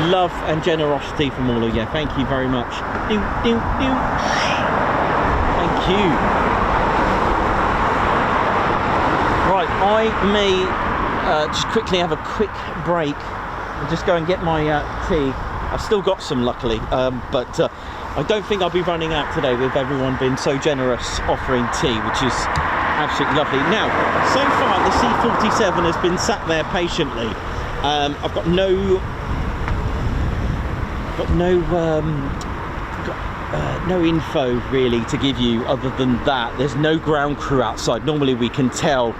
love and generosity from all of you. Thank you very much. Thank you. Right, I may just quickly have a quick break and just go and get my tea. I've still got some, luckily, but I don't think I'll be running out today with everyone being so generous offering tea, which is absolutely lovely. Now, so far the C-47 has been sat there patiently. I've got no info really to give you other than that. There's no ground crew outside. Normally we can tell.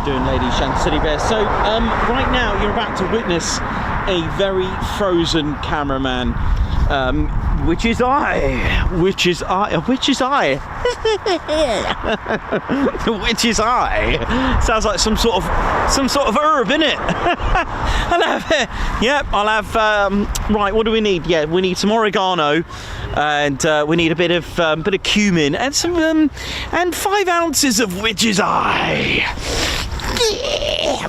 Doing ladies and city bears. So right now you're about to witness a very frozen cameraman, which is I sounds like some sort of herb, innit? I'll have right, what do we need? Yeah, we need some oregano, and we need a bit of cumin and some and 5 ounces of witch's eye.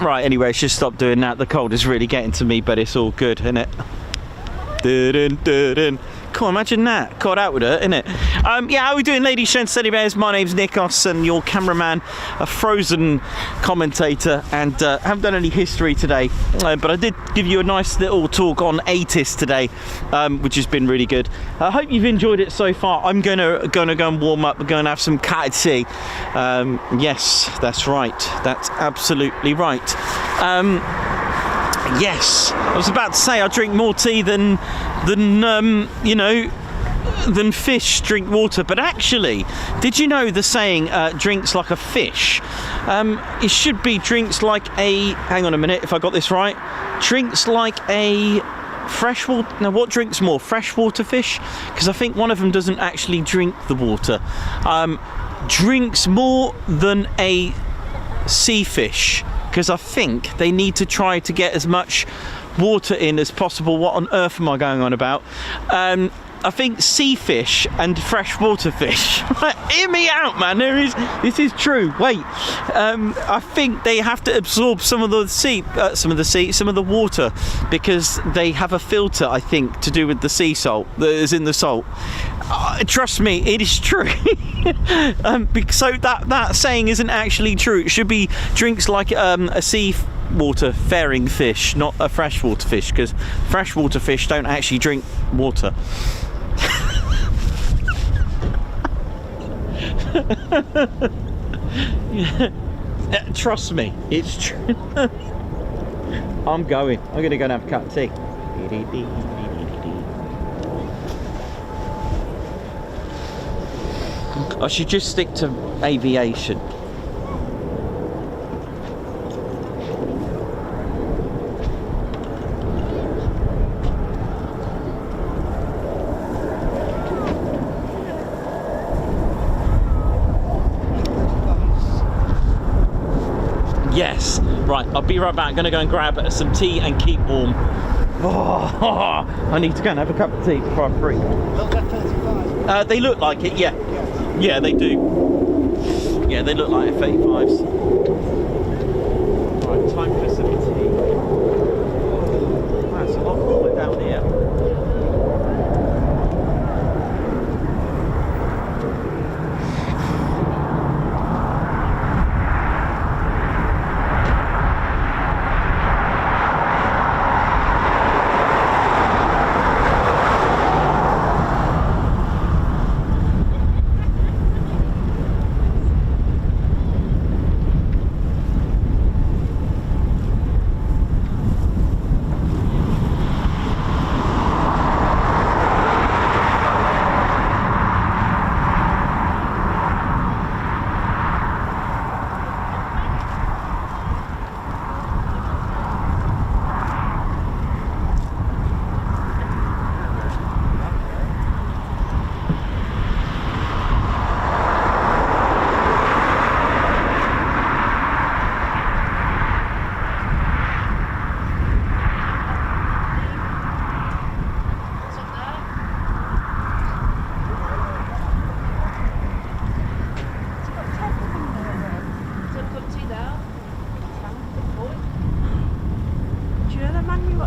Right, anyway, just stop doing that. The cold is really getting to me, but it's all good, isn't it? Come on, imagine that. God, that would hurt, innit? Yeah, how are we doing, ladies and teddy bears? My name's Nikos, and your cameraman, a frozen commentator, and I haven't done any history today, but I did give you a nice little talk on ATIS today, which has been really good. I hope you've enjoyed it so far. I'm gonna go and warm up. We're going to have some catted tea. Yes, that's right. That's absolutely right. Yes, I was about to say I drink more tea than fish drink water, but actually, did you know the saying drinks like a fish? It should be drinks like a, hang on a minute if I got this right, drinks like a freshwater. Now, what drinks more, freshwater fish? Because I think one of them doesn't actually drink the water. Drinks more than a sea fish, because I think they need to try to get as much water in as possible. What on earth am I going on about? I think sea fish and freshwater fish. Hear me out, man. This is true. Wait, I think they have to absorb some of the water, because they have a filter, I think, to do with the sea salt that is in the salt. Trust me, it is true. So that saying isn't actually true. It should be drinks like a sea water faring fish, not a freshwater fish, because freshwater fish don't actually drink water. Trust me, it's true. I'm gonna go and have a cup of tea. I should just stick to aviation. Yes, right, I'll be right back. I'm going to go and grab some tea and keep warm. Oh, I need to go and have a cup of tea before I freak. They look like it, yeah. Yeah, they do. Yeah, they look like F-35s. Right, time for some tea. Wow, it's a lot cooler down here.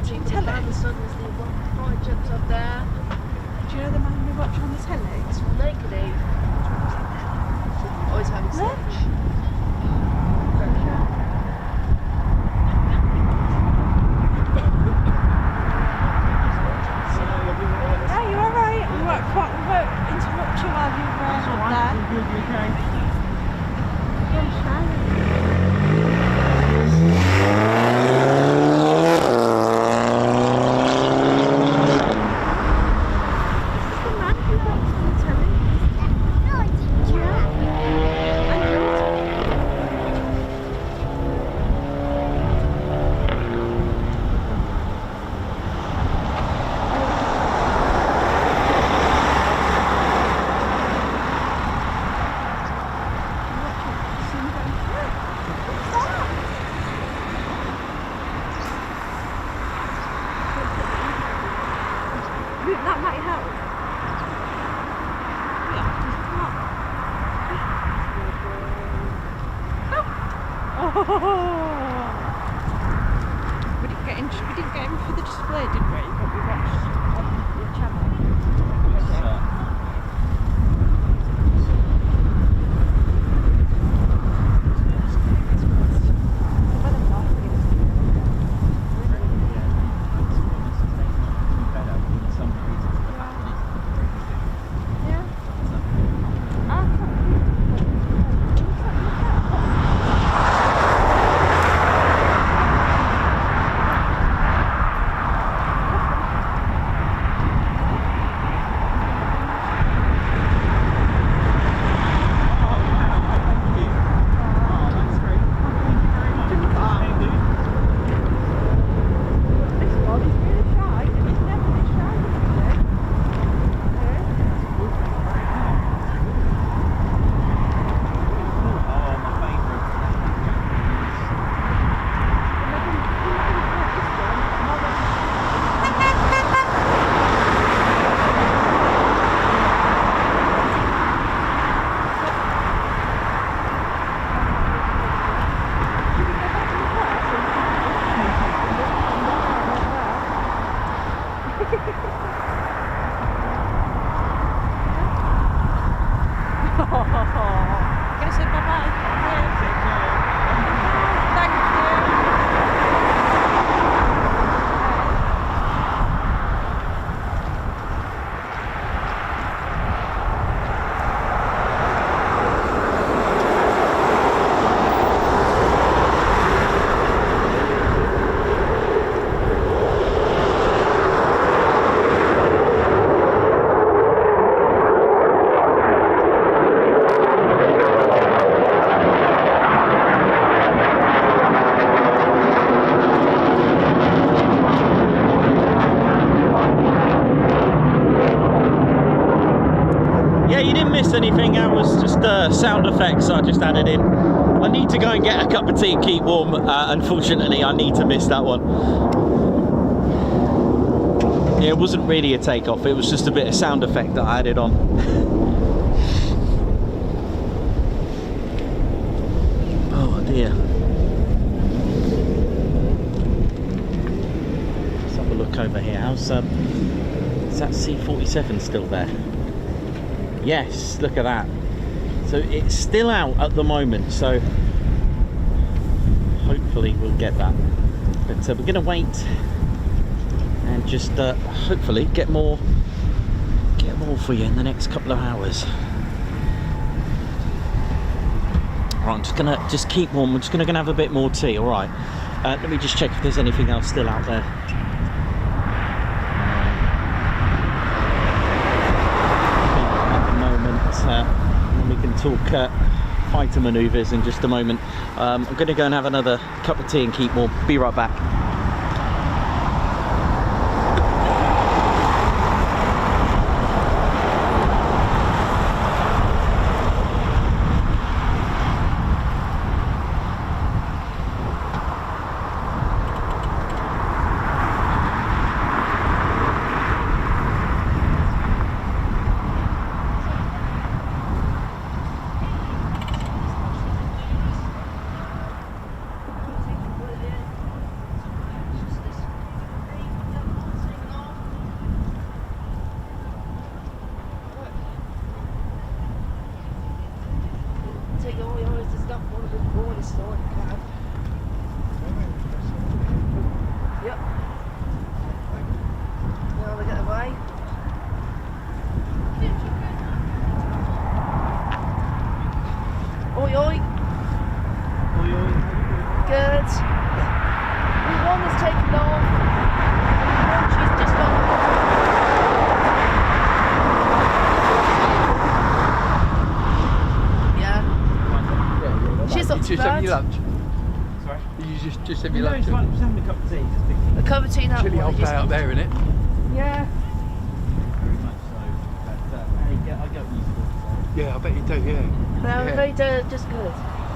watching telly? The sun was the one jumps up there. Do you know the man we watch on the telly? It's naked Eve. Always having sex. Yeah, you're alright. We won't interrupt you while you're up there. That might help. We didn't get in for the display, did we? But we watched on your channel. Gonna say bye-bye. Thank you. Anything, that was just sound effects I just added in. I need to go and get a cup of tea and keep warm. Unfortunately, I need to miss that one. Yeah, it wasn't really a takeoff, it was just a bit of sound effect that I added on. Oh dear. Let's have a look over here. How's is that C-47 still there? Yes, look at that. So it's still out at the moment, so hopefully we'll get that. But we're going to wait and just hopefully get more for you in the next couple of hours. Right, I'm just going to keep warm. We're just going to have a bit more tea. All right. Let me just check if there's anything else still out there. And we can talk fighter manoeuvres in just a moment. I'm going to go and have another cup of tea and keep warm. Be right back. good. One has taken off. And she's just gone. Yeah. She's not too bad. Your lunch? Sorry? You just have your No, lunch? it's fine. I'm just having a cup of tea. Just thinking. A cup of tea now. Chilly old day out there, innit? Yeah. Very much so. But I get what you thought. Yeah, I bet you do, yeah. No, Yeah. very just good.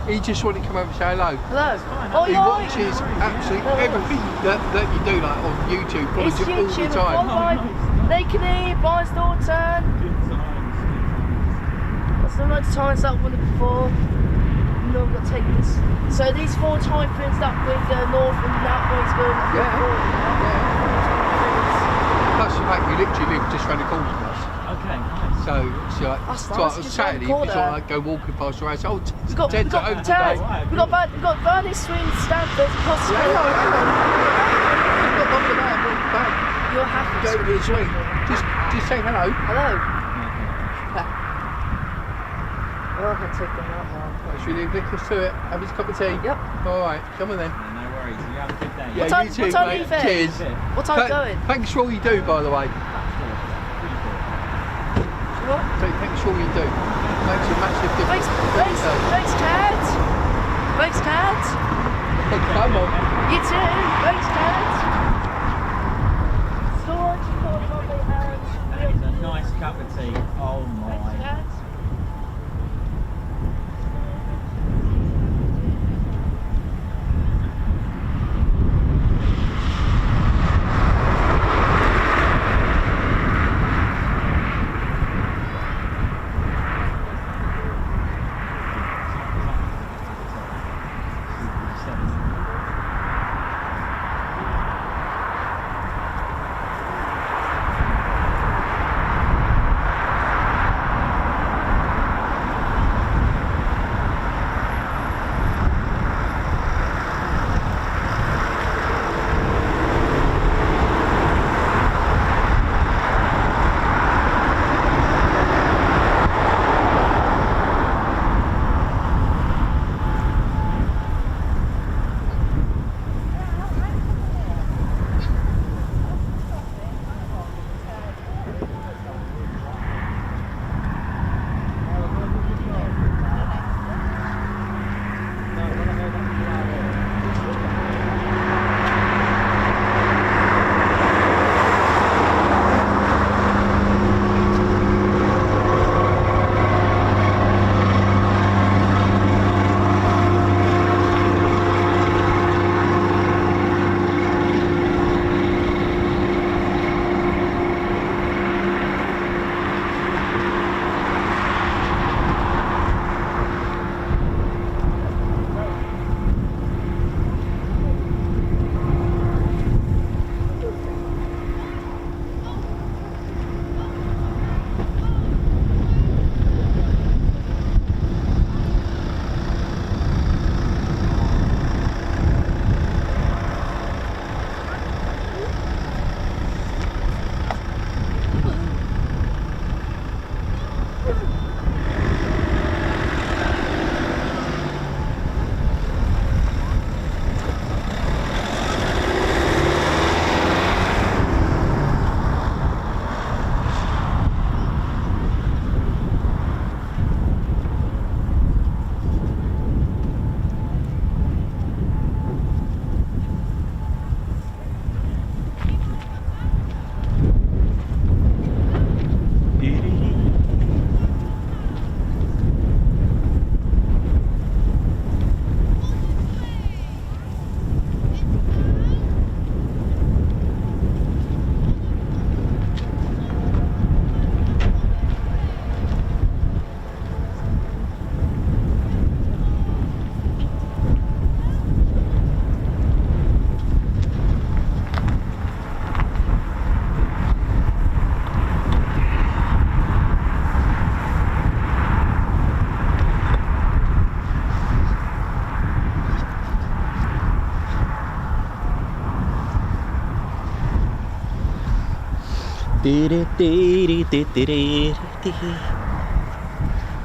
He just wanted to come over and say hello. Hello. Oh, He you're watches absolutely everything that you do, like on YouTube, It's follows you all the YouTube. time. Followed by Naked, Boys Norton. Good times. That's the amount of times that one before. No, I'm gonna take this. So these 4 typhoons, that way's going north and that way's going Yeah. north. Plus, you mate, you literally live just round the corner from us. Okay, nice. So it's like, That's it's nice, like on just Saturday, round you the sort of corner. like go walking past your house. Oh, We got Ted's at home Ted. today. We got Bernie Swing, Stanford, Costco. Yeah, no. You've got longer than that, walk back. You're happy. Go to the swing. Just say hello. Hello. Oh, I can take them out now. Should we leave Nicholas to it? Have his cup of tea? Yep. Alright, come on then. No worries. You have a good day. Yeah, time- you too, what time mate. are you fit? Cheers. What time going? Thanks for all you do, by the way. What? So thanks for all you do. Makes a massive difference. Thanks, Ted. Thanks, Ted. Come on. You too. Thanks, Ted. Storage for lovely hands. That is a nice cup of tea. Oh Thanks, my. Ted.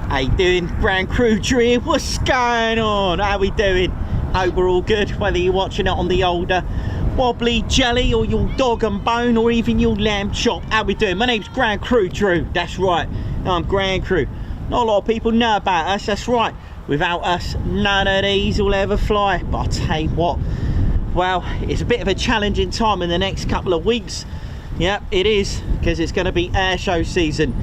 How you doing, Grand Crew Dream? What's going on? How we doing? Hope we're all good, whether you're watching it on the older wobbly jelly or your dog and bone or even your lamb chop. How we doing? My name's Grand Crew Drew. That's right, I'm Grand Crew. Not a lot of people know about us, that's right. Without us, none of these will ever fly. But I'll tell you what, well, it's a bit of a challenging time in the next couple of weeks. Yep, it is, because it's going to be air show season.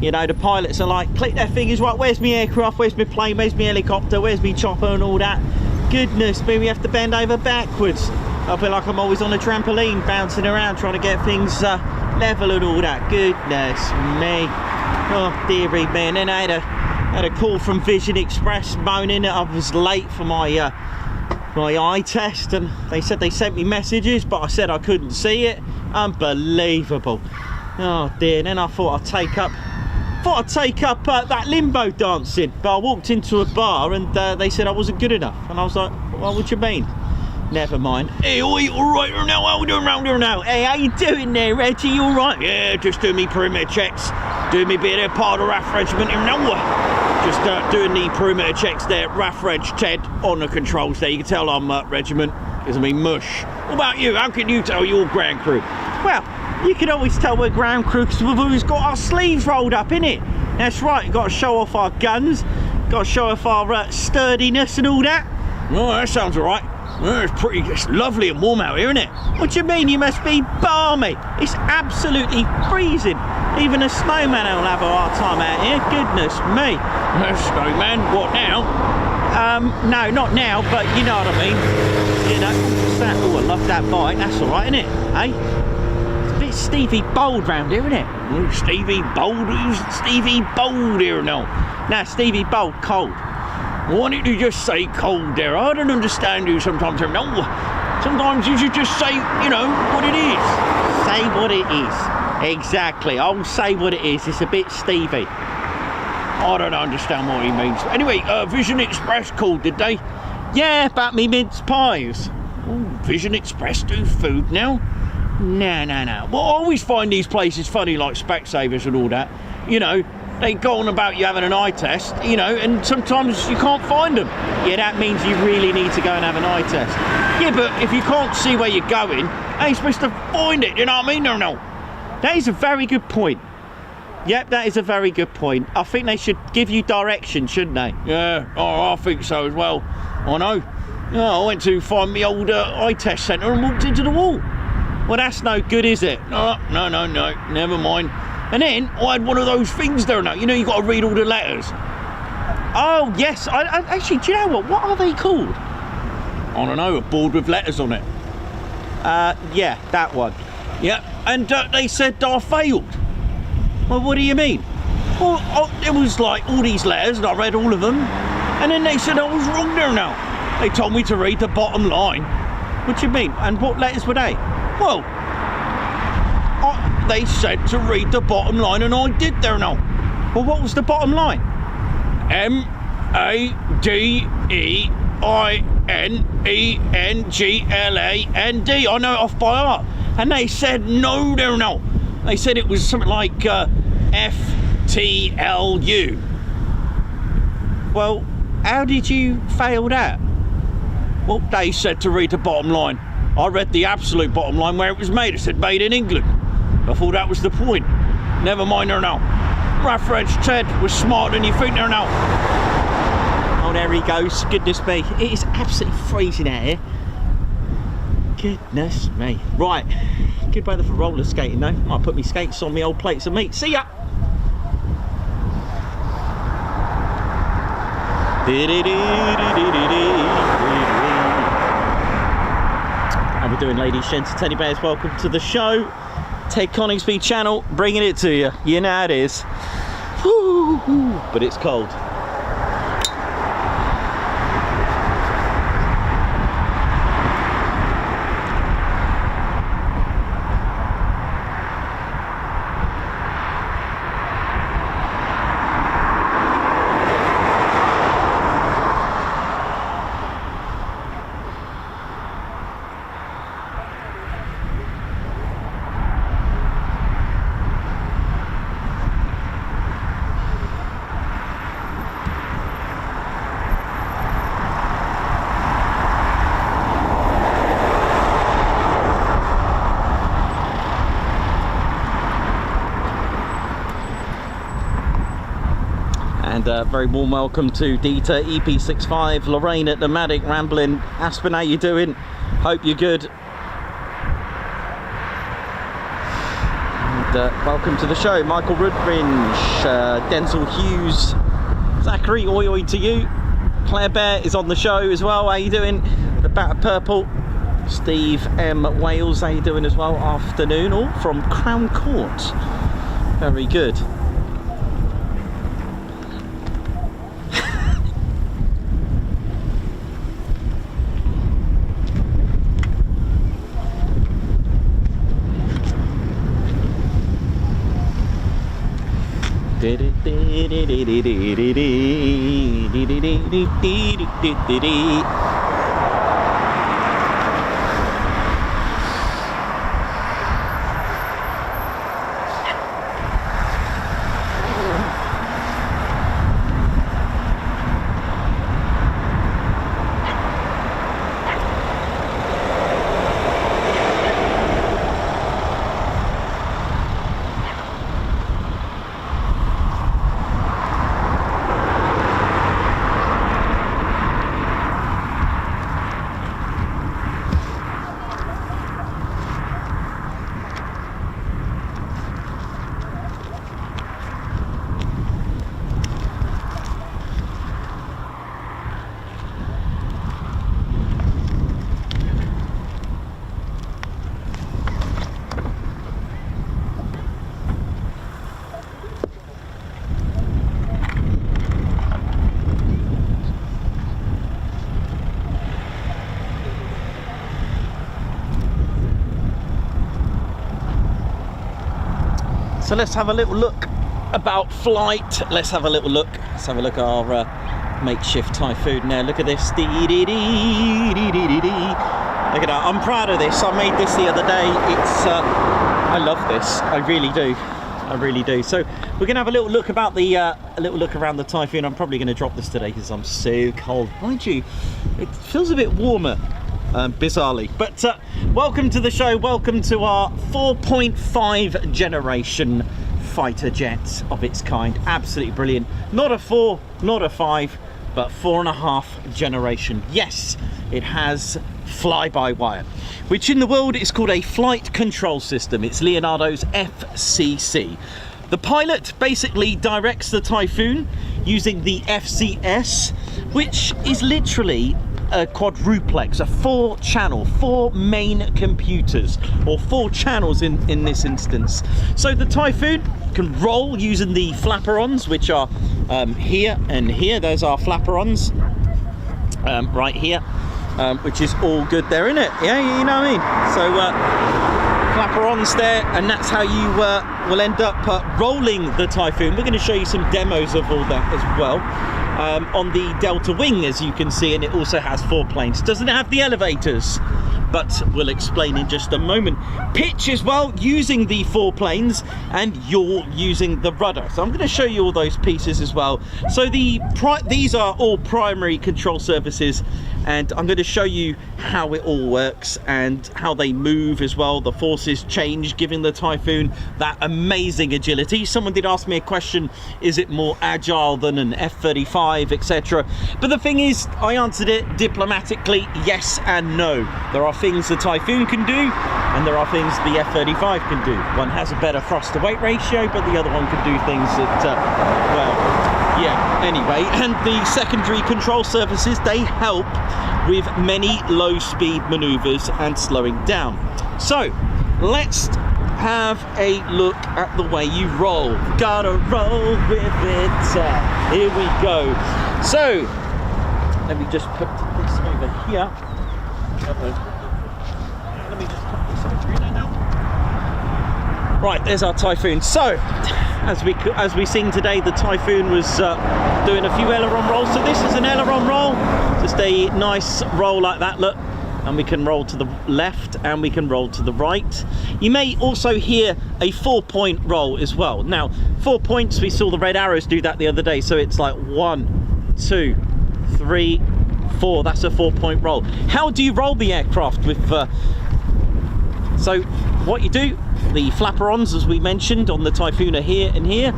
You know, the pilots are like, click their fingers, right, where's my aircraft, where's my plane, where's my helicopter, where's my chopper and all that. Goodness me, we have to bend over backwards. I feel like I'm always on a trampoline, bouncing around, trying to get things level and all that. Goodness me. Oh, dearie me. And then I had a call from Vision Express moaning that I was late for my eye test, and they said they sent me messages, but I said I couldn't see it. Unbelievable. Oh dear. And then I thought I'd take up that limbo dancing, but I walked into a bar and they said I wasn't good enough, and I was like, well, what do you mean? Never mind. Hey, oi, all right now, how we doing round here now? Hey, how you doing there, Reggie? You all right? Yeah, just doing me perimeter checks, doing me bit of part of the RAF regiment here now. Just doing the perimeter checks there, RAF Reg Ted on the controls there. You can tell I'm regiment, because I mean mush. What about you? How can you tell you're Grand Crew? Well, you can always tell we're Grand Crew because we've always got our sleeves rolled up, innit? That's right, you've got to show off our guns, got to show off our sturdiness and all that. Oh, that sounds all right. Oh, it's lovely and warm out here, isn't it? What do you mean? You must be balmy. It's absolutely freezing. Even a snowman will have a hard time out here. Goodness me. Snowman? What now? No, not now, but you know what I mean. You know, what's that? Oh, I love that bike. That's all right, isn't it? Hey? It's a bit Stevie Bold round here, isn't it? Oh, Stevie Bold? Who's Stevie Bold here now? Nah, Stevie Bold, cold. Why didn't you just say cold there? I don't understand you sometimes. No, sometimes you should just say, you know, what it is. Say what it is. Exactly. I'll say what it is. It's a bit Stevie. I don't understand what he means. Anyway, Vision Express called, did they? Yeah, about me mince pies. Ooh, Vision Express do food now? No. Well, I always find these places funny, like Specsavers and all that. You know, they go on about you having an eye test, you know, and sometimes you can't find them. Yeah, that means you really need to go and have an eye test. Yeah, but if you can't see where you're going, how are you supposed to find it? You know what I mean? No. That is a very good point. Yep, that is a very good point. I think they should give you direction, shouldn't they? Yeah, oh, I think so as well. I know. Oh, I went to find my old eye test centre and walked into the wall. Well, that's no good, is it? No, never mind. And then I had one of those things there now. You know, you've got to read all the letters. Oh, yes. I actually, do you know what? What are they called? I don't know, a board with letters on it. Yeah, that one. Yeah, and they said I failed. Well, what do you mean? Well, it was like all these letters, and I read all of them, and then they said I was wrong there now. They told me to read the bottom line. What do you mean? And what letters were they? Well, they said to read the bottom line, and I did there now. Well, what was the bottom line? MADEINENGLAND. I know it off by heart. And they said no there now. They said it was something like FTLU. Well, how did you fail that? Well, they said to read the bottom line. I read the absolute bottom line where it was made. It said made in England. I thought that was the point. Never mind there now. RAF Reg Ted was smarter than you think there now. Oh, there he goes. Goodness me. It is absolutely freezing out here. Goodness me. Right. Good weather for roller skating though. Might put me skates on my old plates of meat. See ya! How we doing, ladies, gents, teddy bears? Welcome to the show. Ted Coningsby channel, bringing it to you. You know how it is. Woo, but it's cold. very warm welcome to Dieter, EP65, Lorraine at Nomadic, Ramblin', Aspen, how you doing? Hope you're good. And welcome to the show, Michael Rudbridge, Denzel Hughes, Zachary, oi oi to you. Claire Bear is on the show as well, how you doing? The Bat of Purple, Steve M. Wales, how you doing as well? Afternoon, all from Crown Court. Very good. So let's have a little look about flight. Let's have a little look. Let's have a look at our makeshift Typhoon there. Look at this. Look at that. I'm proud of this. I made this the other day. It's I love this. I really do. I really do. So we're gonna have a little look about the a little look around the Typhoon. I'm probably gonna drop this today because I'm so cold. Mind you, it feels a bit warmer. Bizarrely, but welcome to the show. Welcome to our 4.5 generation fighter jet of its kind. Absolutely brilliant. Not a 4, not a 5, but 4.5 generation. Yes, it has fly-by-wire, which in the world is called a flight control system. It's Leonardo's FCC. The pilot basically directs the Typhoon using the FCS, which is literally a quadruplex, a 4-channel, 4 main computers, or 4 channels in this instance. So the Typhoon can roll using the flaperons, which are here and here. Those are flaperons right here, which is all good there, isn't it? Yeah, you know what I mean? So flaperons there, and that's how you will end up rolling the Typhoon. We're going to show you some demos of all that as well. On the Delta Wing, as you can see, and it also has 4 planes. Doesn't have the elevators, but we'll explain in just a moment. Pitch as well, using the 4 planes, and you're using the rudder. So I'm going to show you all those pieces as well. So these are all primary control surfaces, and I'm going to show you how it all works and how they move as well. The forces change, giving the Typhoon that amazing agility. Someone did ask me a question, is it more agile than an F-35, etc.? But the thing is, I answered it diplomatically, yes and no. There are things the Typhoon can do, and there are things the F-35 can do. One has a better thrust to weight ratio, but the other one can do things that, well, yeah, anyway. And the secondary control surfaces, they help with many low-speed maneuvers and slowing down. So let's have a look at the way you roll. Gotta roll with it. Here we go. So let me just put this over here. Let me just put this over here now. Right, there's our Typhoon. So as we seen today, the Typhoon was doing a few aileron rolls. So this is an aileron roll, just a nice roll like that, look. And we can roll to the left and we can roll to the right. You may also hear a 4-point roll as well. Now, 4 points, we saw the red arrows do that the other day. So it's like 1, 2, 3, 4. That's a 4-point roll. How do you roll the aircraft with so what you do, the flaperons, as we mentioned on the Typhoon, are here and here.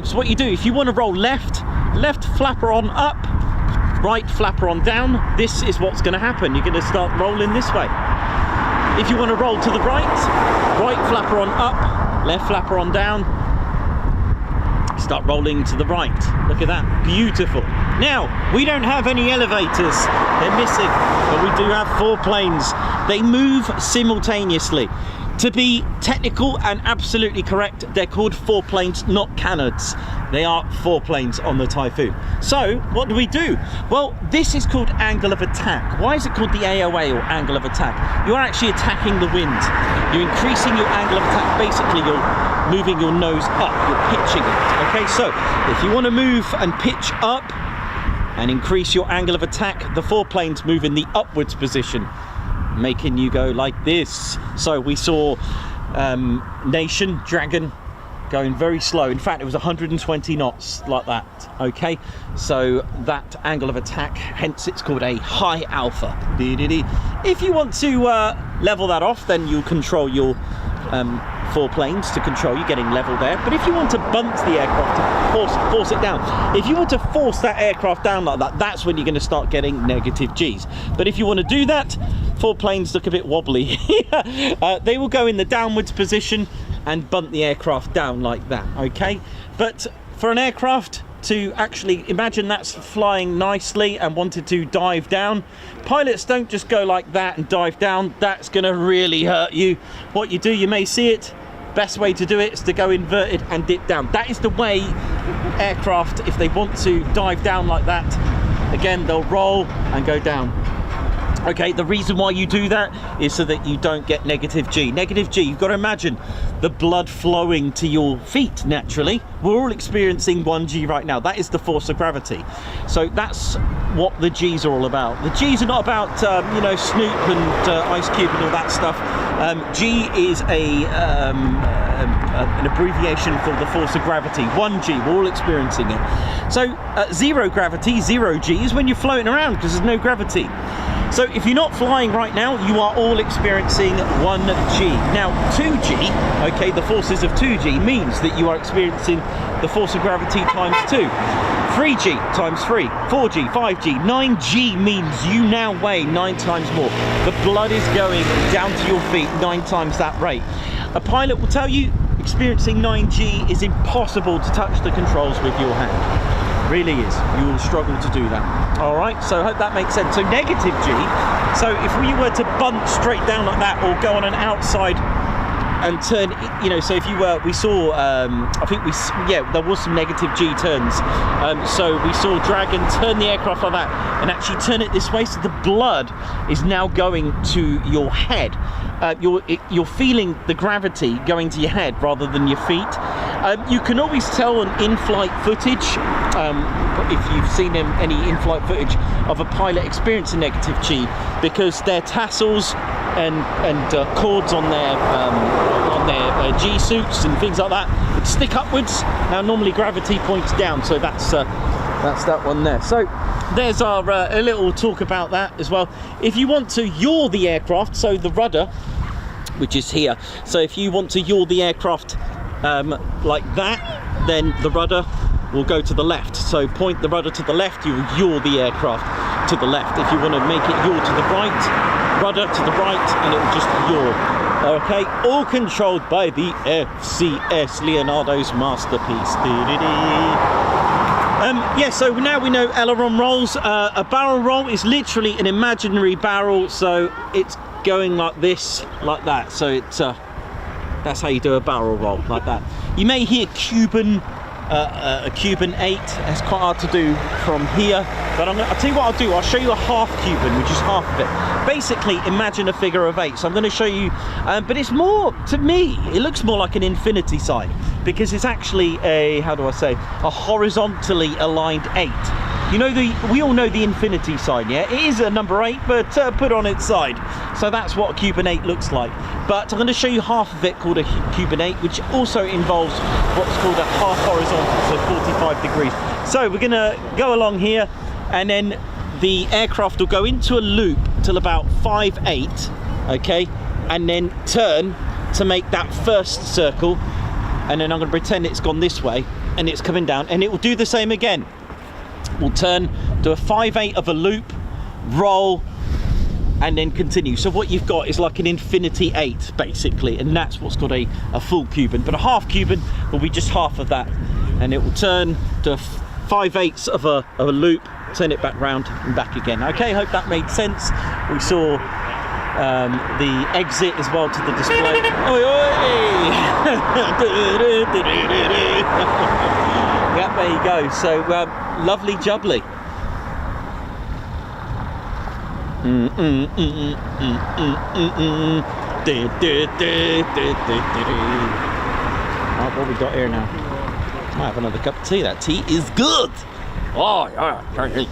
So what you do, if you want to roll left, left flapper on up, right flapper on down, this is what's going to happen. You're going to start rolling this way. If you want to roll to the right flapper on up, left flapper on down, start rolling to the right. Look at that, beautiful. Now, we don't have any elevators, they're missing, but we do have 4 planes. They move simultaneously. To be technical and absolutely correct, they're called 4 planes, not canards. They are 4 planes on the Typhoon. So, what do we do? Well, this is called angle of attack. Why is it called the AOA, or angle of attack? You're actually attacking the wind. You're increasing your angle of attack. Basically, you're moving your nose up, you're pitching it. Okay, so if you want to move and pitch up and increase your angle of attack, the 4 planes move in the upwards position, making you go like this. So we saw Nation, Dragon, going very slow. In fact, it was 120 knots, like that. Okay, so that angle of attack, hence it's called a high alpha. If you want to level that off, then you'll control your 4 planes to control you getting level there. But if you want to bunt the aircraft, to force it down, if you want to force that aircraft down like that, that's when you're going to start getting negative G's. But if you want to do that, 4 planes look a bit wobbly. They will go in the downwards position and bunt the aircraft down like that. Okay, but for an aircraft to actually imagine that's flying nicely and wanted to dive down, pilots don't just go like that and dive down. That's going to really hurt you. What you do, you may see it, best way to do it is to go inverted and dip down. That is the way aircraft, if they want to dive down like that, again, they'll roll and go down. Okay, the reason why you do that is so that you don't get negative G. Negative G, you've got to imagine the blood flowing to your feet naturally. We're all experiencing 1G right now. That is the force of gravity. So that's what the G's are all about. The G's are not about, you know, Snoop and Ice Cube and all that stuff. G is an abbreviation for the force of gravity. 1G, we're all experiencing it. So 0 gravity, 0 G, is when you're floating around because there's no gravity. So if you're not flying right now, you are all experiencing 1G. Now 2G, okay, the forces of 2G means that you are experiencing the force of gravity times 2. 3G times 3, 4G, 5G, 9G means you now weigh 9 times more. The blood is going down to your feet 9 times that rate. A pilot will tell you experiencing 9G is impossible to touch the controls with your hand. Really is. You will struggle to do that. All right, so I hope that makes sense. So negative G, so if we were to bunt straight down like that or go on an outside and turn, you know, so if you were, we saw, I think there was some negative G turns. So we saw Dragon turn the aircraft like that and actually turn it this way, so the blood is now going to your head. You're feeling the gravity going to your head rather than your feet. You can always tell on in-flight footage, if you've seen any in-flight footage of a pilot experiencing negative G, because their tassels and cords on their G suits and things like that would stick upwards. Now normally gravity points down, so that's that one there. So there's our a little talk about that as well. If you want to yaw the aircraft, so the rudder, which is here, so if you want to yaw the aircraft like that, then the rudder will go to the left. So point the rudder to the left, you will yaw the aircraft to the left. If you want to make it yaw to the right, rudder to the right, and it will just yaw. Okay, all controlled by the FCS, Leonardo's masterpiece. Yeah, so now we know aileron rolls. A barrel roll is literally an imaginary barrel, so it's going like this, like that. So it's that's how you do a barrel roll, like that. You may hear Cuban, a Cuban 8. It's quite hard to do from here, but I'll tell you what I'll do. I'll show you a half Cuban, which is half of it. Basically, imagine a figure of 8. So I'm going to show you, but it's more, to me, it looks more like an infinity sign, because it's actually a, how do I say, a horizontally aligned 8. You know, we all know the infinity sign, yeah? It is a number 8, but put on its side. So that's what a Cuban 8 looks like. But I'm going to show you half of it called a Cuban 8, which also involves what's called a half horizontal, so 45 degrees. So we're going to go along here, and then the aircraft will go into a loop till about 5-8, okay? And then turn to make that first circle. And then I'm going to pretend it's gone this way, and it's coming down, and it will do the same again. We'll turn, do a 5/8 of a loop, roll, and then continue. So what you've got is like an infinity 8 basically, and that's what's got a full Cuban. But a half Cuban will be just half of that, and it will turn to 5/8 of a loop, turn it back round and back again. Okay, hope that made sense. We saw the exit as well to the display. Oi, oi. Yeah, there you go. So lovely jubbly. Right, what we got here now? Might have another cup of tea. That tea is good. Oh yeah, turkey.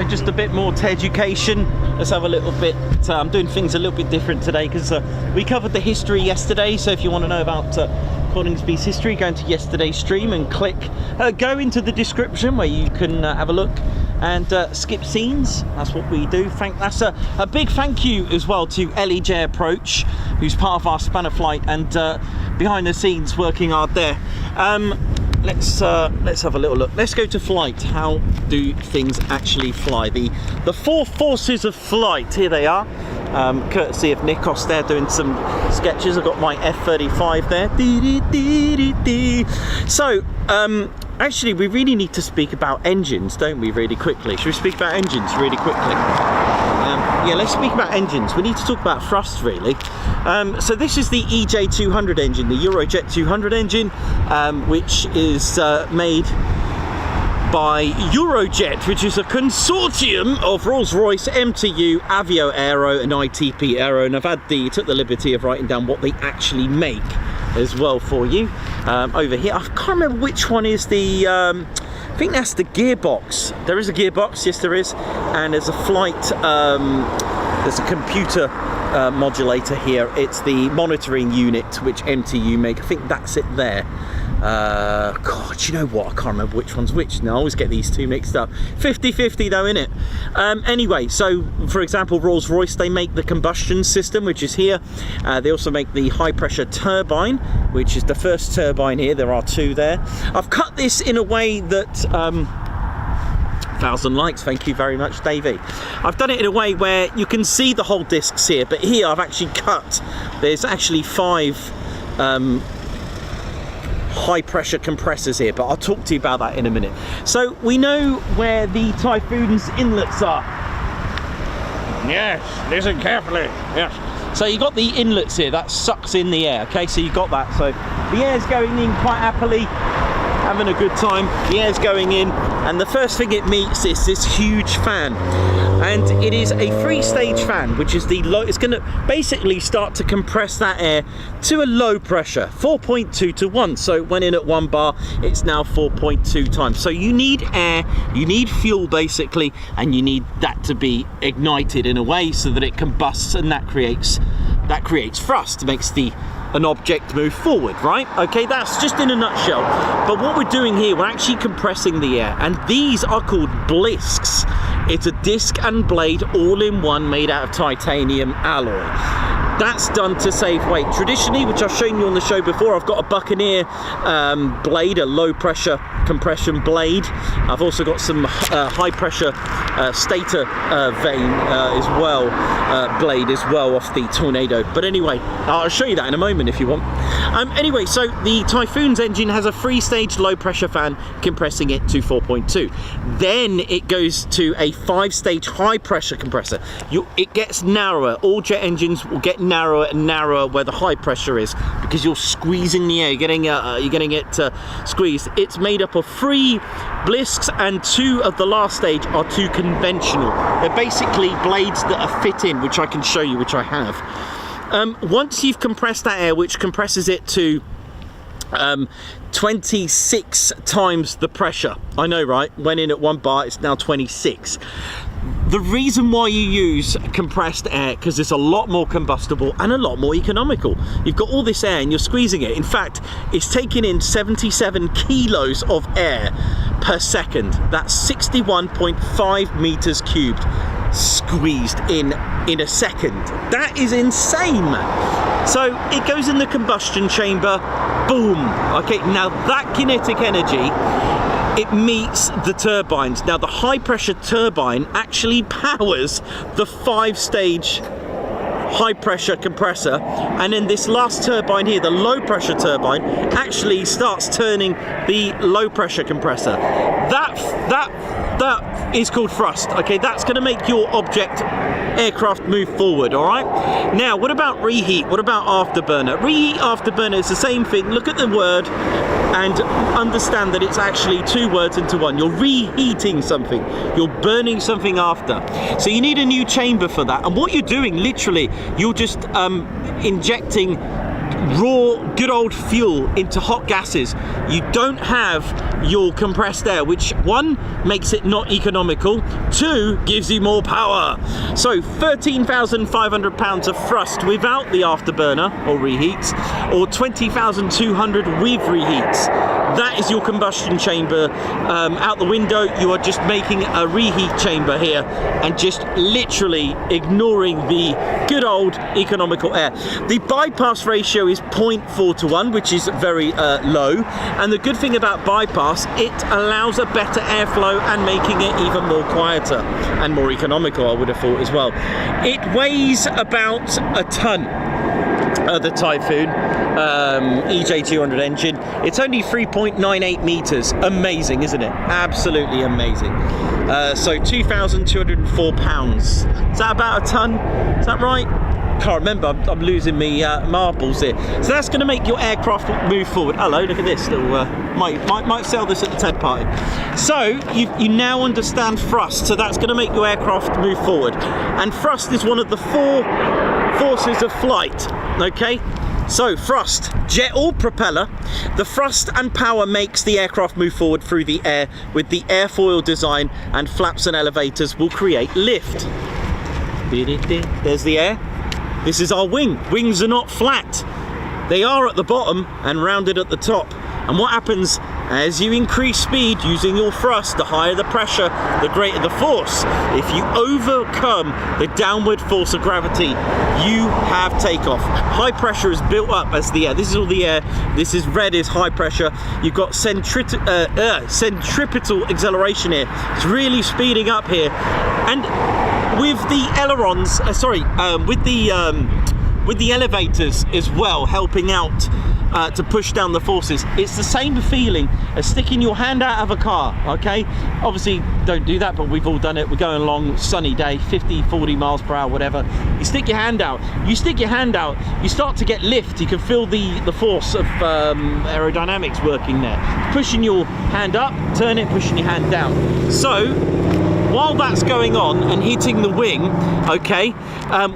Just a bit more Teducation. Let's have a little bit. I'm doing things a little bit different today because we covered the history yesterday. So if you want to know about Coningsby's history, go into yesterday's stream and click go into the description where you can have a look and skip scenes. That's what we do. That's a big thank you as well to LEJ Approach, who's part of our spanner flight and behind the scenes working hard there. Let's have a little look. Let's go to flight. How do things actually fly? The four forces of flight. Here they are. Courtesy of Nikos there doing some sketches. I've got my F-35 there. So actually we really need to speak about engines, don't we, really quickly? Should we speak about engines really quickly? Yeah, let's speak about engines. We need to talk about thrust, really. So this is the EJ200 engine, the Eurojet 200 engine, which is made by Eurojet, which is a consortium of Rolls-Royce, MTU, Avio Aero and ITP Aero, and I've took the liberty of writing down what they actually make as well for you over here. I can't remember which one is the I think that's the gearbox. There is a gearbox, yes there is, and there's a flight there's a computer modulator here. It's the monitoring unit which MTU make. I think that's it there. God, you know what, I can't remember which one's which now. I always get these two mixed up. 50-50 though, innit? Anyway, so for example, Rolls-Royce, they make the combustion system, which is here. They also make the high pressure turbine, which is the first turbine here. There are two there. I've cut this in a way that 1,000 likes, thank you very much, Davey. I've done it in a way where you can see the whole discs here, but here I've actually cut. There's actually 5 high pressure compressors here, but I'll talk to you about that in a minute. So we know where the Typhoon's inlets are. Yes, listen carefully. Yes. So you got the inlets here, that sucks in the air. Okay, so you got that. So the air's going in quite happily. having a good time. The air's going in, and the first thing it meets is this huge fan. And it is a 3-stage fan, which is the low. It's going to basically start to compress that air to a low pressure, 4.2 to 1. So it went in at 1 bar, it's now 4.2 times. So you need air, you need fuel basically, and you need that to be ignited in a way so that it combusts, and that creates thrust, makes an object move forward, right? Okay, that's just in a nutshell. But what we're doing here, we're actually compressing the air, and these are called blisks. It's a disc and blade all in one, made out of titanium alloy. That's done to save weight. Traditionally, which I've shown you on the show before, I've got a Buccaneer blade, a low pressure compression blade. I've also got some high pressure stator vane as well, blade as well off the Tornado. But anyway, I'll show you that in a moment if you want. Anyway, so the Typhoon's engine has a 3-stage low pressure fan compressing it to 4.2. Then it goes to a 5-stage high pressure compressor. It gets narrower. All jet engines will get narrower and narrower where the high pressure is, because you're squeezing the air, you're getting it squeezed. It's made up of 3 blisks, and 2 of the last stage are 2 conventional. They're basically blades that are fit in, which I can show you, which I have. Once you've compressed that air, which compresses it to 26 times the pressure. I know, right? Went in at 1 bar, it's now 26. The reason why you use compressed air, because it's a lot more combustible and a lot more economical. You've got all this air and you're squeezing it. In fact, it's taking in 77 kilos of air per second. That's 61.5 meters cubed squeezed in a second. That is insane, man. So it goes in the combustion chamber, boom. Okay, now that kinetic energy, it meets the turbines. Now the high pressure turbine actually powers the 5-stage high pressure compressor, and then this last turbine here, the low pressure turbine, actually starts turning the low pressure compressor. That is called thrust. Okay, that's going to make your aircraft move forward. All right, now what about reheat? What about afterburner? Reheat, afterburner is the same thing. Look at the word and understand that it's actually 2 words into one. You're reheating something, you're burning something after. So you need a new chamber for that, and what you're doing, literally, you're just injecting raw good old fuel into hot gases. You don't have your compressed air, which 1 makes it not economical, 2 gives you more power. So 13,500 pounds of thrust without the afterburner or reheats, or 20,200 with reheats. That is your combustion chamber. Out the window, you are just making a reheat chamber here and just literally ignoring the good old economical air. The bypass ratio is 0.4 to 1, which is very low. And the good thing about bypass, it allows a better airflow and making it even more quieter and more economical, I would have thought as well. It weighs about a ton. The Typhoon EJ200 engine. It's only 3.98 meters. Amazing, isn't it? Absolutely amazing. So 2,204 pounds. Is that about a ton? Is that right? Can't remember. I'm losing me marbles here. So that's going to make your aircraft move forward. Hello, look at this. Little, might sell this at the TED party. So you now understand thrust. So that's going to make your aircraft move forward. And thrust is one of the 4 forces of flight. Okay, so thrust, jet or propeller. The thrust and power makes the aircraft move forward through the air. With the airfoil design and flaps and elevators will create lift. There's the air. This is our wing. Wings are not flat. They are at the bottom and rounded at the top. And what happens as you increase speed using your thrust, the higher the pressure, the greater the force. If you overcome the downward force of gravity, you have takeoff. High pressure is built up as the air. This is all the air. This is red is high pressure. You've got centripetal acceleration here. It's really speeding up here. And with the ailerons, with the elevators as well, helping out to push down the forces. It's the same feeling as sticking your hand out of a car, okay? Obviously, don't do that, but we've all done it. We're going along, sunny day, 50, 40 miles per hour, whatever. You stick your hand out. You start to get lift. You can feel the force of aerodynamics working there. Pushing your hand up, turn it, pushing your hand down. So, while that's going on and hitting the wing, okay,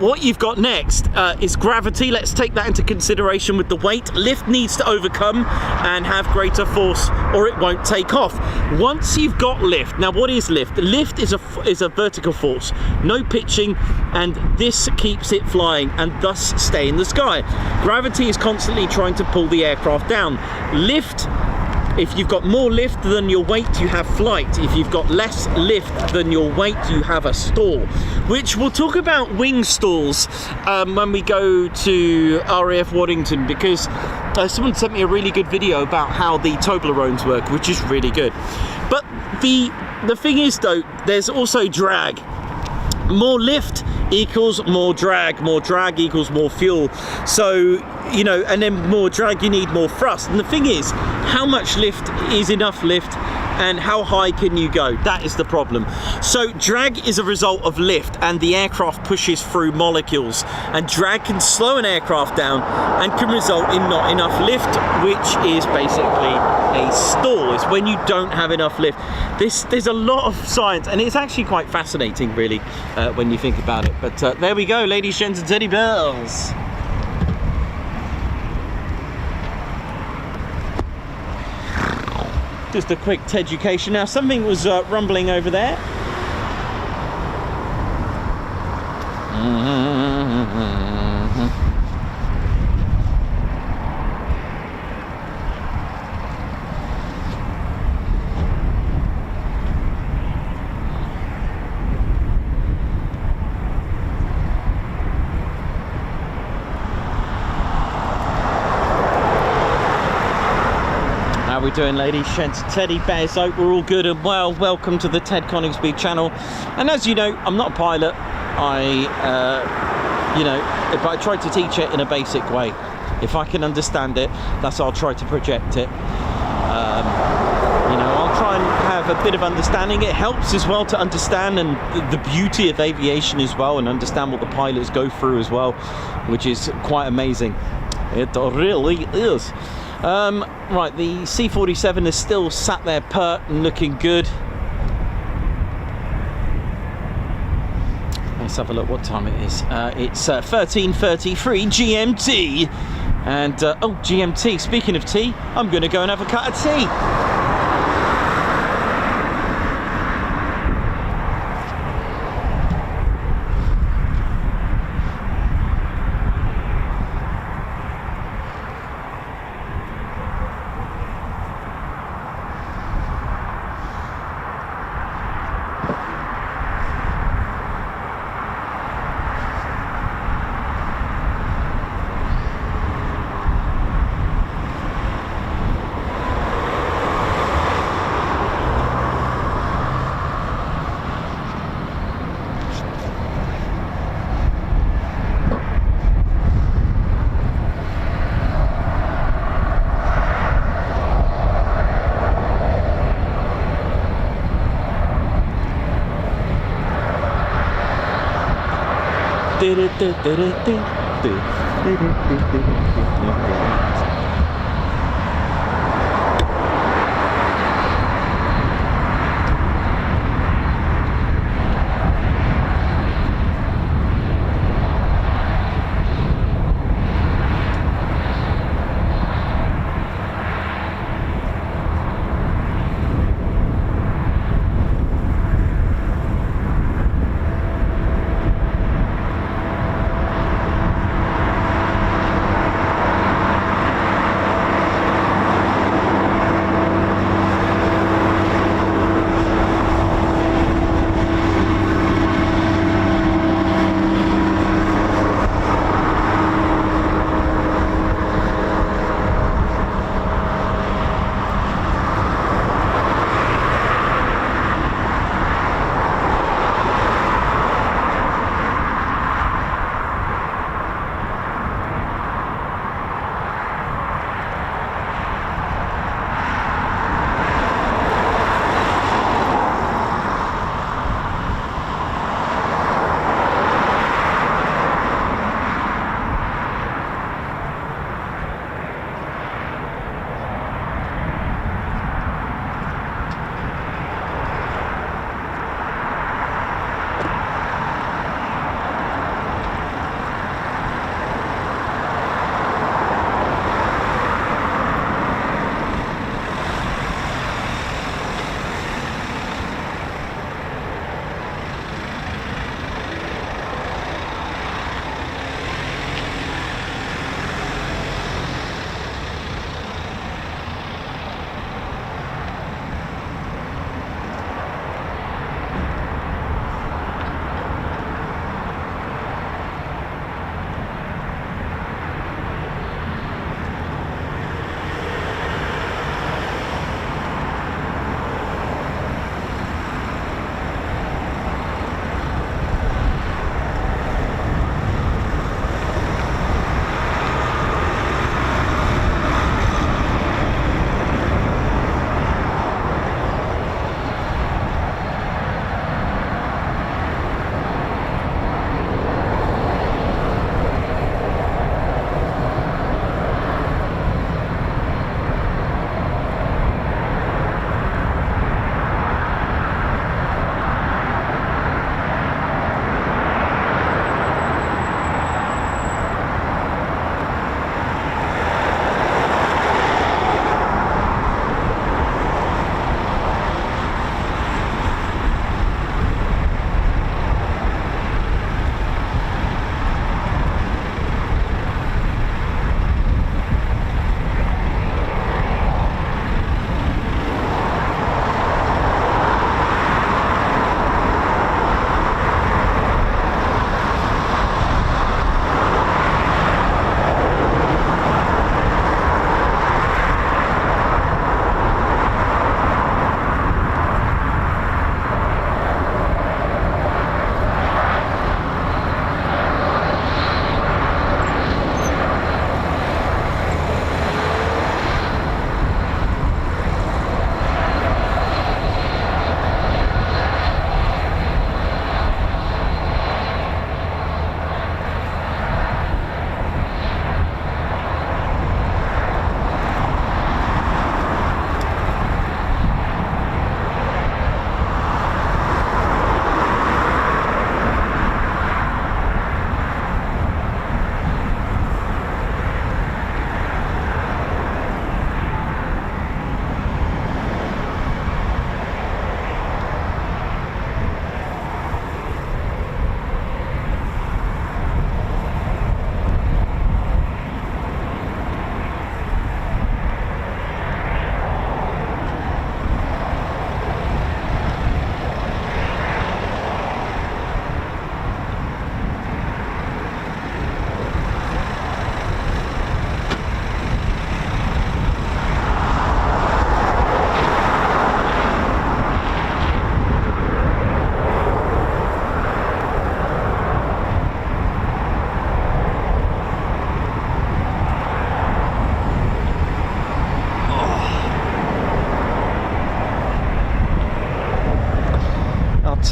what you've got next is gravity. Let's take that into consideration with the weight. Lift needs to overcome and have greater force or it won't take off. Once you've got lift, now what is lift? Lift is a vertical force, no pitching, and this keeps it flying and thus stay in the sky. Gravity is constantly trying to pull the aircraft down. Lift, if you've got more lift than your weight, you have flight. If you've got less lift than your weight, you have a stall, which we'll talk about wing stalls when we go to RAF Waddington, because someone sent me a really good video about how the Toblerones work, which is really good. But the thing is though, there's also drag. More lift equals more drag equals more fuel. So, you know, and then more drag, you need more thrust. And the thing is, how much lift is enough lift and how high can you go? That is the problem. So drag is a result of lift, and the aircraft pushes through molecules, and drag can slow an aircraft down and can result in not enough lift, which is basically a stall. It's when you don't have enough lift. There's a lot of science, and it's actually quite fascinating really when you think about it. But there we go, ladies, gents and teddy bears. Just a quick Teducation. Now something was rumbling over there. How we doing, ladies, gents, teddy bears? Hope we're all good and well. Welcome to the Ted Coningsby channel. And as you know, I'm not a pilot. If I try to teach it in a basic way, if I can understand it, that's how I'll try to project it. I'll try and have a bit of understanding. It helps as well to understand and the beauty of aviation as well, and understand what the pilots go through as well, which is quite amazing. It really is. Right, the C-47 is still sat there pert and looking good. Let's have a look what time it is. It's 13:33 GMT. And, oh, GMT, speaking of tea, I'm going to go and have a cup of tea.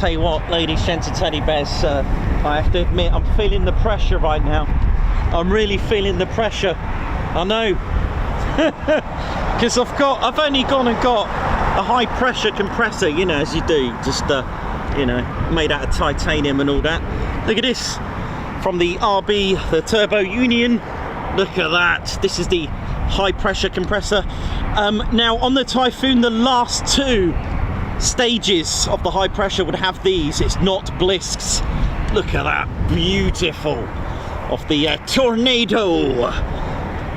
tell you what, ladies, gents and teddy bears, I have to admit, I'm feeling the pressure right now. I'm really feeling the pressure. I know. Because I've only gone and got a high pressure compressor, you know, as you do, just you know, made out of titanium and all that. Look at this, from the RB, the Turbo Union. Look at that. This is the high pressure compressor. Now on the Typhoon, the last 2 stages of the high pressure would have these. It's not blisks. Look at that, beautiful. Of the Tornado.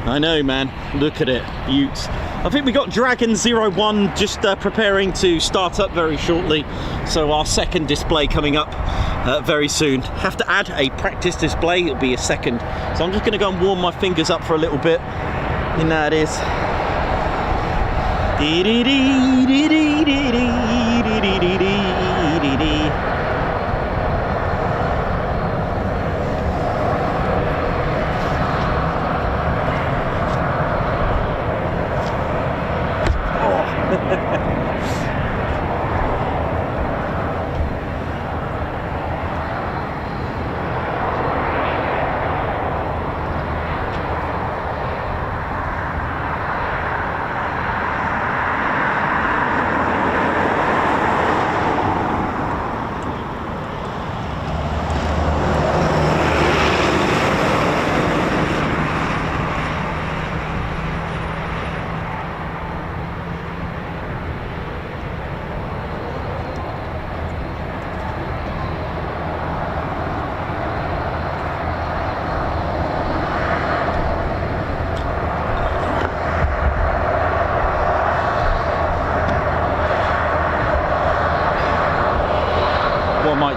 I know, man, look at it, beaut. I think we got Dragon 01 just preparing to start up very shortly, so our second display coming up very soon. Have to add a practice display, it'll be a second, so I'm just going to go and warm my fingers up for a little bit. You know how it is.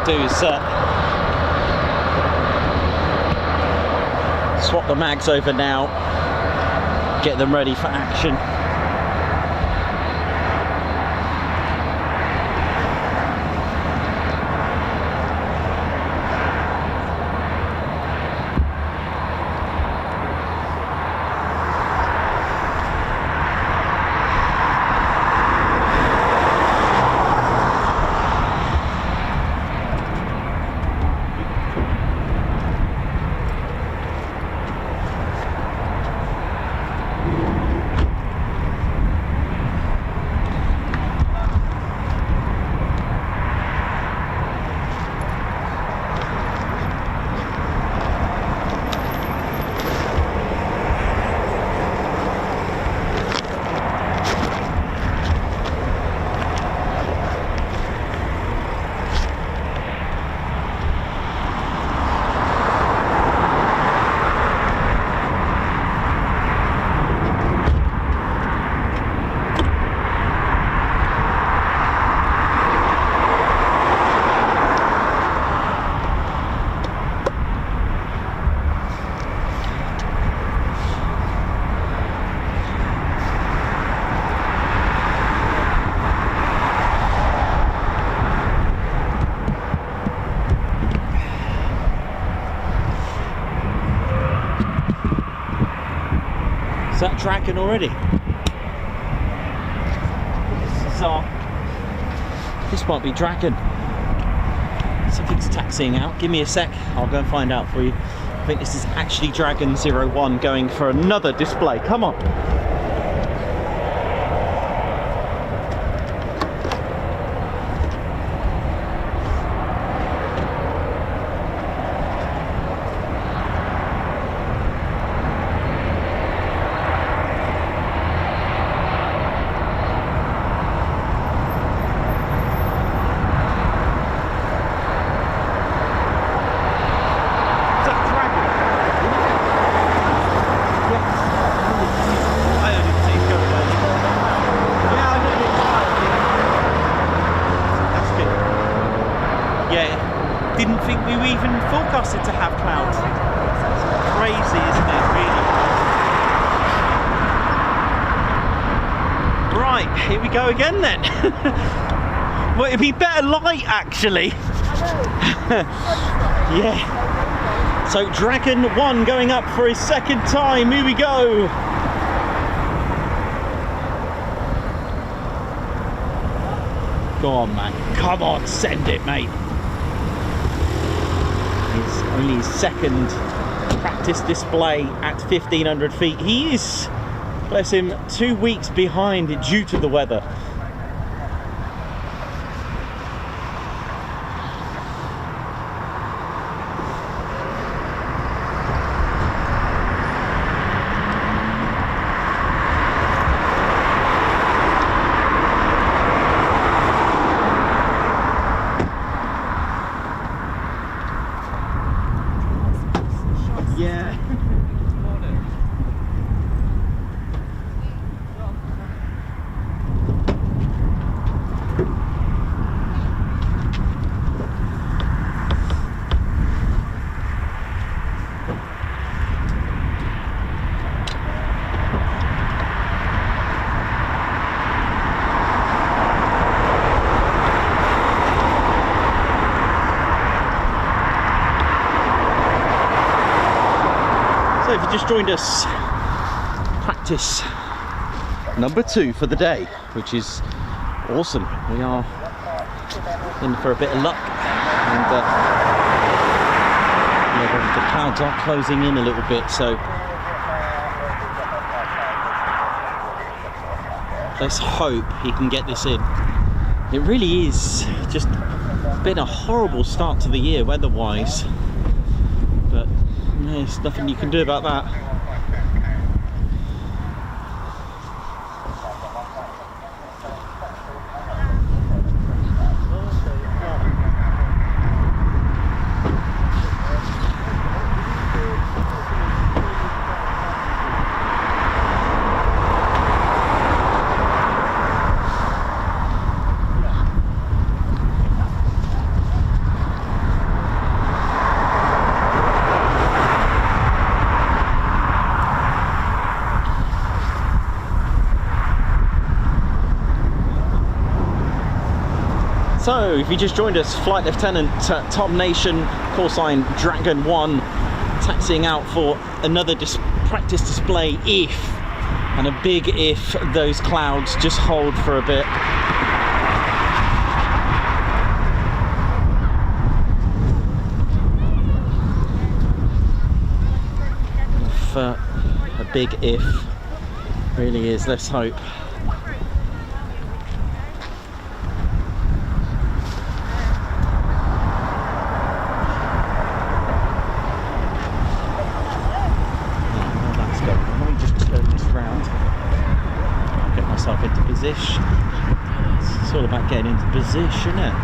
Do is swap the mags over now, get them ready for action. Is that Dragon already? This might be Dragon. Something's taxiing out. Give me a sec. I'll go and find out for you. I think this is actually Dragon 01 going for another display. Come on. Didn't think we were even forecasted to have clouds. Crazy, isn't it, really? Right, here we go again then. Well, it'd be better light actually. Yeah. So Dragon 1 going up for his second time. Here we go. Go on, man. Come on, send it, mate. It's only his second practice display at 1500 feet. He is, bless him, 2 weeks behind due to the weather. Yeah. So if you just joined us, practice number 2 for the day, which is awesome. We are in for a bit of luck, and yeah, the clouds are closing in a little bit, so let's hope he can get this in. It really is just been a horrible start to the year weather-wise, but there's nothing you can do about that. So, if you just joined us, Flight Lieutenant Tom Nation, call sign Dragon 1, taxiing out for another practice display if, and a big if, those clouds just hold for a bit. A big if, really is, let's hope. Into position. It's all about getting into position, isn't it?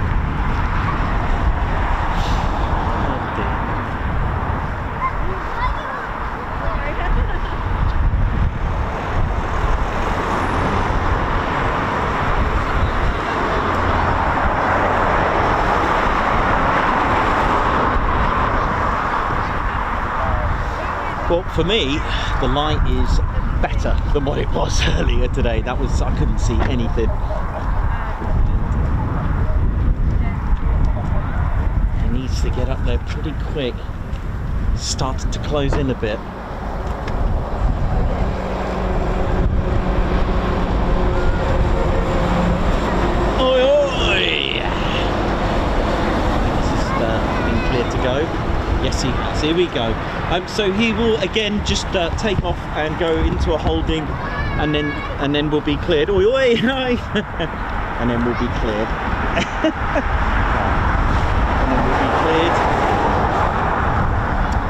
Well, for me, the light is better than what it was earlier today. That was, I couldn't see anything. It needs to get up there pretty quick. Started to close in a bit. Oi, oi! This is being cleared to go. Yes, he has. Here we go. So he will again just take off and go into a holding, and then we'll be cleared. Oi, oi, oi. And then we'll be cleared. And then we'll be cleared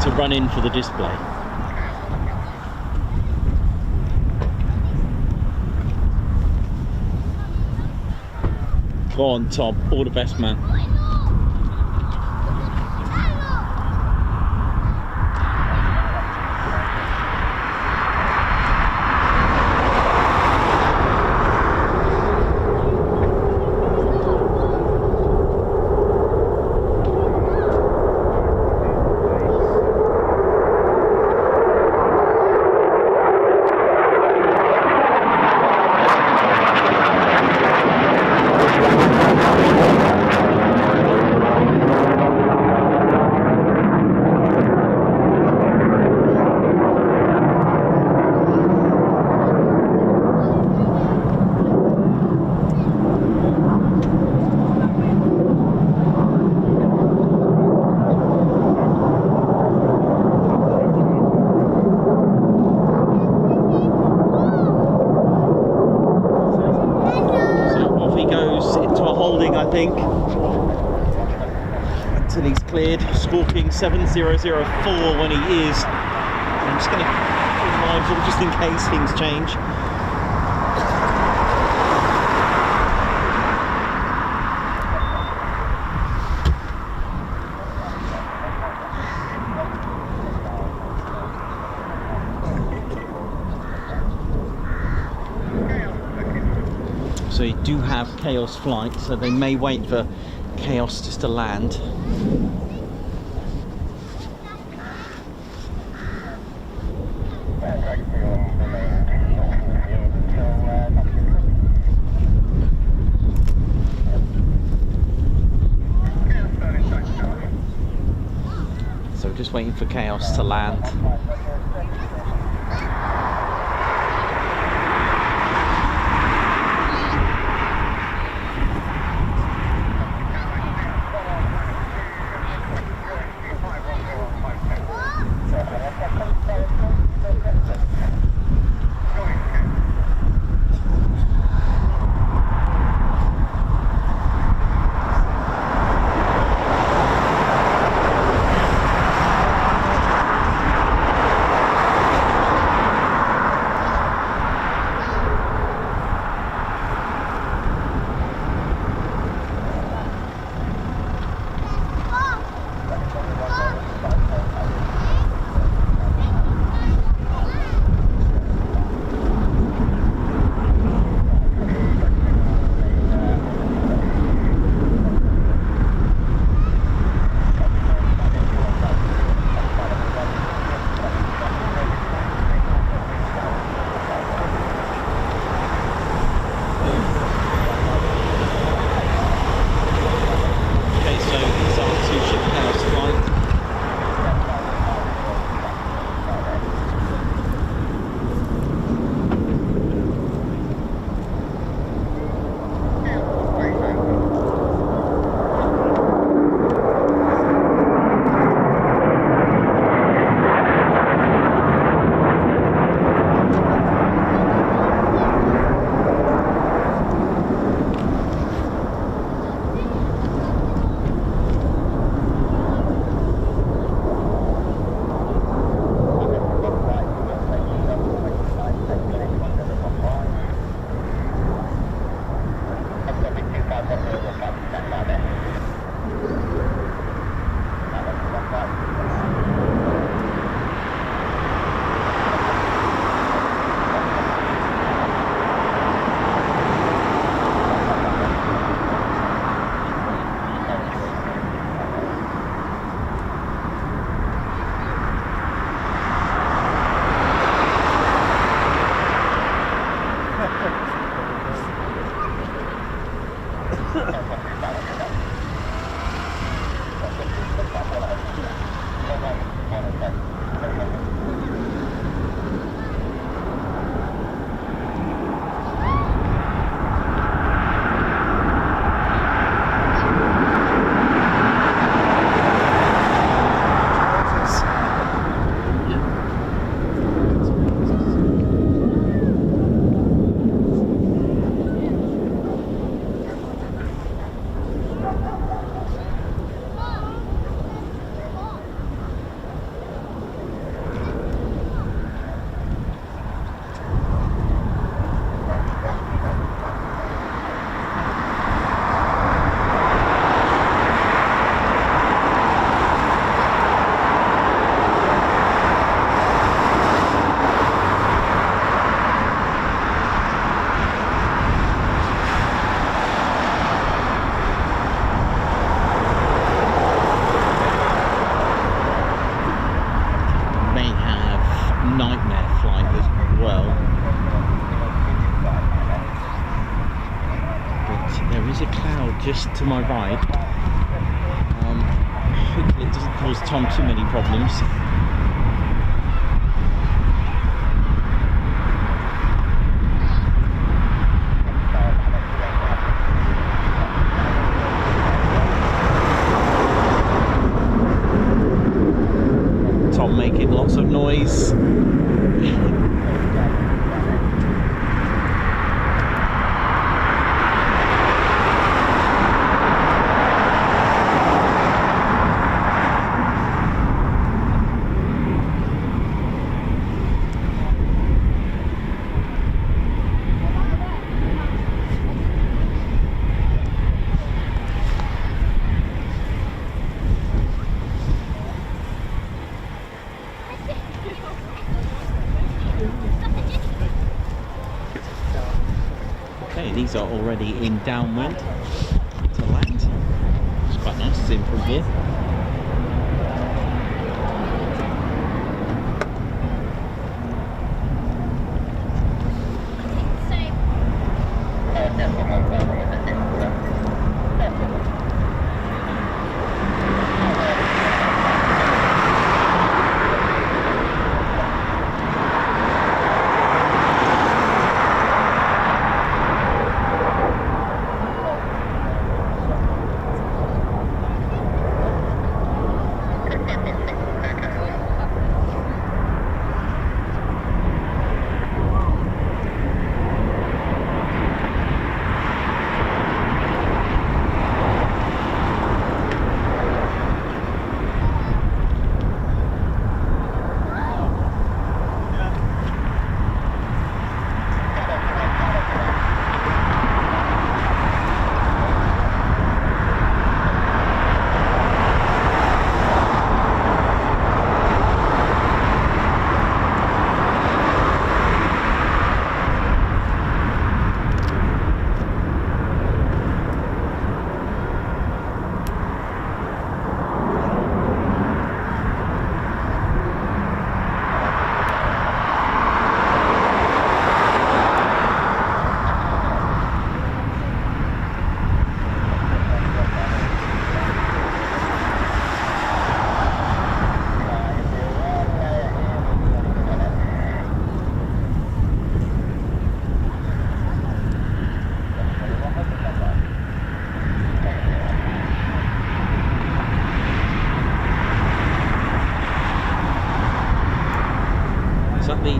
to run in for the display. Go on, Tom. All the best, man. pink until he's cleared. Squawking 7004 when he is. I'm just going to pull lines all just in case things change. So you do have Chaos flight, so they may wait for Chaos just to land. So we're just waiting for Chaos to land. Just to my right. Hopefully it doesn't cause Tom too many problems. Tom making lots of noise. these are already in downwind to land. It's quite nice to see them from here.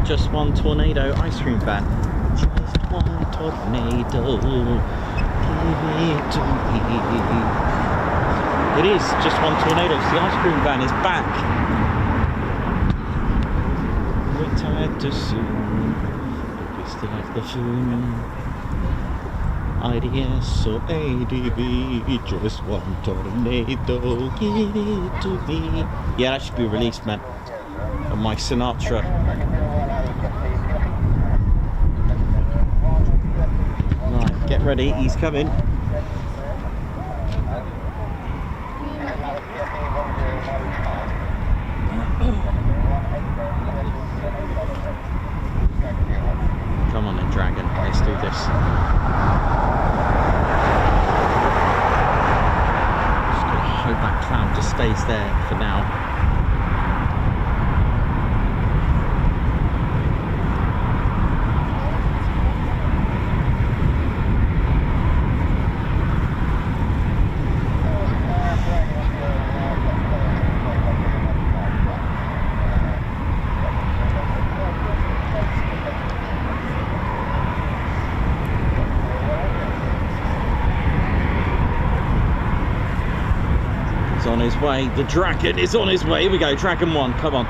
Just one tornado ice cream van. Just one tornado. Give it to me. It is just one tornado. So the ice cream van is back. Retired too soon. We still have the phone. IDS or ADB. Just one tornado. Give it to me. Yeah, that should be released, man. On my Sinatra. Get ready, he's coming. Come on then, Dragon, let's do this. Just gotta hope that cloud just stays there for now. On his way, the Dragon is on his way. Here we go, Dragon 1, come on.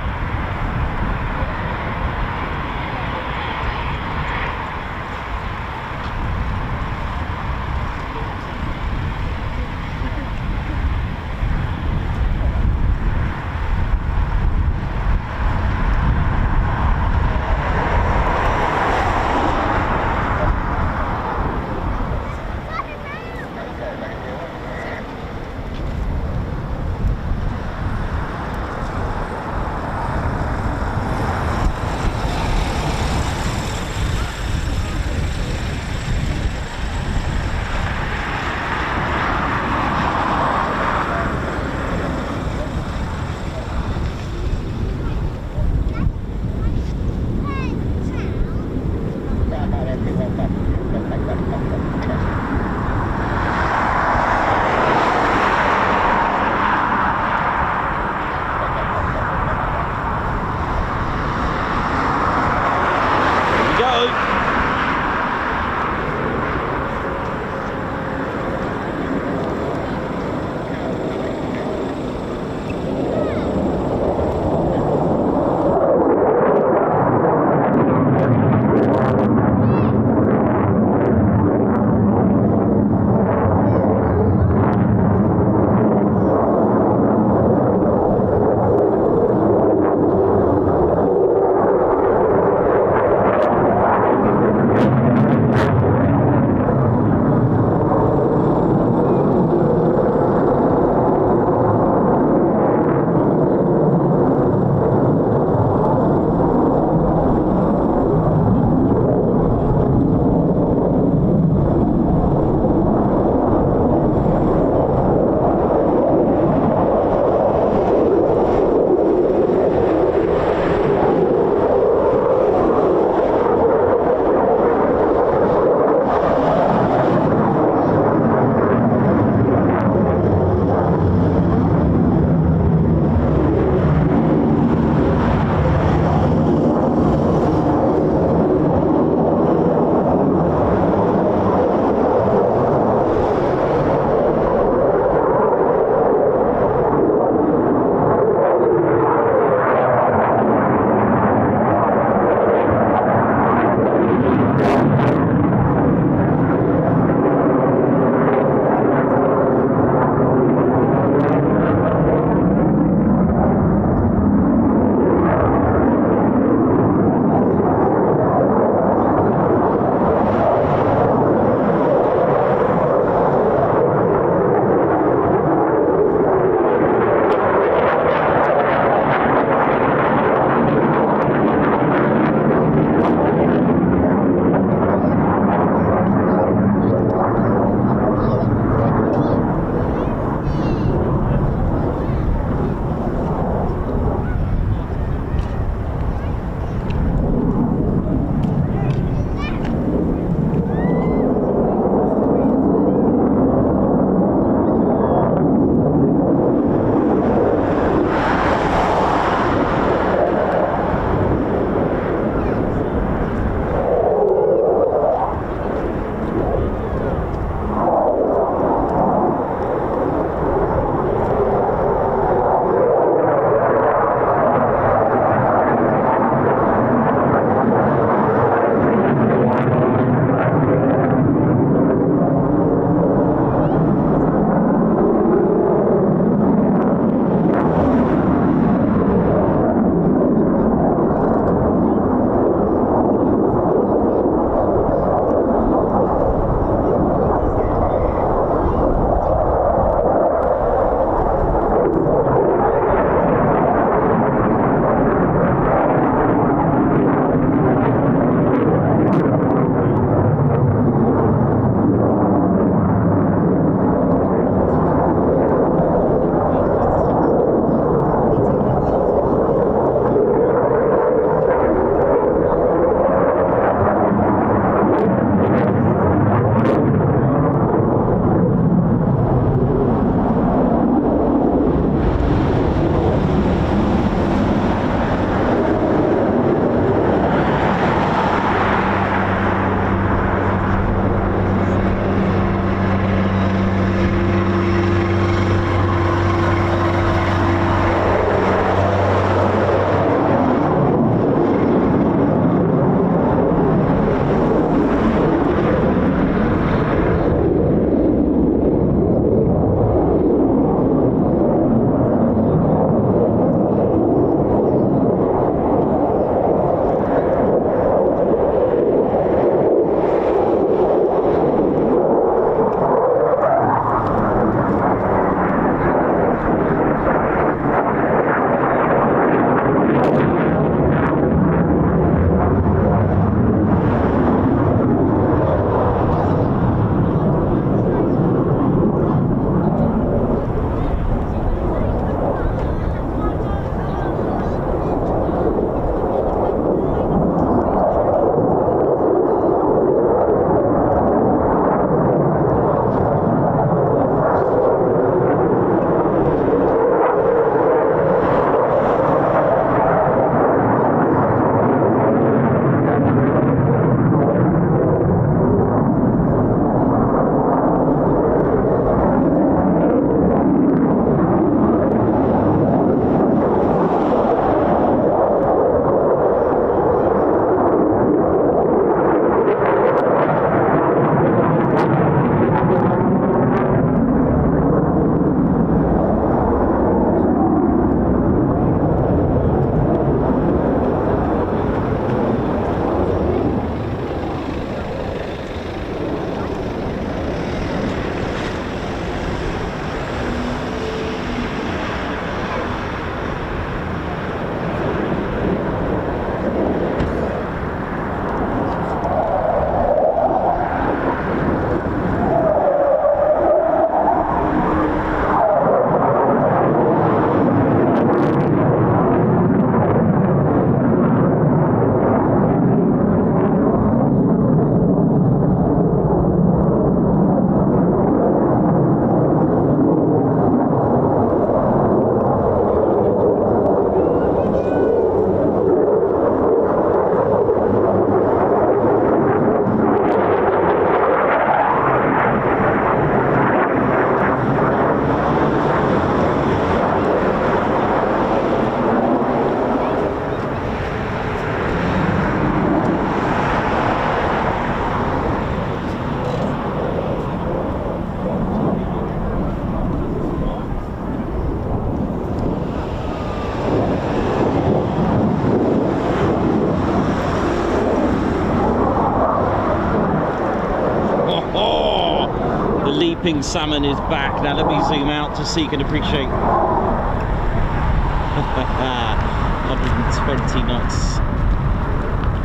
leaping salmon is back. Now let me zoom out just so you can appreciate. 120 knots,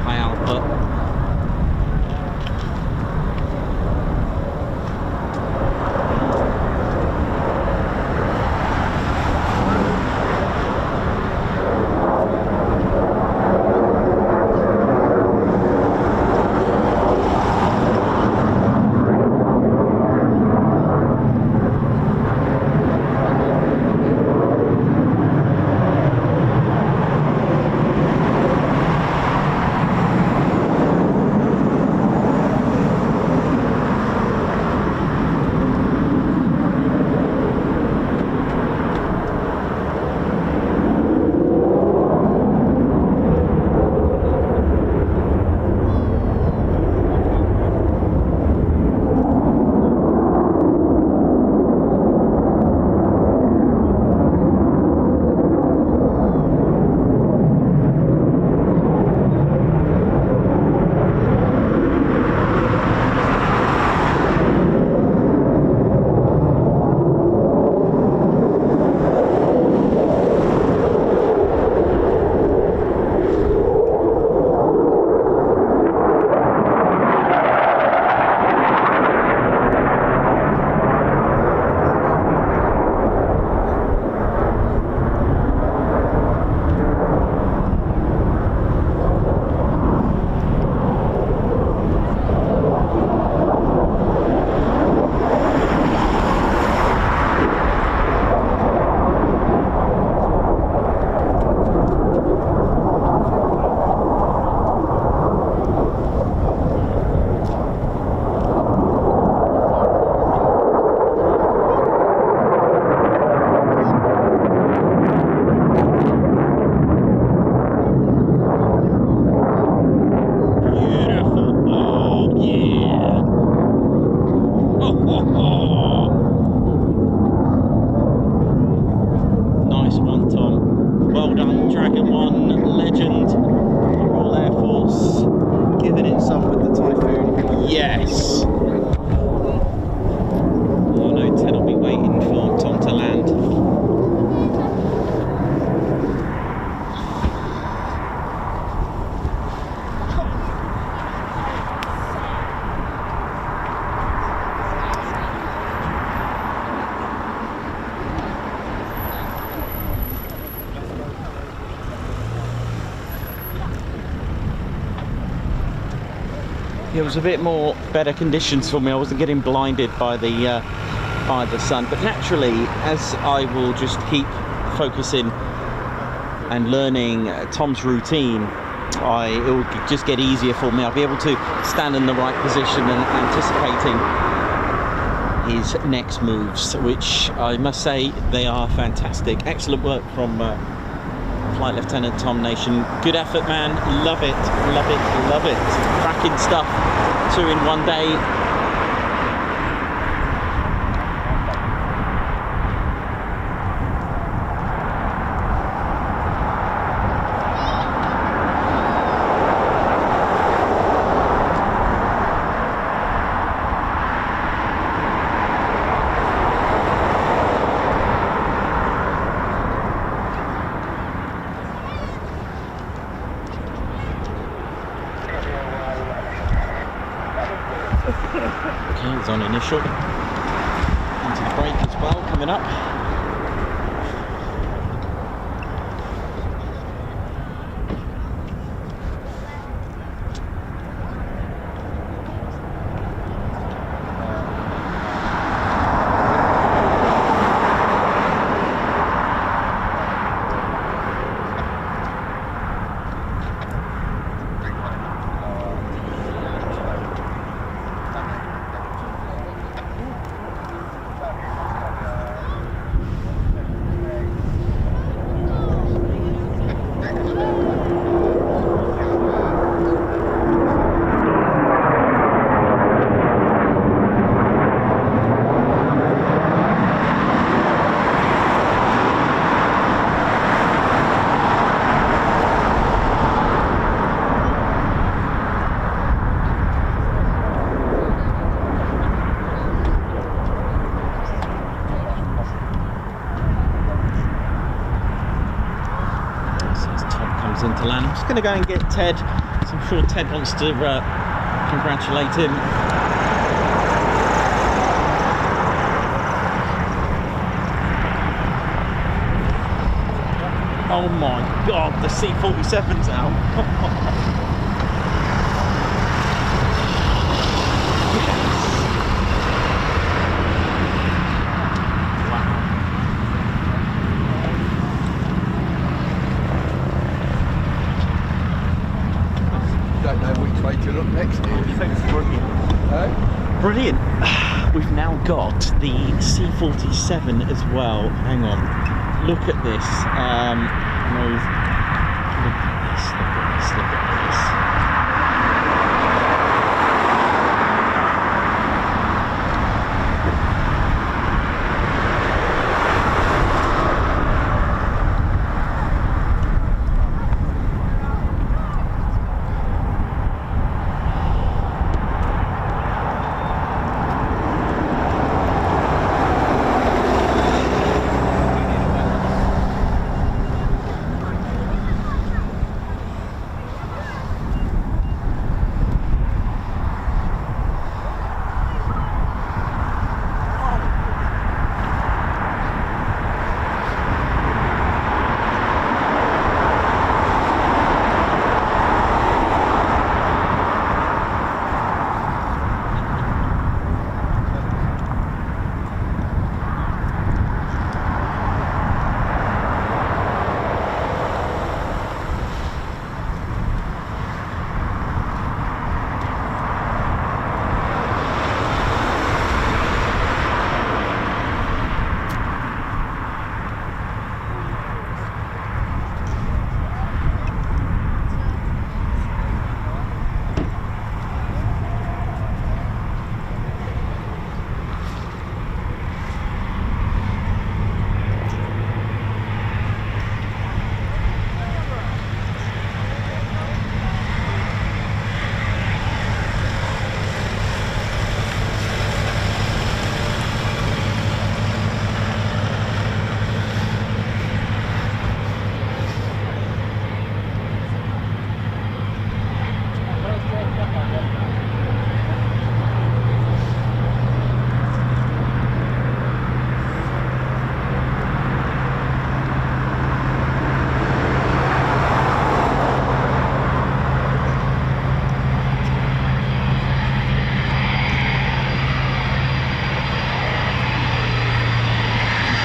high alpha. It was a bit more better conditions for me. I wasn't getting blinded by the sun, but naturally, as I will just keep focusing and learning Tom's routine, it will just get easier for me. I'll be able to stand in the right position and anticipating his next moves, which I must say they are fantastic. Excellent work from Flight Lieutenant Tom Nation. Good effort, man. Love it, love it, love it. Cracking stuff. 2 in 1 day. Okay, it's on initial. Into the brake as well, coming up. comes into land. I'm just going to go and get Ted, so I'm sure Ted wants to congratulate him. Oh my God, the C-47's out. Don't know which way to look next. Brilliant. We've now got the C-47 as well. Hang on. Look at this. Look at this. Look at this. Look at this.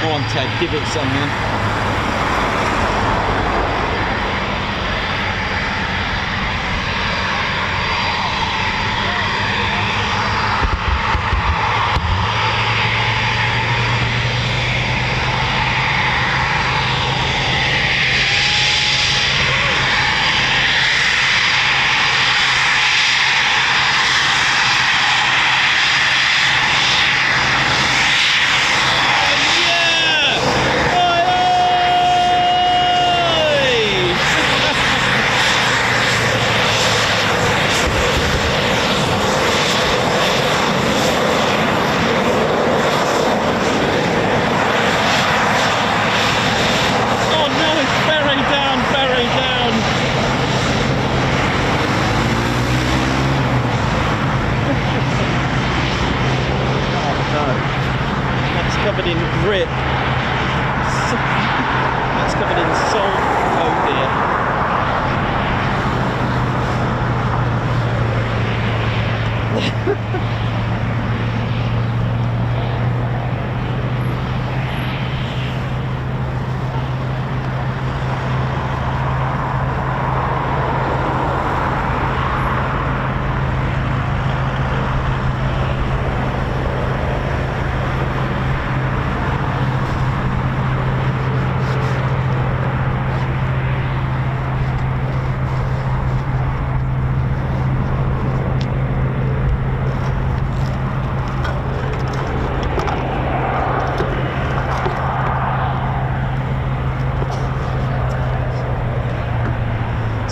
Go on, Ted, give it some, man. Covered in grit. That's covered in salt. Oh dear.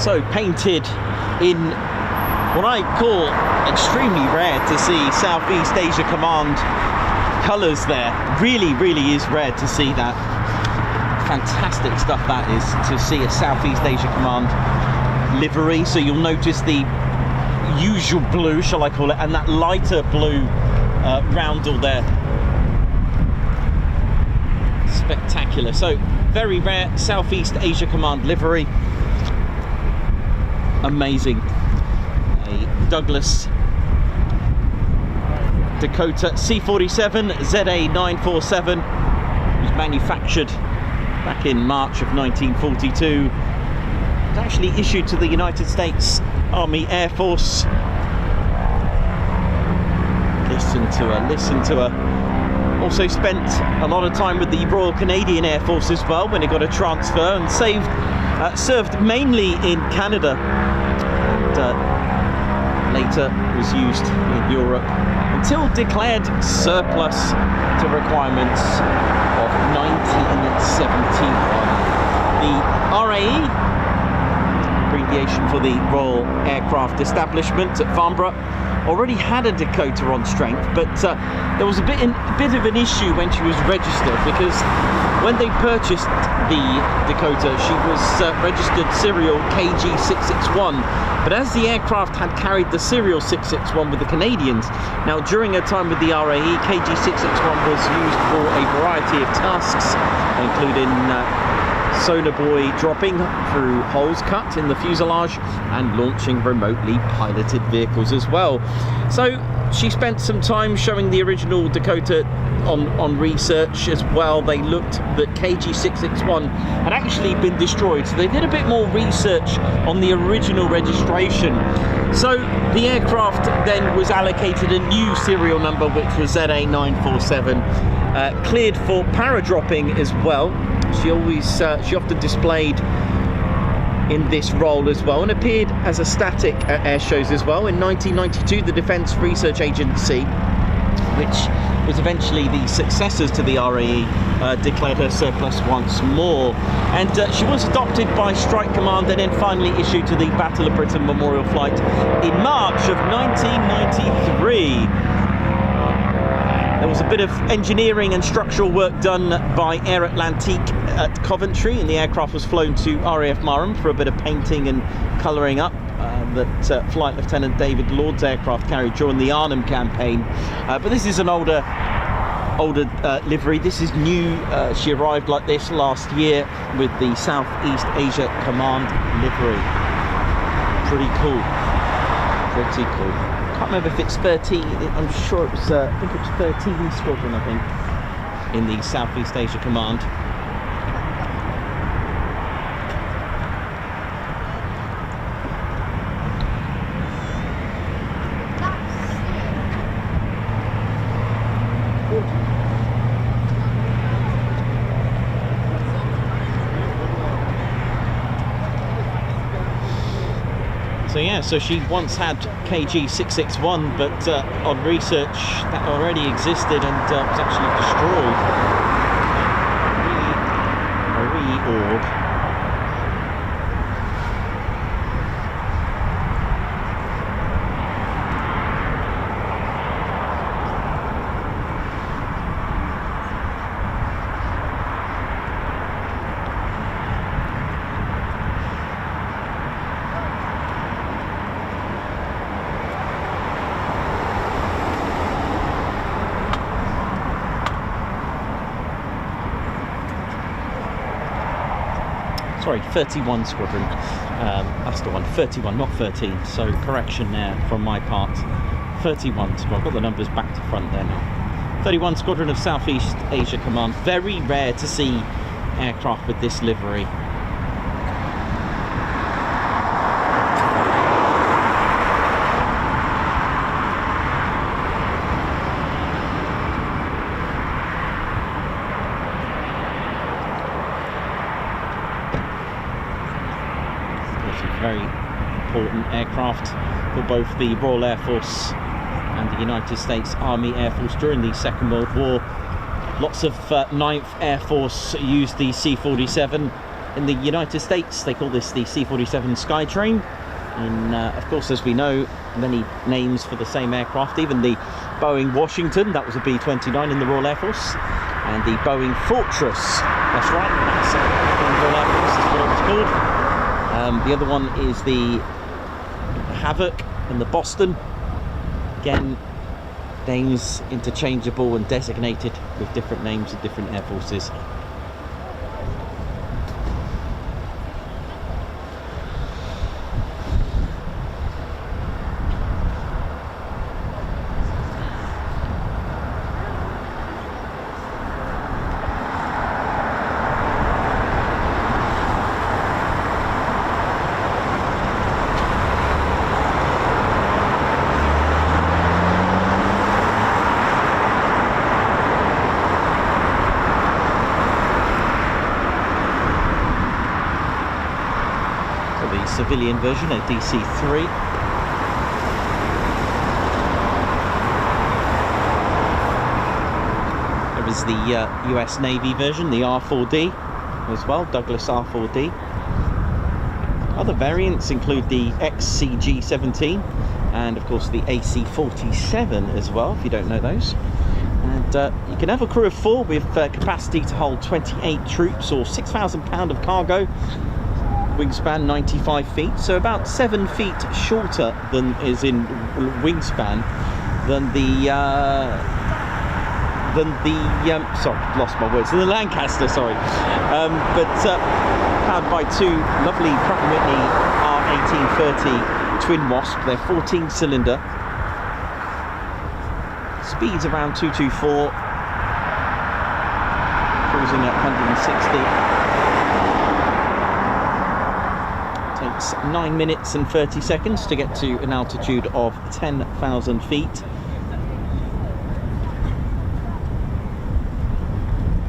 So painted in what I call extremely rare to see Southeast Asia Command colours there. Really is rare to see that. fantastic stuff that is, to see a Southeast Asia Command livery. So you'll notice the usual blue, shall I call it, and that lighter blue roundel there. Spectacular. So very rare Southeast Asia Command livery. Amazing. A Douglas Dakota C-47 ZA947 was manufactured back in March of 1942. It's actually issued to the United States Army Air Force. Listen to her. Also spent a lot of time with the Royal Canadian Air Force as well when he got a transfer, and served mainly in Canada, and later was used in Europe until declared surplus to requirements of 1971. The RAE, abbreviation for the Royal Aircraft Establishment at Farnborough, already had a Dakota on strength, but there was a bit of an issue when she was registered, because when they purchased the Dakota, she was registered serial KG661, but as the aircraft had carried the serial 661 with the Canadians, now during her time with the RAE, KG661 was used for a variety of tasks, including sonar buoy dropping through holes cut in the fuselage and launching remotely piloted vehicles as well. So she spent some time showing the original Dakota on research as well. They looked that KG661 had actually been destroyed, so they did a bit more research on the original registration. So the aircraft then was allocated a new serial number, which was ZA947, cleared for paradropping as well. She often displayed in this role as well, and appeared as a static at air shows as well. In 1992, the Defence Research Agency, which was eventually the successors to the RAE, declared her surplus once more, and she was adopted by Strike Command and then finally issued to the Battle of Britain Memorial Flight in March of 1993. There was a bit of engineering and structural work done by Air Atlantique at Coventry, and the aircraft was flown to RAF Marham for a bit of painting and colouring up that Flight Lieutenant David Lord's aircraft carried during the Arnhem campaign. But this is an older livery. This is new. She arrived like this last year with the Southeast Asia Command livery. Pretty cool. Pretty cool. I can't remember if it's 13, I'm sure it was, I think it was 13 Squadron, I think, in the Southeast Asia Command. So yeah, so she once had KG661, but on research that already existed and was actually destroyed. Reorg. Sorry, 31 Squadron. That's the one, 31, not 13. So correction there from my part. 31 Squadron. I've got the numbers back to front there now. 31 Squadron of Southeast Asia Command. Very rare to see aircraft with this livery. Very important aircraft for both the Royal Air Force and the United States Army Air Force during the Second World War. Lots of 9th Air Force used the C-47. In the United States, they call this the C-47 Skytrain. And of course, as we know, many names for the same aircraft. Even the Boeing Washington, that was a B-29 in the Royal Air Force. and the Boeing Fortress. That's right, that's what it was called. The other one is the Havoc and the Boston. Again, names interchangeable and designated with different names of different air forces. Civilian version, a DC-3. There is the US Navy version, the R4D as well, Douglas R4D. Other variants include the XCG-17 and of course the AC-47 as well, if you don't know those. And you can have a crew of 4 with capacity to hold 28 troops or 6,000 pounds of cargo. Wingspan 95 feet, so about 7 feet shorter than is in wingspan than the sorry, lost my words, than the Lancaster, sorry. But powered by 2 lovely Pratt & Whitney R1830 twin wasp. They're 14-cylinder, speeds around 224, cruising at 160. Takes 9 minutes and 30 seconds to get to an altitude of 10,000 feet.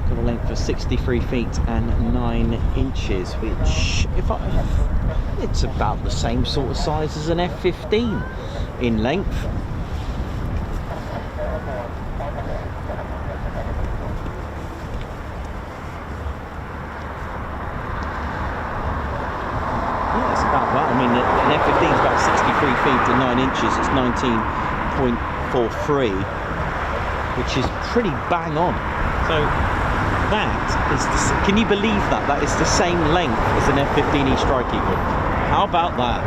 Got a length of 63 feet and 9 inches, which it's about the same sort of size as an F-15 in length. An F-15 is about 63 feet and 9 inches. It's 19.43, which is pretty bang on. So that is, can you believe that? That is the same length as an F-15E Strike Eagle. How about that?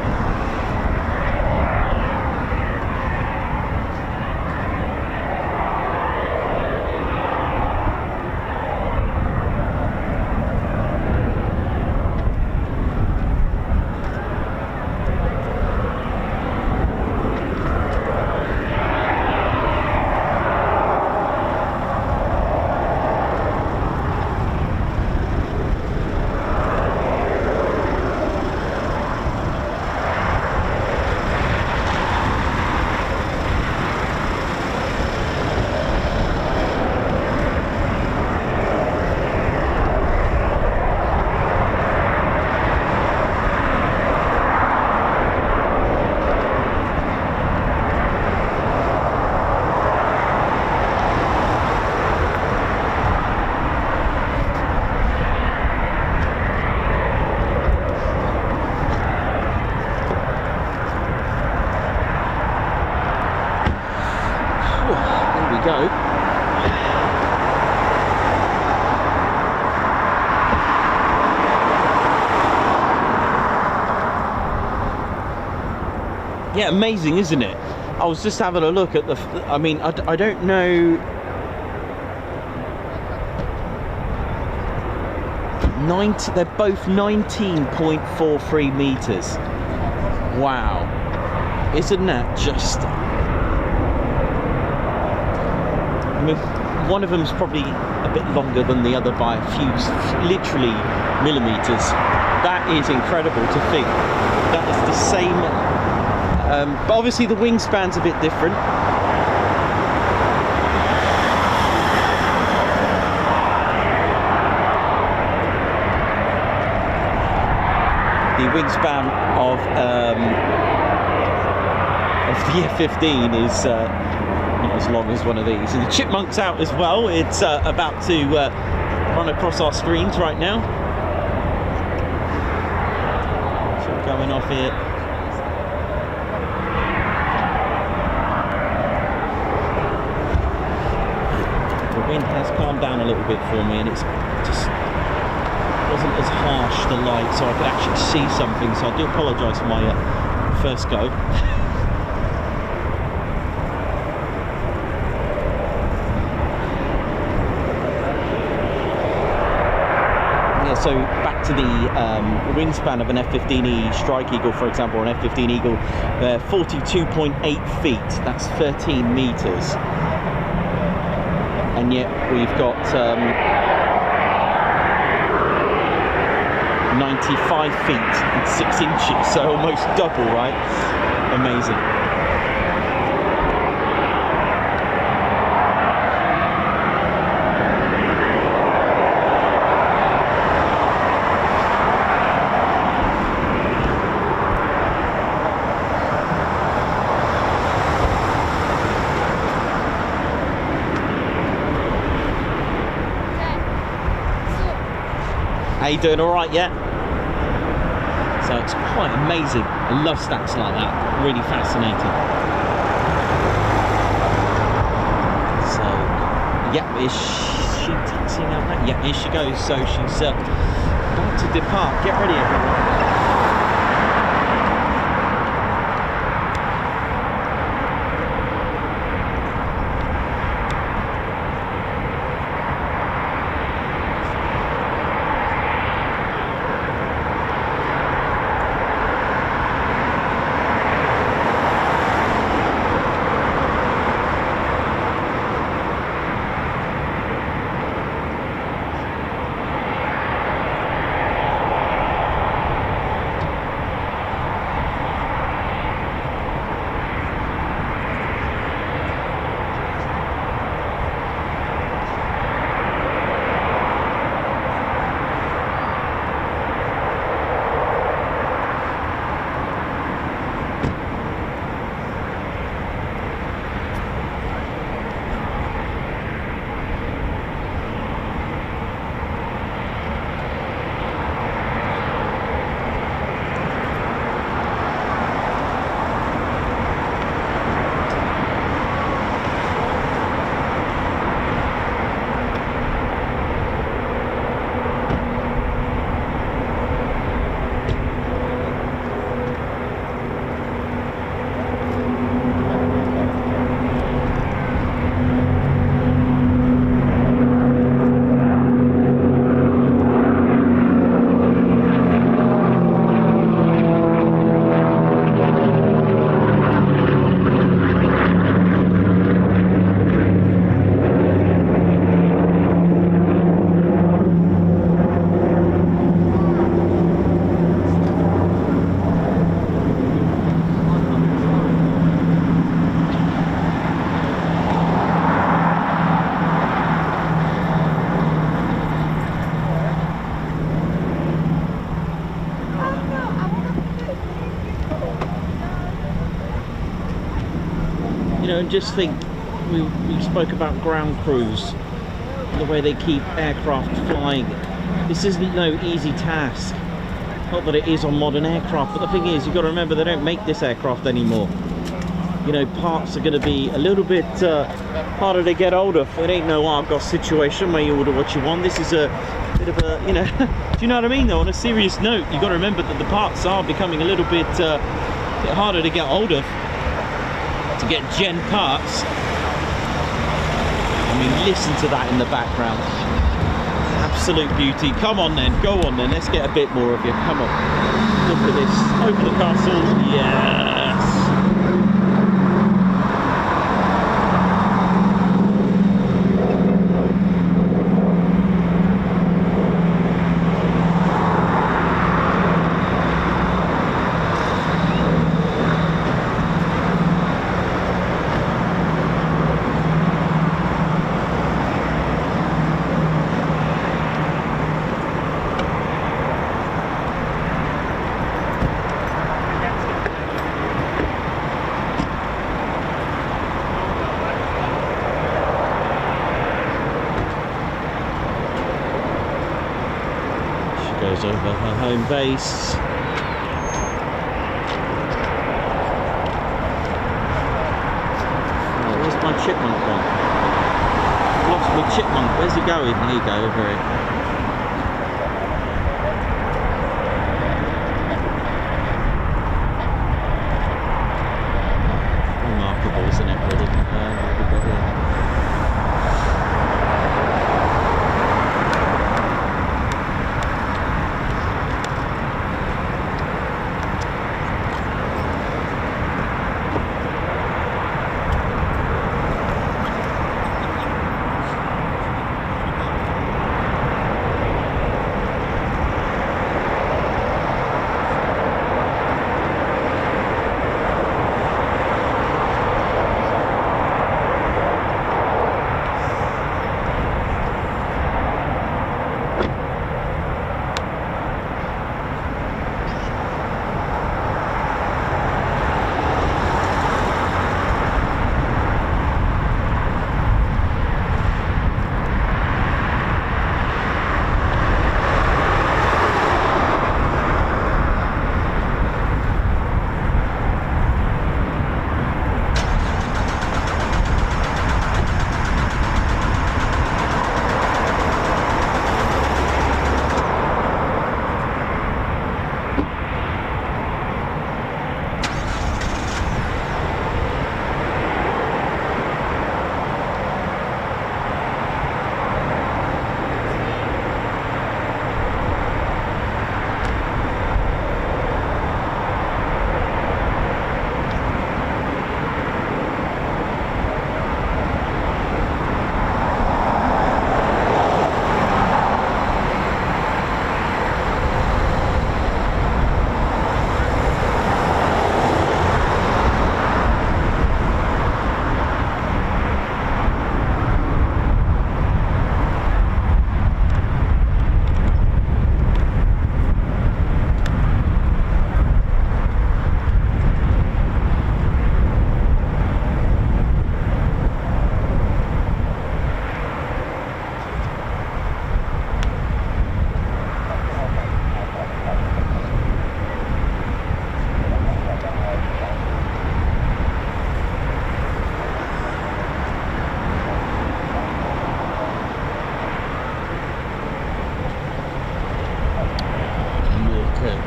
Go. Yeah, amazing, isn't it? I was just having a look at the, I mean, I don't know, 90, they're both 19.43 meters. Wow, isn't that just, I mean, one of them's probably a bit longer than the other by a few, literally millimeters. That is incredible to think. That is the same, but obviously the wingspan's a bit different. The wingspan of the F-15 is not as long as one of these. And the Chipmunk's out as well. It's about to run across our screens right now. So we're going off here. The wind has calmed down a little bit for me, and it's just wasn't as harsh, the light, so I could actually see something. So I do apologise for my first go. So back to the wingspan of an F-15E Strike Eagle, for example, or an F-15 Eagle, they're 42.8 feet, that's 13 metres. And yet we've got 95 feet and 6 inches, so almost double, right? Amazing. How you doing? All right, yeah? So it's quite amazing. I love stats like that. Really fascinating. So, yeah, is she taxiing out now? Yeah, here she goes. So she's about to depart. Get ready, everyone. You know, and just think, we spoke about ground crews, the way they keep aircraft flying. This isn't no easy task. Not that it is on modern aircraft, but the thing is, you've got to remember they don't make this aircraft anymore. You know, parts are going to be a little bit harder to get hold of. It ain't no Argos situation where you order what you want. This is a bit of a, you know, do you know what I mean though? On a serious note, you've got to remember that the parts are becoming a little bit harder to get hold of, to get gen parts. I mean, listen to that in the background. Absolute beauty. Come on then, go on then, let's get a bit more of you. Come on, look at this. Over the castle. Yes. Goes over her home base. Oh, where's my chipmunk gone? Lost Little chipmunk, where's he going? There you go, over here. Remarkable, isn't it, really? What we've got here.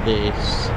This.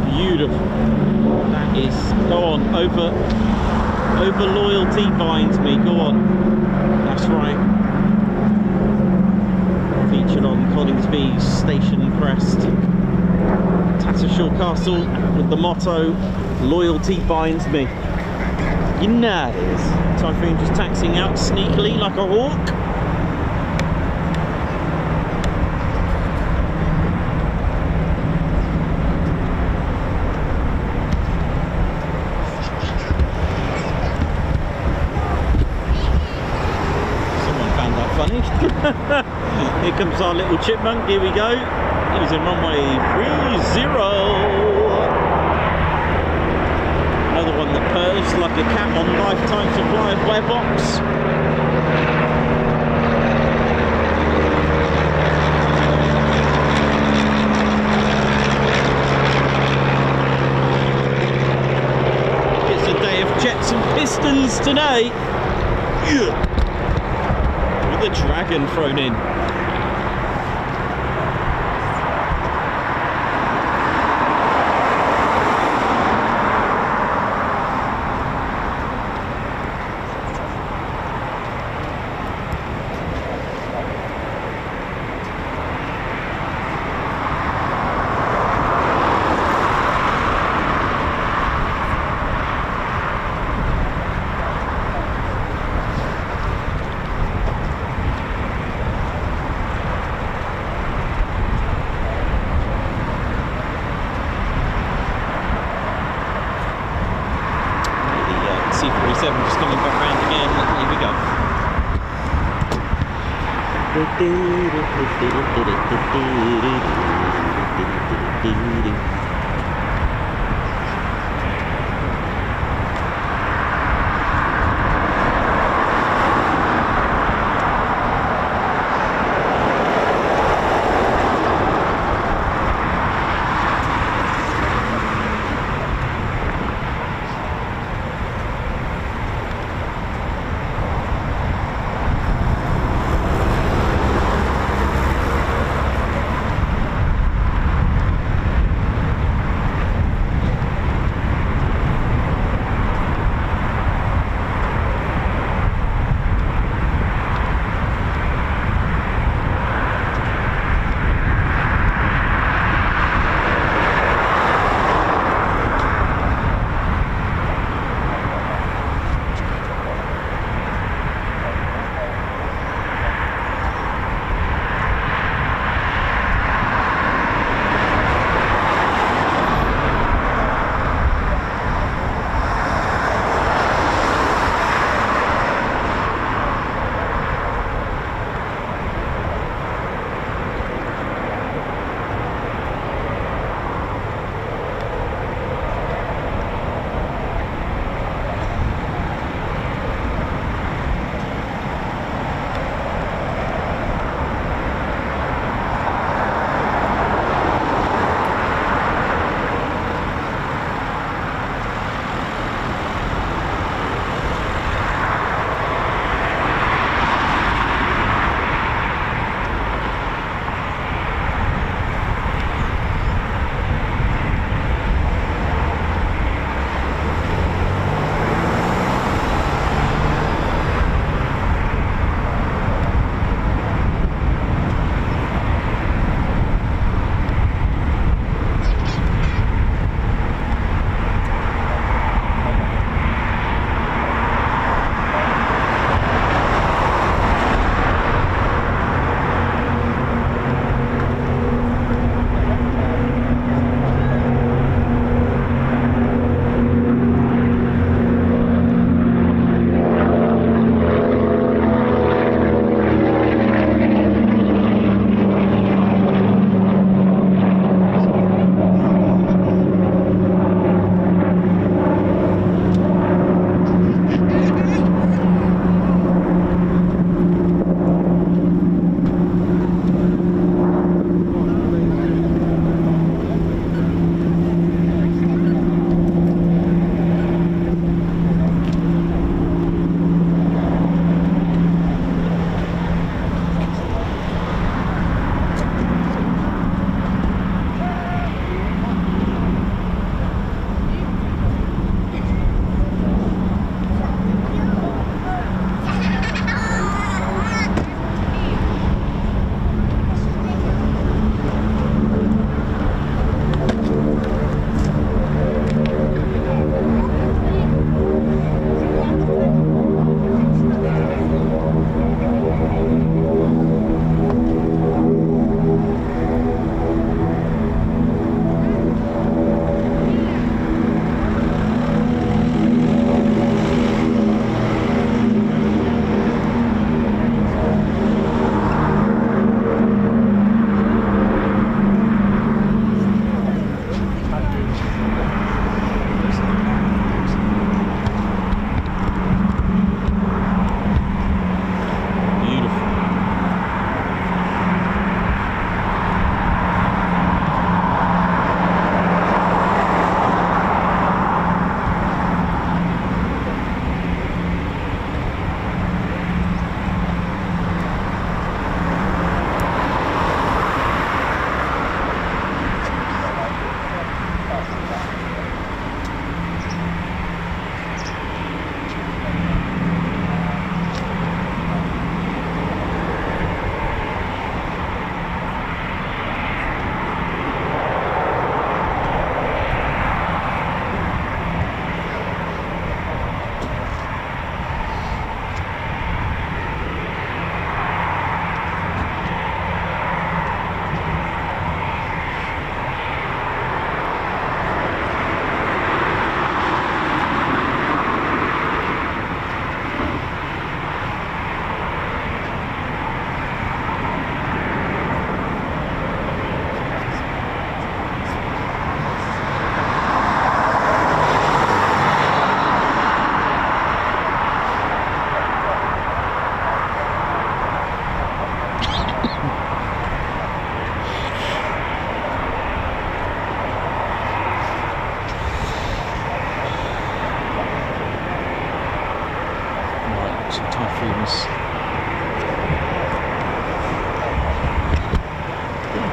Beautiful. That is, go on, over loyalty binds me, go on. That's right. Featured on Coningsby's station crest. Tattershall Castle with the motto, loyalty binds me. You know it is. Typhoon just taxiing out sneakily like a hawk. Here comes our little chipmunk, here we go. He's in runway 30. Another one that purrs like a cat on lifetime supply of ware box. today. With the dragon thrown in. Just coming back round again. Here we go.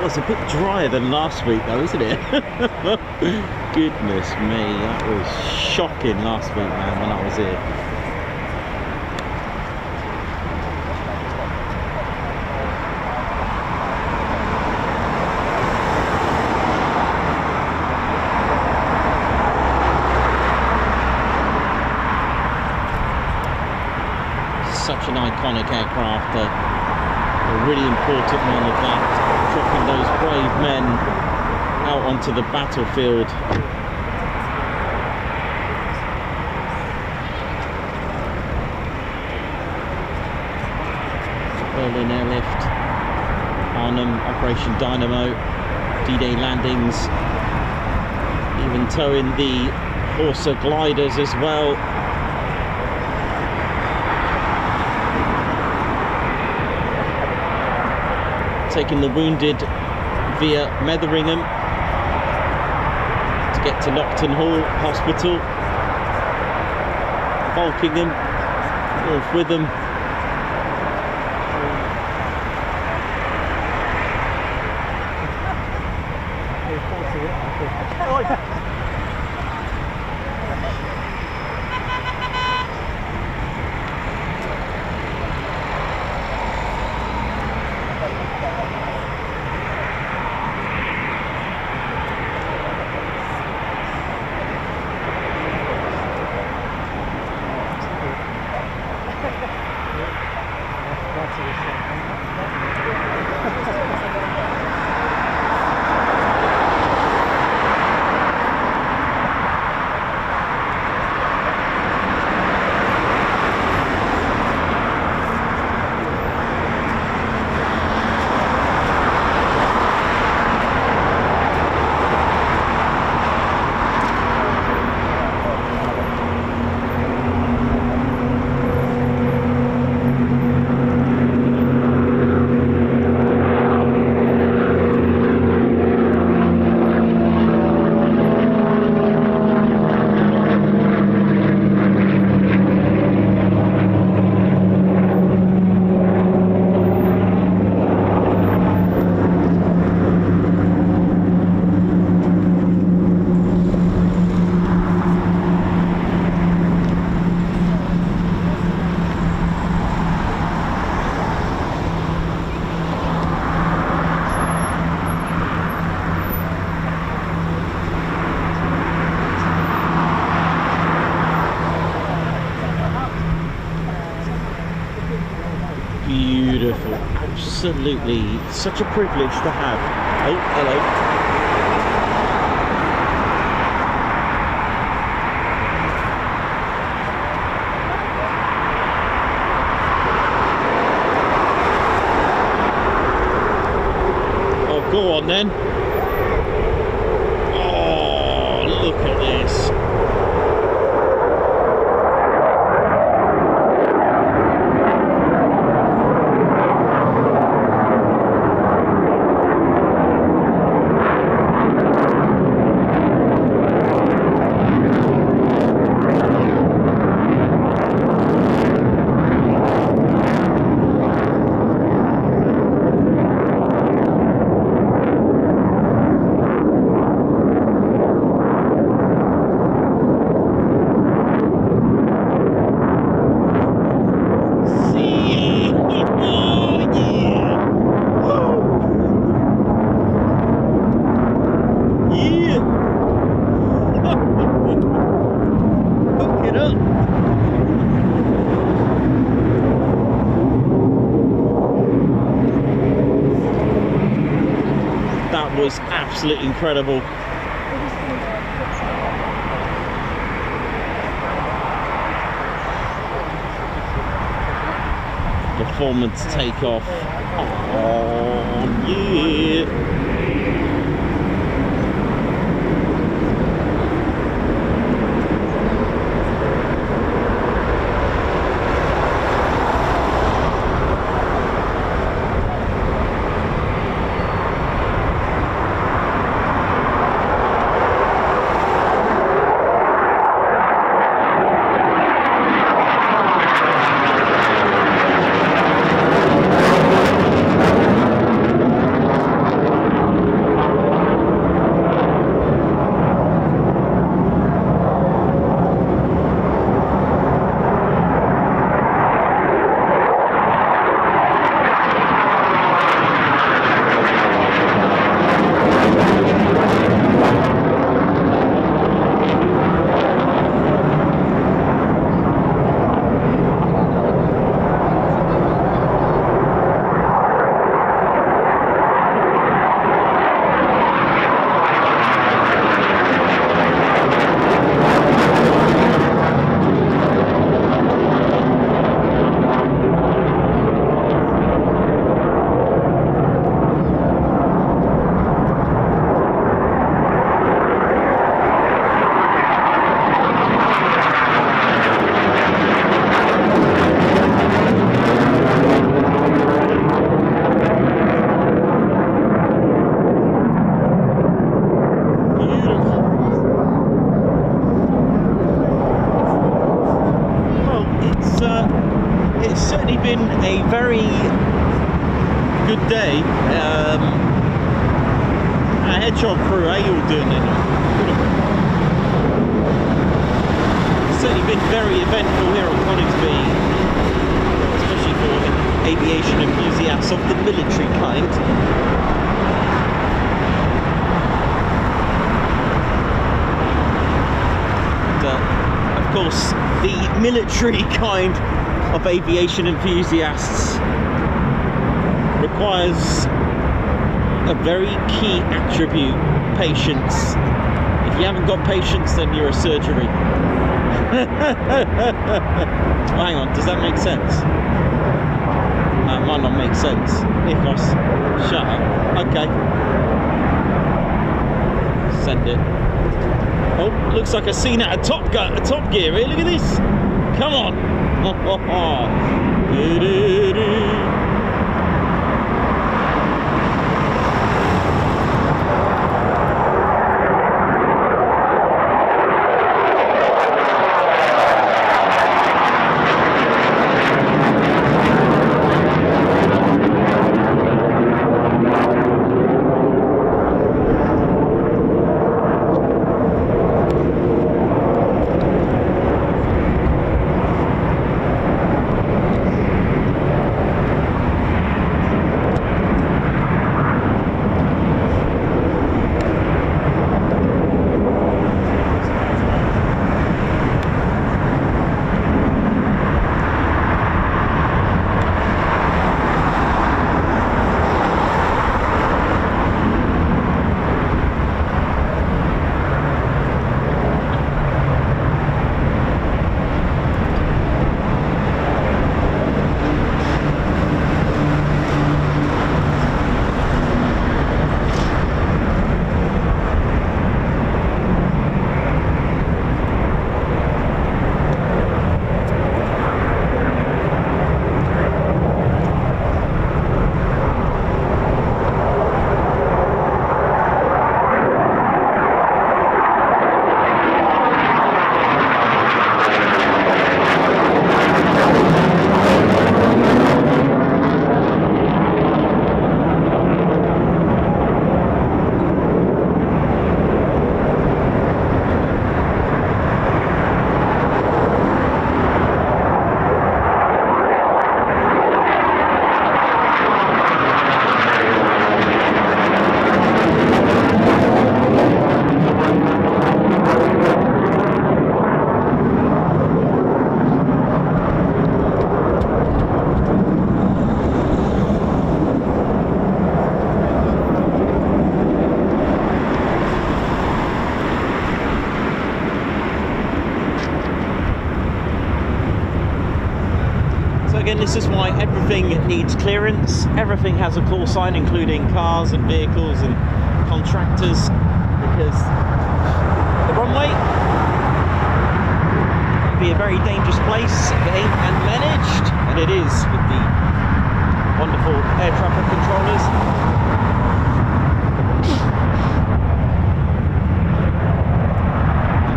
was a bit drier than last week though, isn't it? Goodness me, that was shocking last week, man, when I was here. Such an iconic aircraft, a really important one of that, dropping those brave men out onto the battlefield. Berlin Airlift, Arnhem, Operation Dynamo, D-Day landings, even towing the Horsa gliders as well. Taking the wounded via Metheringham to get to Lockton Hall Hospital, Volkingham, North Witham. Beautiful, absolutely, such a privilege to have. Oh, hello. Go on then. Oh, look at this. Was absolutely incredible. Performance takeoff. Oh yeah. Reggie. Hedgehog crew, how you all doing then? It's certainly been very eventful here on Coningsby, especially for aviation enthusiasts of the military kind. And, of course, the military kind of aviation enthusiasts requires a very key attribute: patience. If you haven't got patience, then you're a surgery. Hang on, does that make sense? That might not make sense. Nikos, shut up. Okay. Send it. Oh, looks like a scene out of Top Gear here. Look at this. Come on. This is why everything needs clearance. Everything has a call sign, including cars and vehicles and contractors, because the runway can be a very dangerous place if it ain't managed, and it is with the wonderful air traffic controllers.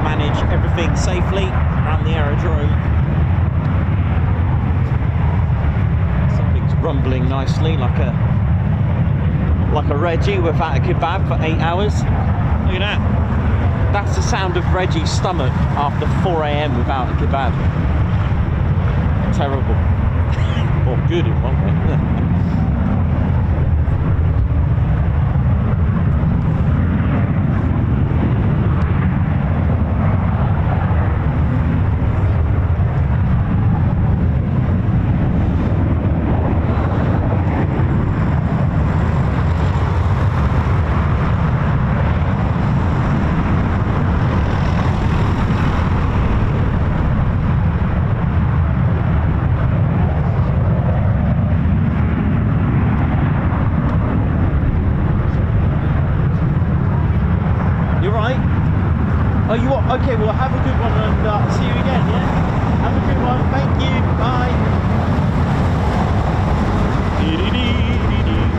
Manage everything safely around the aerodrome. Rumbling nicely like a Reggie without a kebab for 8 hours. Look at that. That's the sound of Reggie's stomach after 4 AM without a kebab. Terrible. Or good in one way. Oh, you are? Okay, well, have a good one, and see you again, yeah? Have a good one, thank you, bye.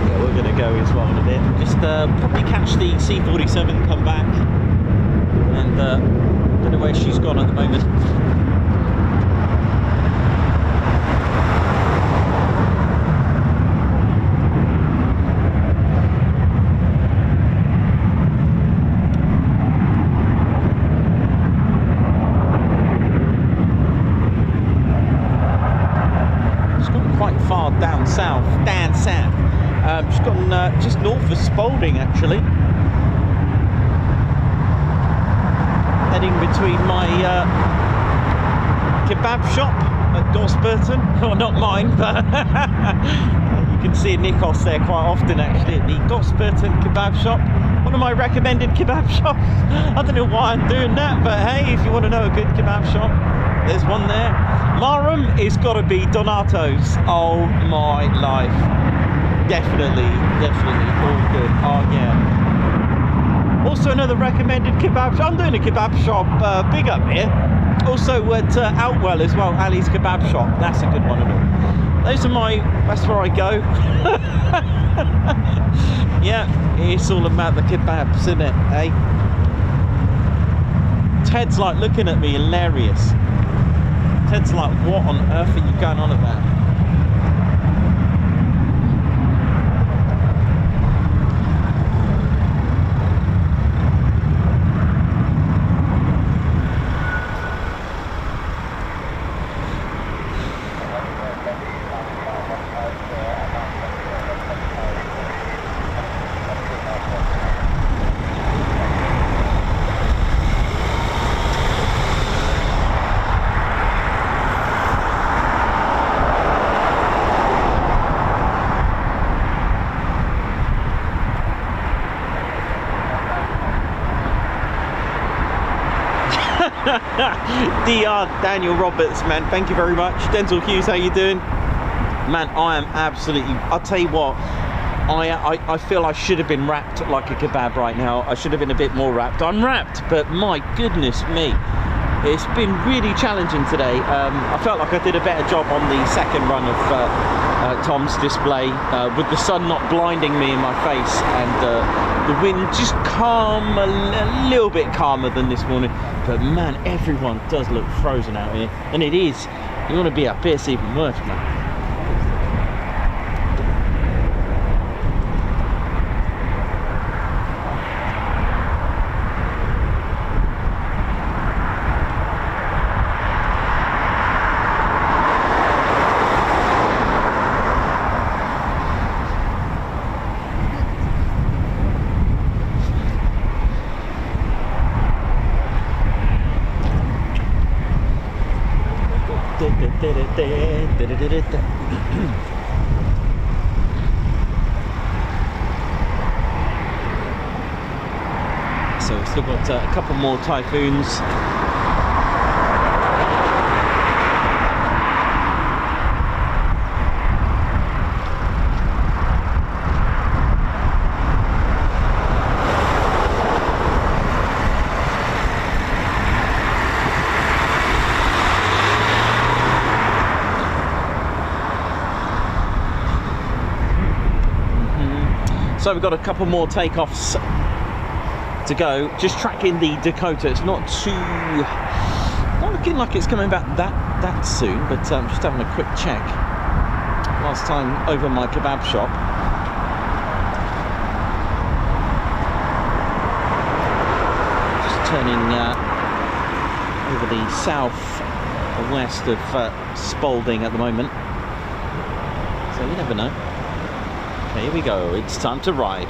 Yeah, we're going to go as well in a bit. Just probably catch the C-47 come back, and don't know where she's gone at the moment. just north of Spalding, actually. Heading between my kebab shop at Gosburton. Well, not mine, but you can see Nikos there quite often, actually, at the Gosburton kebab shop. One of my recommended kebab shops. I don't know why I'm doing that, but hey, if you want to know a good kebab shop, there's one there. Marham is got to be Donato's. Oh my life. Definitely all good. Oh yeah. Also another recommended kebab shop. I'm doing a kebab shop big up here. Also at Outwell as well, Ali's kebab shop. That's a good one of them. That's where I go. Yeah, it's all about the kebabs, isn't it, eh? Ted's like looking at me, hilarious. Ted's like, what on earth are you going on about? DR Daniel Roberts, man, thank you very much. Denzel Hughes, how you doing? Man, I am absolutely, I'll tell you what, I feel I should have been wrapped like a kebab right now. I should have been a bit more wrapped. I'm wrapped, but my goodness me, it's been really challenging today. I felt like I did a better job on the second run of Tom's display, with the sun not blinding me in my face, and the wind just calm, a little bit calmer than this morning. But man, everyone does look frozen out here, and it is. You want to be up here, it's even worse, man. So we've still got a couple more Typhoons. So we've got a couple more takeoffs to go. Just tracking the Dakota. It's not looking like it's coming back that soon, but just having a quick check. Last time over my kebab shop. Just turning over the south-west of Spalding at the moment. So you never know. Here we go, it's time to ride.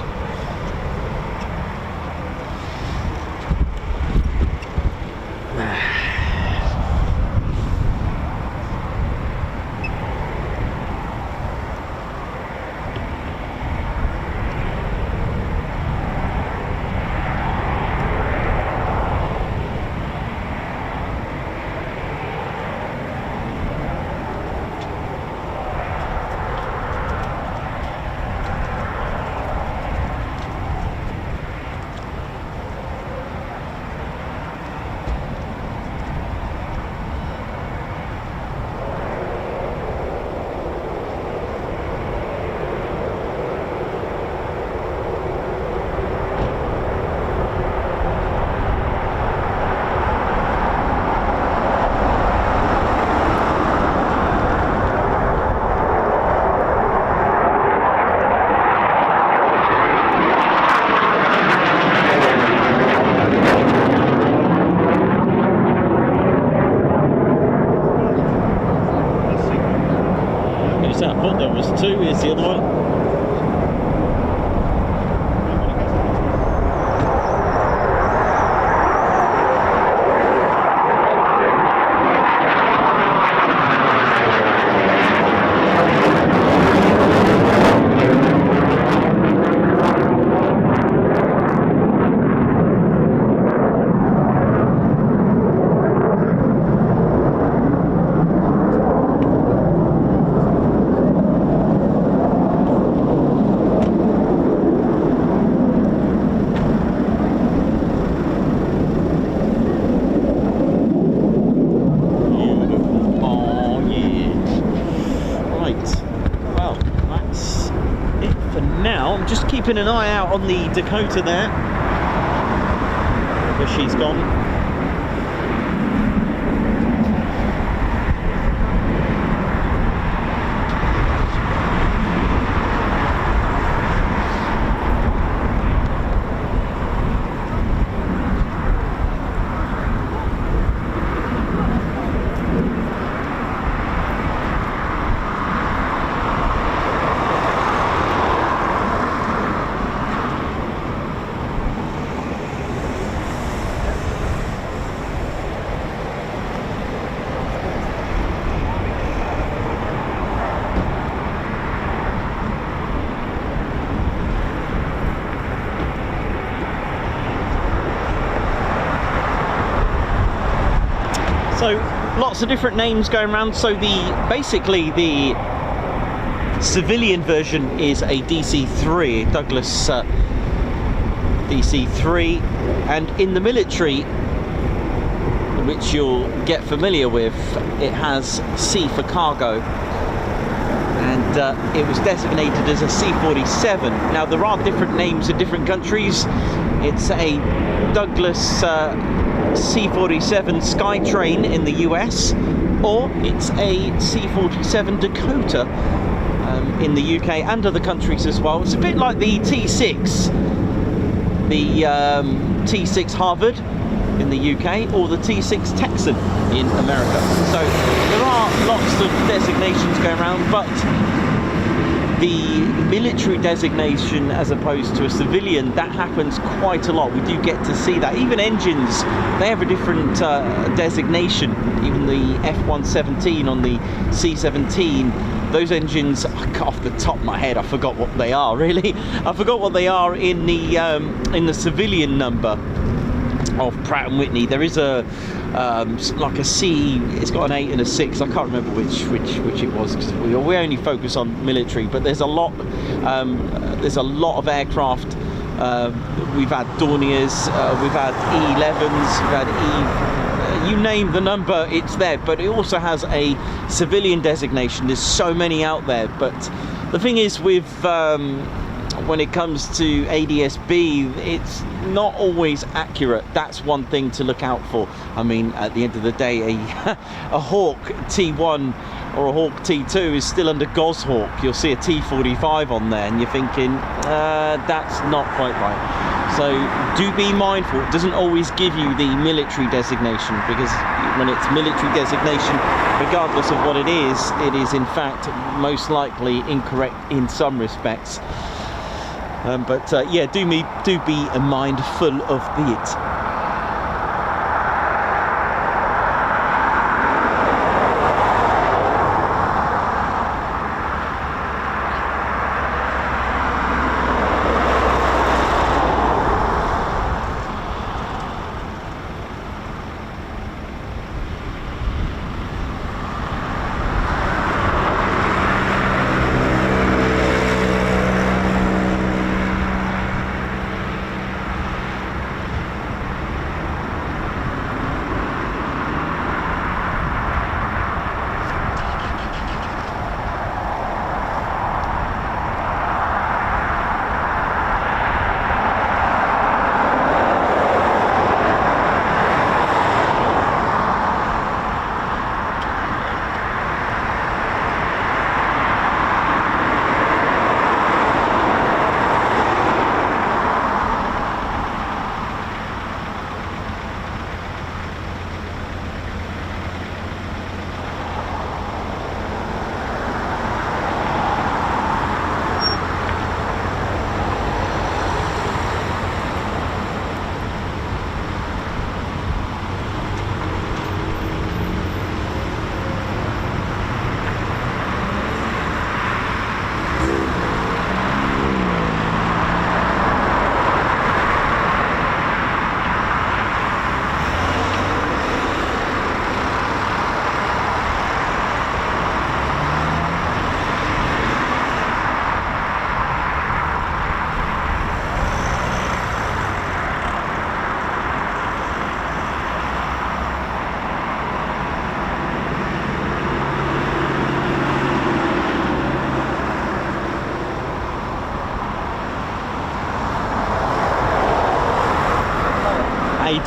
just keeping an eye out on the Dakota there, where she's gone. So lots of different names going around. So basically the civilian version is a DC-3, Douglas DC-3, and in the military, which you'll get familiar with, it has C for cargo, and it was designated as a C-47. Now there are different names in different countries. It's a Douglas C-47 Skytrain in the US, or it's a C-47 Dakota in the UK and other countries as well. It's a bit like the T6, the T6 Harvard in the UK, or the T6 Texan in America. So there are lots of designations going around, but the military designation as opposed to a civilian, that happens quite a lot. We do get to see that. Even engines, they have a different designation. Even the F-117 on the C-17, those engines, off the top of my head, I forgot what they are, really. I forgot what they are in the civilian number of Pratt & Whitney. There is a like a C, it's got an 8 and a 6, I can't remember which it was, because we only focus on military, but there's a lot of aircraft. We've had Dorniers, we've had E11s, we've had you name the number, it's there, but it also has a civilian designation. There's so many out there, but the thing is with when it comes to ADS-B, it's not always accurate. That's one thing to look out for. I mean, at the end of the day, a Hawk T1 or a Hawk T2 is still under Goshawk. You'll see a T45 on there and you're thinking, that's not quite right. So do be mindful. It doesn't always give you the military designation, because when it's military designation, regardless of what it is in fact most likely incorrect in some respects. But yeah, do be mindful of it.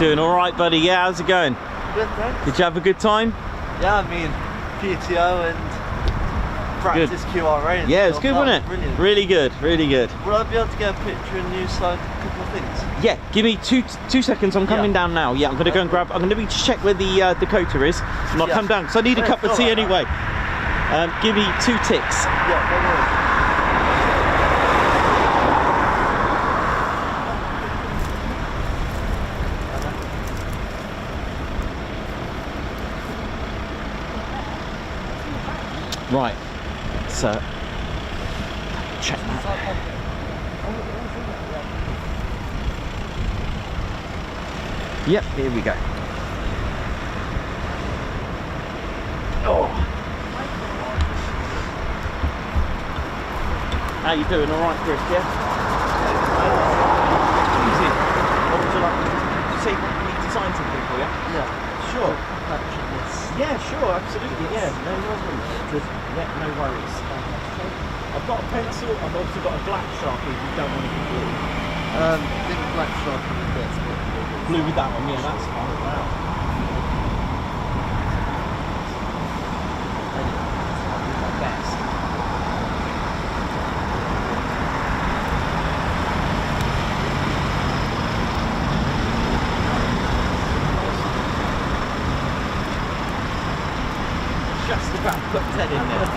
you doing? All right, buddy? Yeah, how's it going? Good, thanks. Did you have a good time? Yeah, I mean, PTO and practice QRA. And Yeah, it's stuff. good, That wasn't was it? Brilliant. Really good, really good. Would I be able to get a picture and news side a couple of things? Yeah, give me two seconds. I'm coming down now. Yeah, I'm gonna go and grab. I'm gonna be check where the Dakota is, and I'll come down because I need a cup of tea anyway. Give me 2 ticks. Yeah, no worries. Right, so check that. Yep, here we go. Oh, how you doing? All right, Chris? Yeah. Easy. What would you like? Did you say you want me to sign something for you? Yeah. Sure. This. Yeah, sure, absolutely. Yeah, no worries. Yeah, no worries. I've got a pencil. I've also got a black sharpie. If you don't want to be blue. Think black shark is the best. Blue with that one. Yeah, that's fine. Wow. Best. Just about put Ted in there.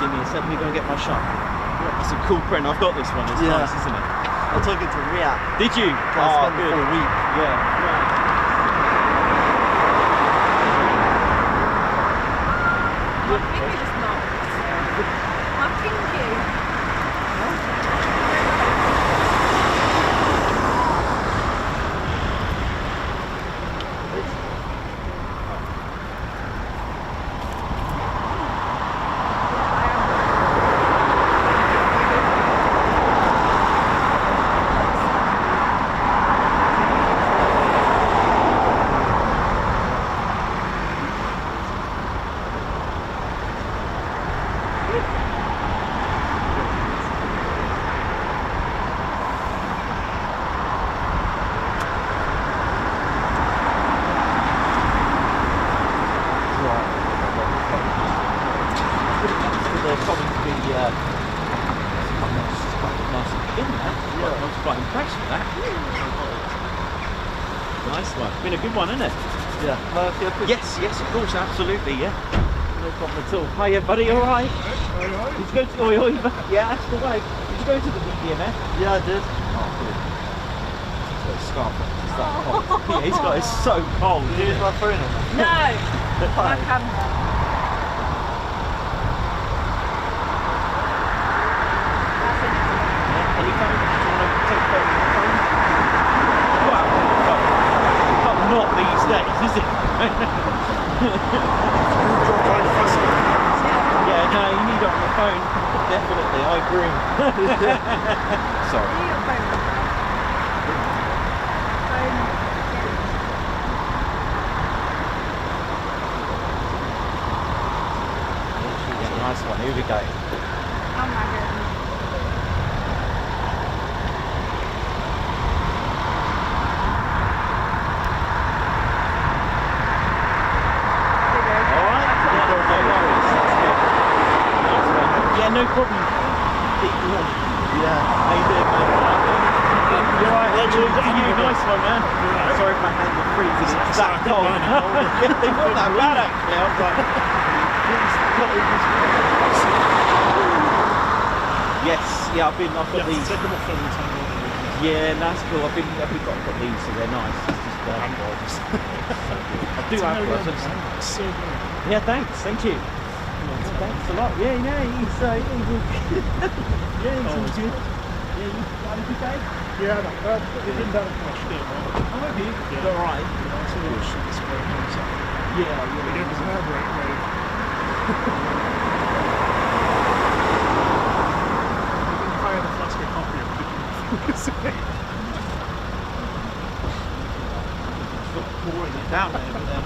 Give me a second, we're going to get my shot. That's a cool print. I've got this one. It's nice, isn't it? I took it to RAF. Did you? I spent good. it for a week. Yeah. Right. My finger just knocked. My pinky. Been a good one, isn't it? Yeah. Yes, of course, absolutely, yeah. No problem at all. Hiya, buddy, all right? Did you go to yeah, that's the way. Did you go to the BBMF? Yeah, I did. Oh, good. He's got his scarf on. It's that cold. Yeah, he's got. It's so cold. Did you use my phone on that? No, my camera. Any phone? Do you want to take a photo of your phone? Well, not these days, is it? Yeah, no, you need it on the phone. Definitely, I agree. Sorry. Yeah, nice one. Here we go. Oh my goodness. No problem. Yeah. How you doing, man? You're right, Reggie. You nice one, man. Sorry if my hands are freezing. It's that cold. Yeah, they weren't that bad actually. I was like, yes, yeah. I've got these. Take them off every time. Yeah, that's cool. I've got these, so they're nice. It's just I do have gloves. So good. Yeah, thank you. Thanks a lot. Yeah, he's all good. Yeah, he's all good. Yeah, you had a good day? Yeah, we didn't have much day, man. Oh, have you? Yeah. All right. It's a little shit this way. Yeah. We gave us an air brake, mate. We didn't hire the flask of coffee. pouring it down there, but then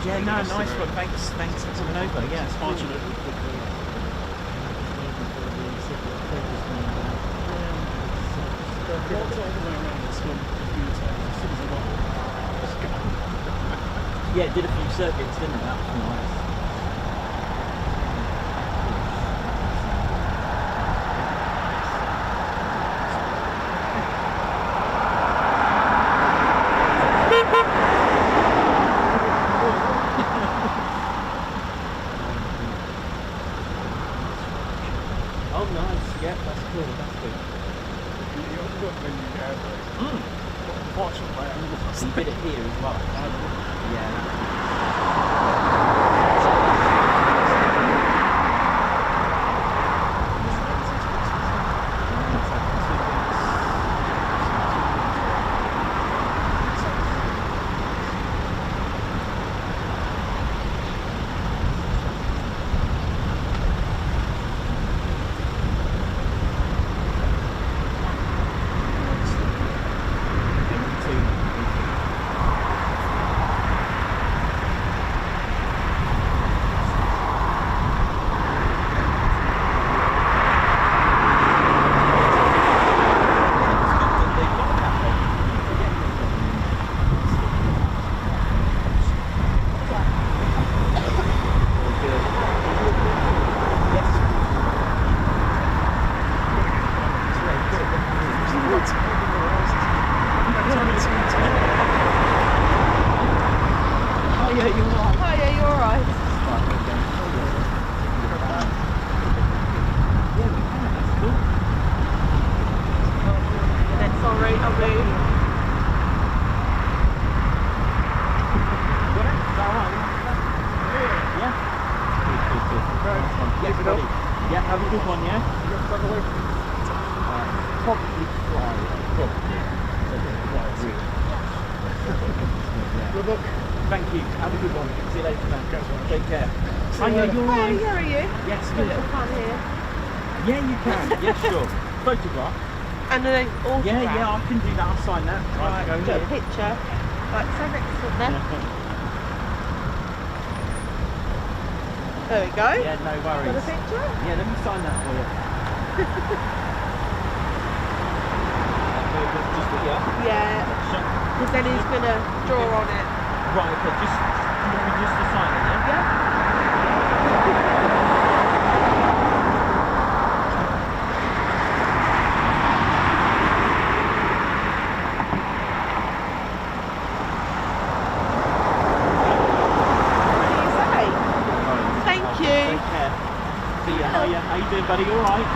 yeah, no, nice one. Thanks for coming over. Yeah, it's fortunate. Yeah, it did a few circuits, didn't it? That was nice. Oh, nice. Yeah, that's cool. That's good. He did it here as well. Yeah. Yeah, have a good one, yeah? Probably fly. Good luck. Thank you. Have a good one. See you later, man. Take care. Hi, yeah, you're right. Here are you? Yes, A good. little fan here. Yeah, you can. Yeah, sure. Photograph. And then autograph. Yeah, I can do that. I'll sign that. Right, go got a here. picture. Right, stand next to them. There we go. Yeah, no worries. Got a picture? Yeah, let me sign that for you. Just for you. Yeah, because then he's going to draw on it. Right, okay, just to sign it, yeah? Yeah. How you doing, buddy? All right?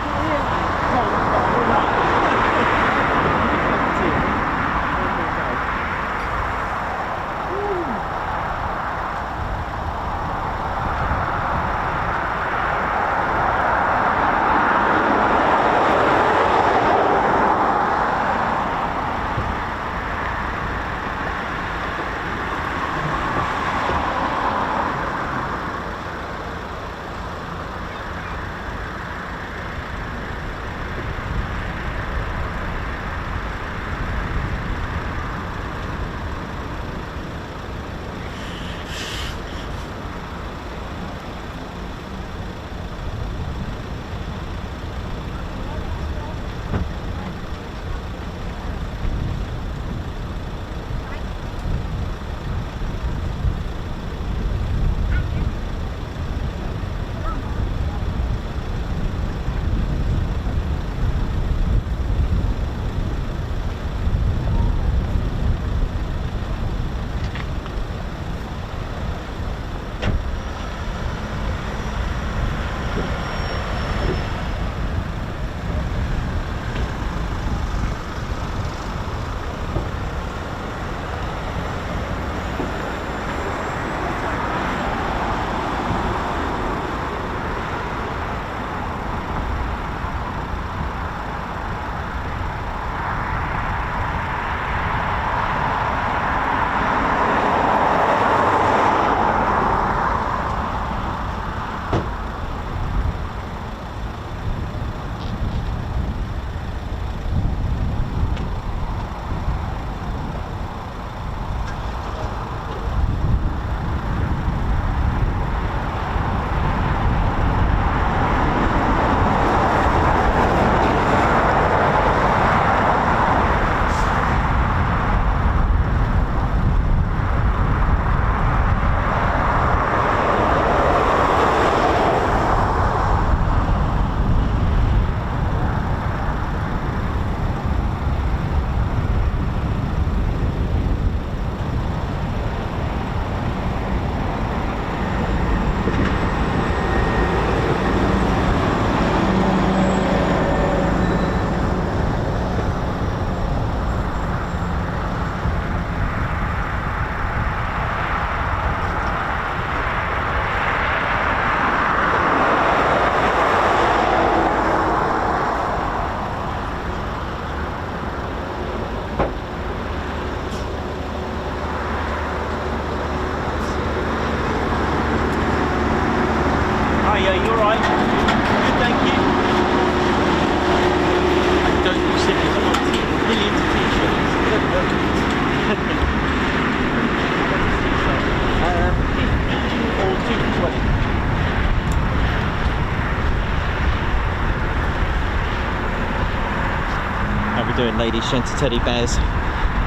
doing, ladies, gents, teddy bears?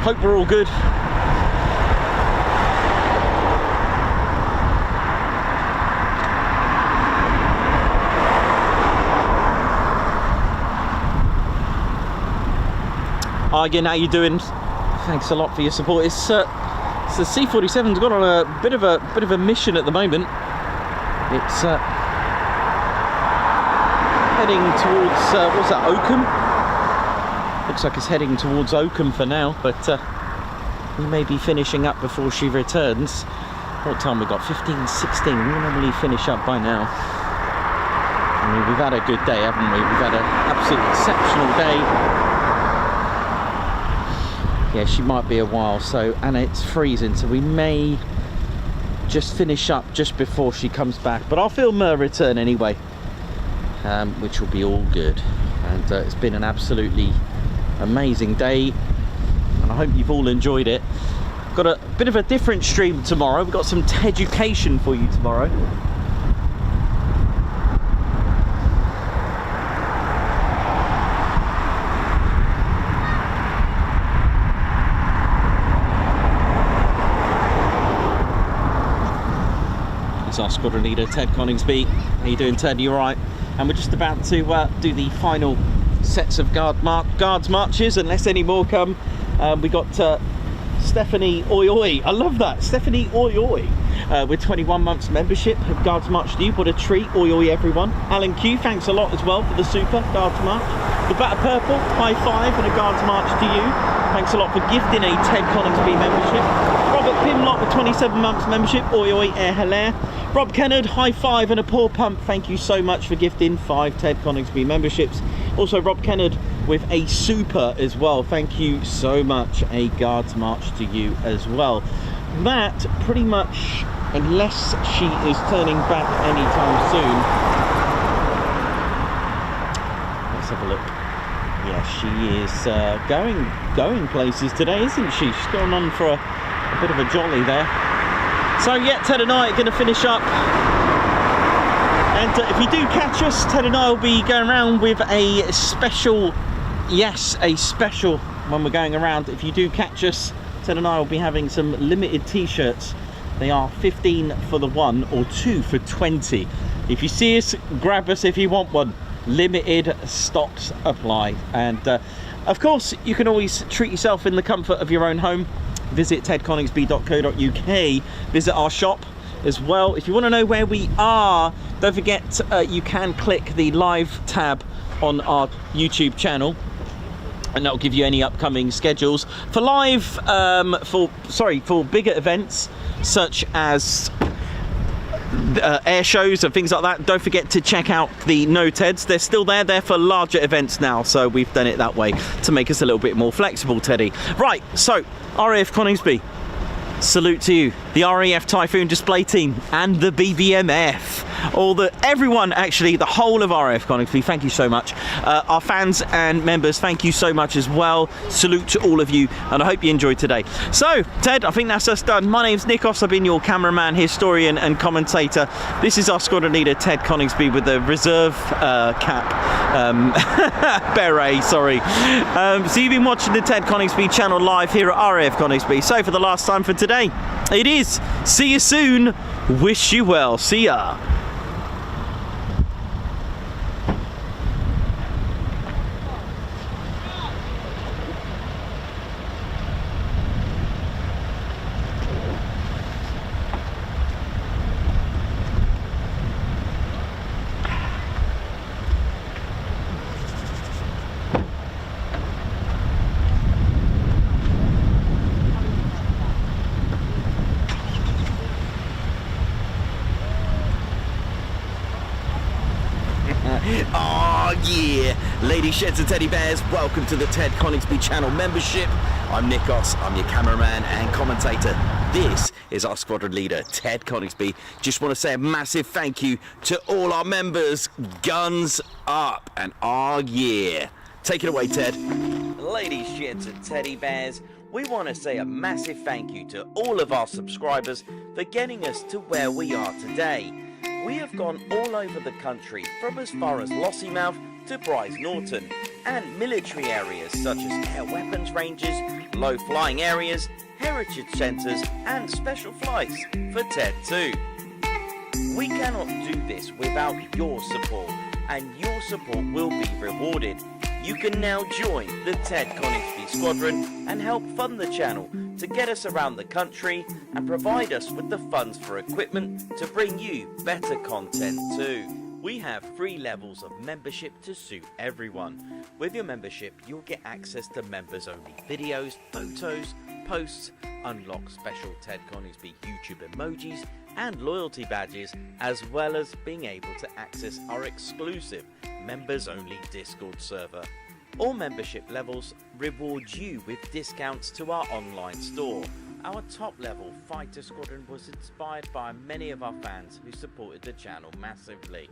Hope we're all good. Again, how you doing? Thanks a lot for your support. It's the C-47's got on a bit of a mission at the moment. It's heading towards what's that, Oakham? Looks like it's heading towards Oakham for now, but we may be finishing up before she returns. What time we got? 15:16. We normally finish up by now. I mean, we've had a good day, haven't we? We've had an absolutely exceptional day. Yeah, she might be a while, and it's freezing, so we may just finish up just before she comes back. But I'll film her return anyway, which will be all good. And it's been an absolutely amazing day, and I hope you've all enjoyed it. Got a bit of a different stream tomorrow. We've got some Teducation for you tomorrow. Our squadron leader Ted Coningsby. How you doing, Ted? You all right? And we're just about to do the final sets of guards marches, unless any more come. We got Stephanie Oi Oi. I love that, Stephanie Oi Oi. With 21 months membership of Guards March to you. What a treat. Oi Oi everyone. Alan Q, thanks a lot as well for the super Guards March. The Batter Purple, high five and a Guards March to you. Thanks a lot for gifting a Ted Coningsby membership. Robert Pimlock with 27 months membership. Oi Oi Hilaire. Rob Kennard, high five and a paw pump. Thank you so much for gifting 5 Ted Coningsby memberships. Also Rob Kennard with a super as well. Thank you so much. A Guards March to you as well. That pretty much, unless she is turning back anytime soon. Let's have a look. Yeah, she is going places today, isn't she? She's going on for a bit of a jolly there. So yeah, Ted and I are going to finish up, and if you do catch us, Ted and I will be going around with a special, yes, a special when we're going around. If you do catch us, Ted and I will be having some limited t-shirts. They are 15 for the 1 or 2 for 20. If you see us, grab us if you want one. Limited stocks apply. And of course, you can always treat yourself in the comfort of your own home. Visit tedconingsby.co.uk, visit our shop as well. If you want to know where we are, don't forget you can click the live tab on our YouTube channel, and that'll give you any upcoming schedules for live for bigger events such as air shows and things like that. Don't forget to check out the No Teds. They're still there. They're for larger events now, so we've done it that way to make us a little bit more flexible, Teddy. Right, so RAF Coningsby, salute to you, the RAF Typhoon display team and the BBMF. Everyone, actually, the whole of RAF Coningsby, thank you so much. Our fans and members, thank you so much as well. Salute to all of you, and I hope you enjoyed today. So, Ted, I think that's us done. My name's Nikos. I've been your cameraman, historian, and commentator. This is our squadron leader, Ted Coningsby, with the reserve cap. Beret, sorry. So you've been watching the Ted Coningsby channel live here at RAF Coningsby. So for the last time for today, it is see you soon, wish you well, see ya. Oh yeah, ladies, sheds and teddy bears, welcome to the Ted Coningsby channel membership. I'm Nikos, I'm your cameraman and commentator. This is our squadron leader, Ted Coningsby. Just want to say a massive thank you to all our members. Guns up, and oh yeah. Take it away, Ted. Ladies, sheds and teddy bears, we want to say a massive thank you to all of our subscribers for getting us to where we are today. We have gone all over the country, from as far as Lossiemouth to Bryce Norton. and military areas such as air weapons ranges, low flying areas, heritage centres and special flights for TED 2. We cannot do this without your support, and your support will be rewarded. You can now join the TED Coningsby Squadron and help fund the channel to get us around the country and provide us with the funds for equipment to bring you better content too. We have 3 levels of membership to suit everyone. With your membership, you'll get access to members only videos, photos, posts, unlock special TED Coningsby YouTube emojis and loyalty badges, as well as being able to access our exclusive members only Discord server. All membership levels reward you with discounts to our online store. Our top level fighter squadron was inspired by many of our fans who supported the channel massively.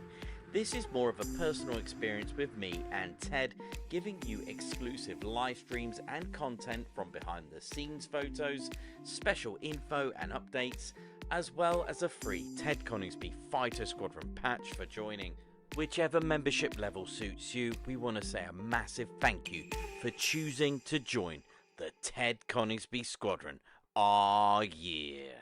This is more of a personal experience with me and Ted, giving you exclusive live streams and content from behind the scenes photos, special info and updates, as well as a free Ted Coningsby Fighter Squadron patch for joining. Whichever membership level suits you, we want to say a massive thank you for choosing to join the Ted Coningsby Squadron. Ah, yeah.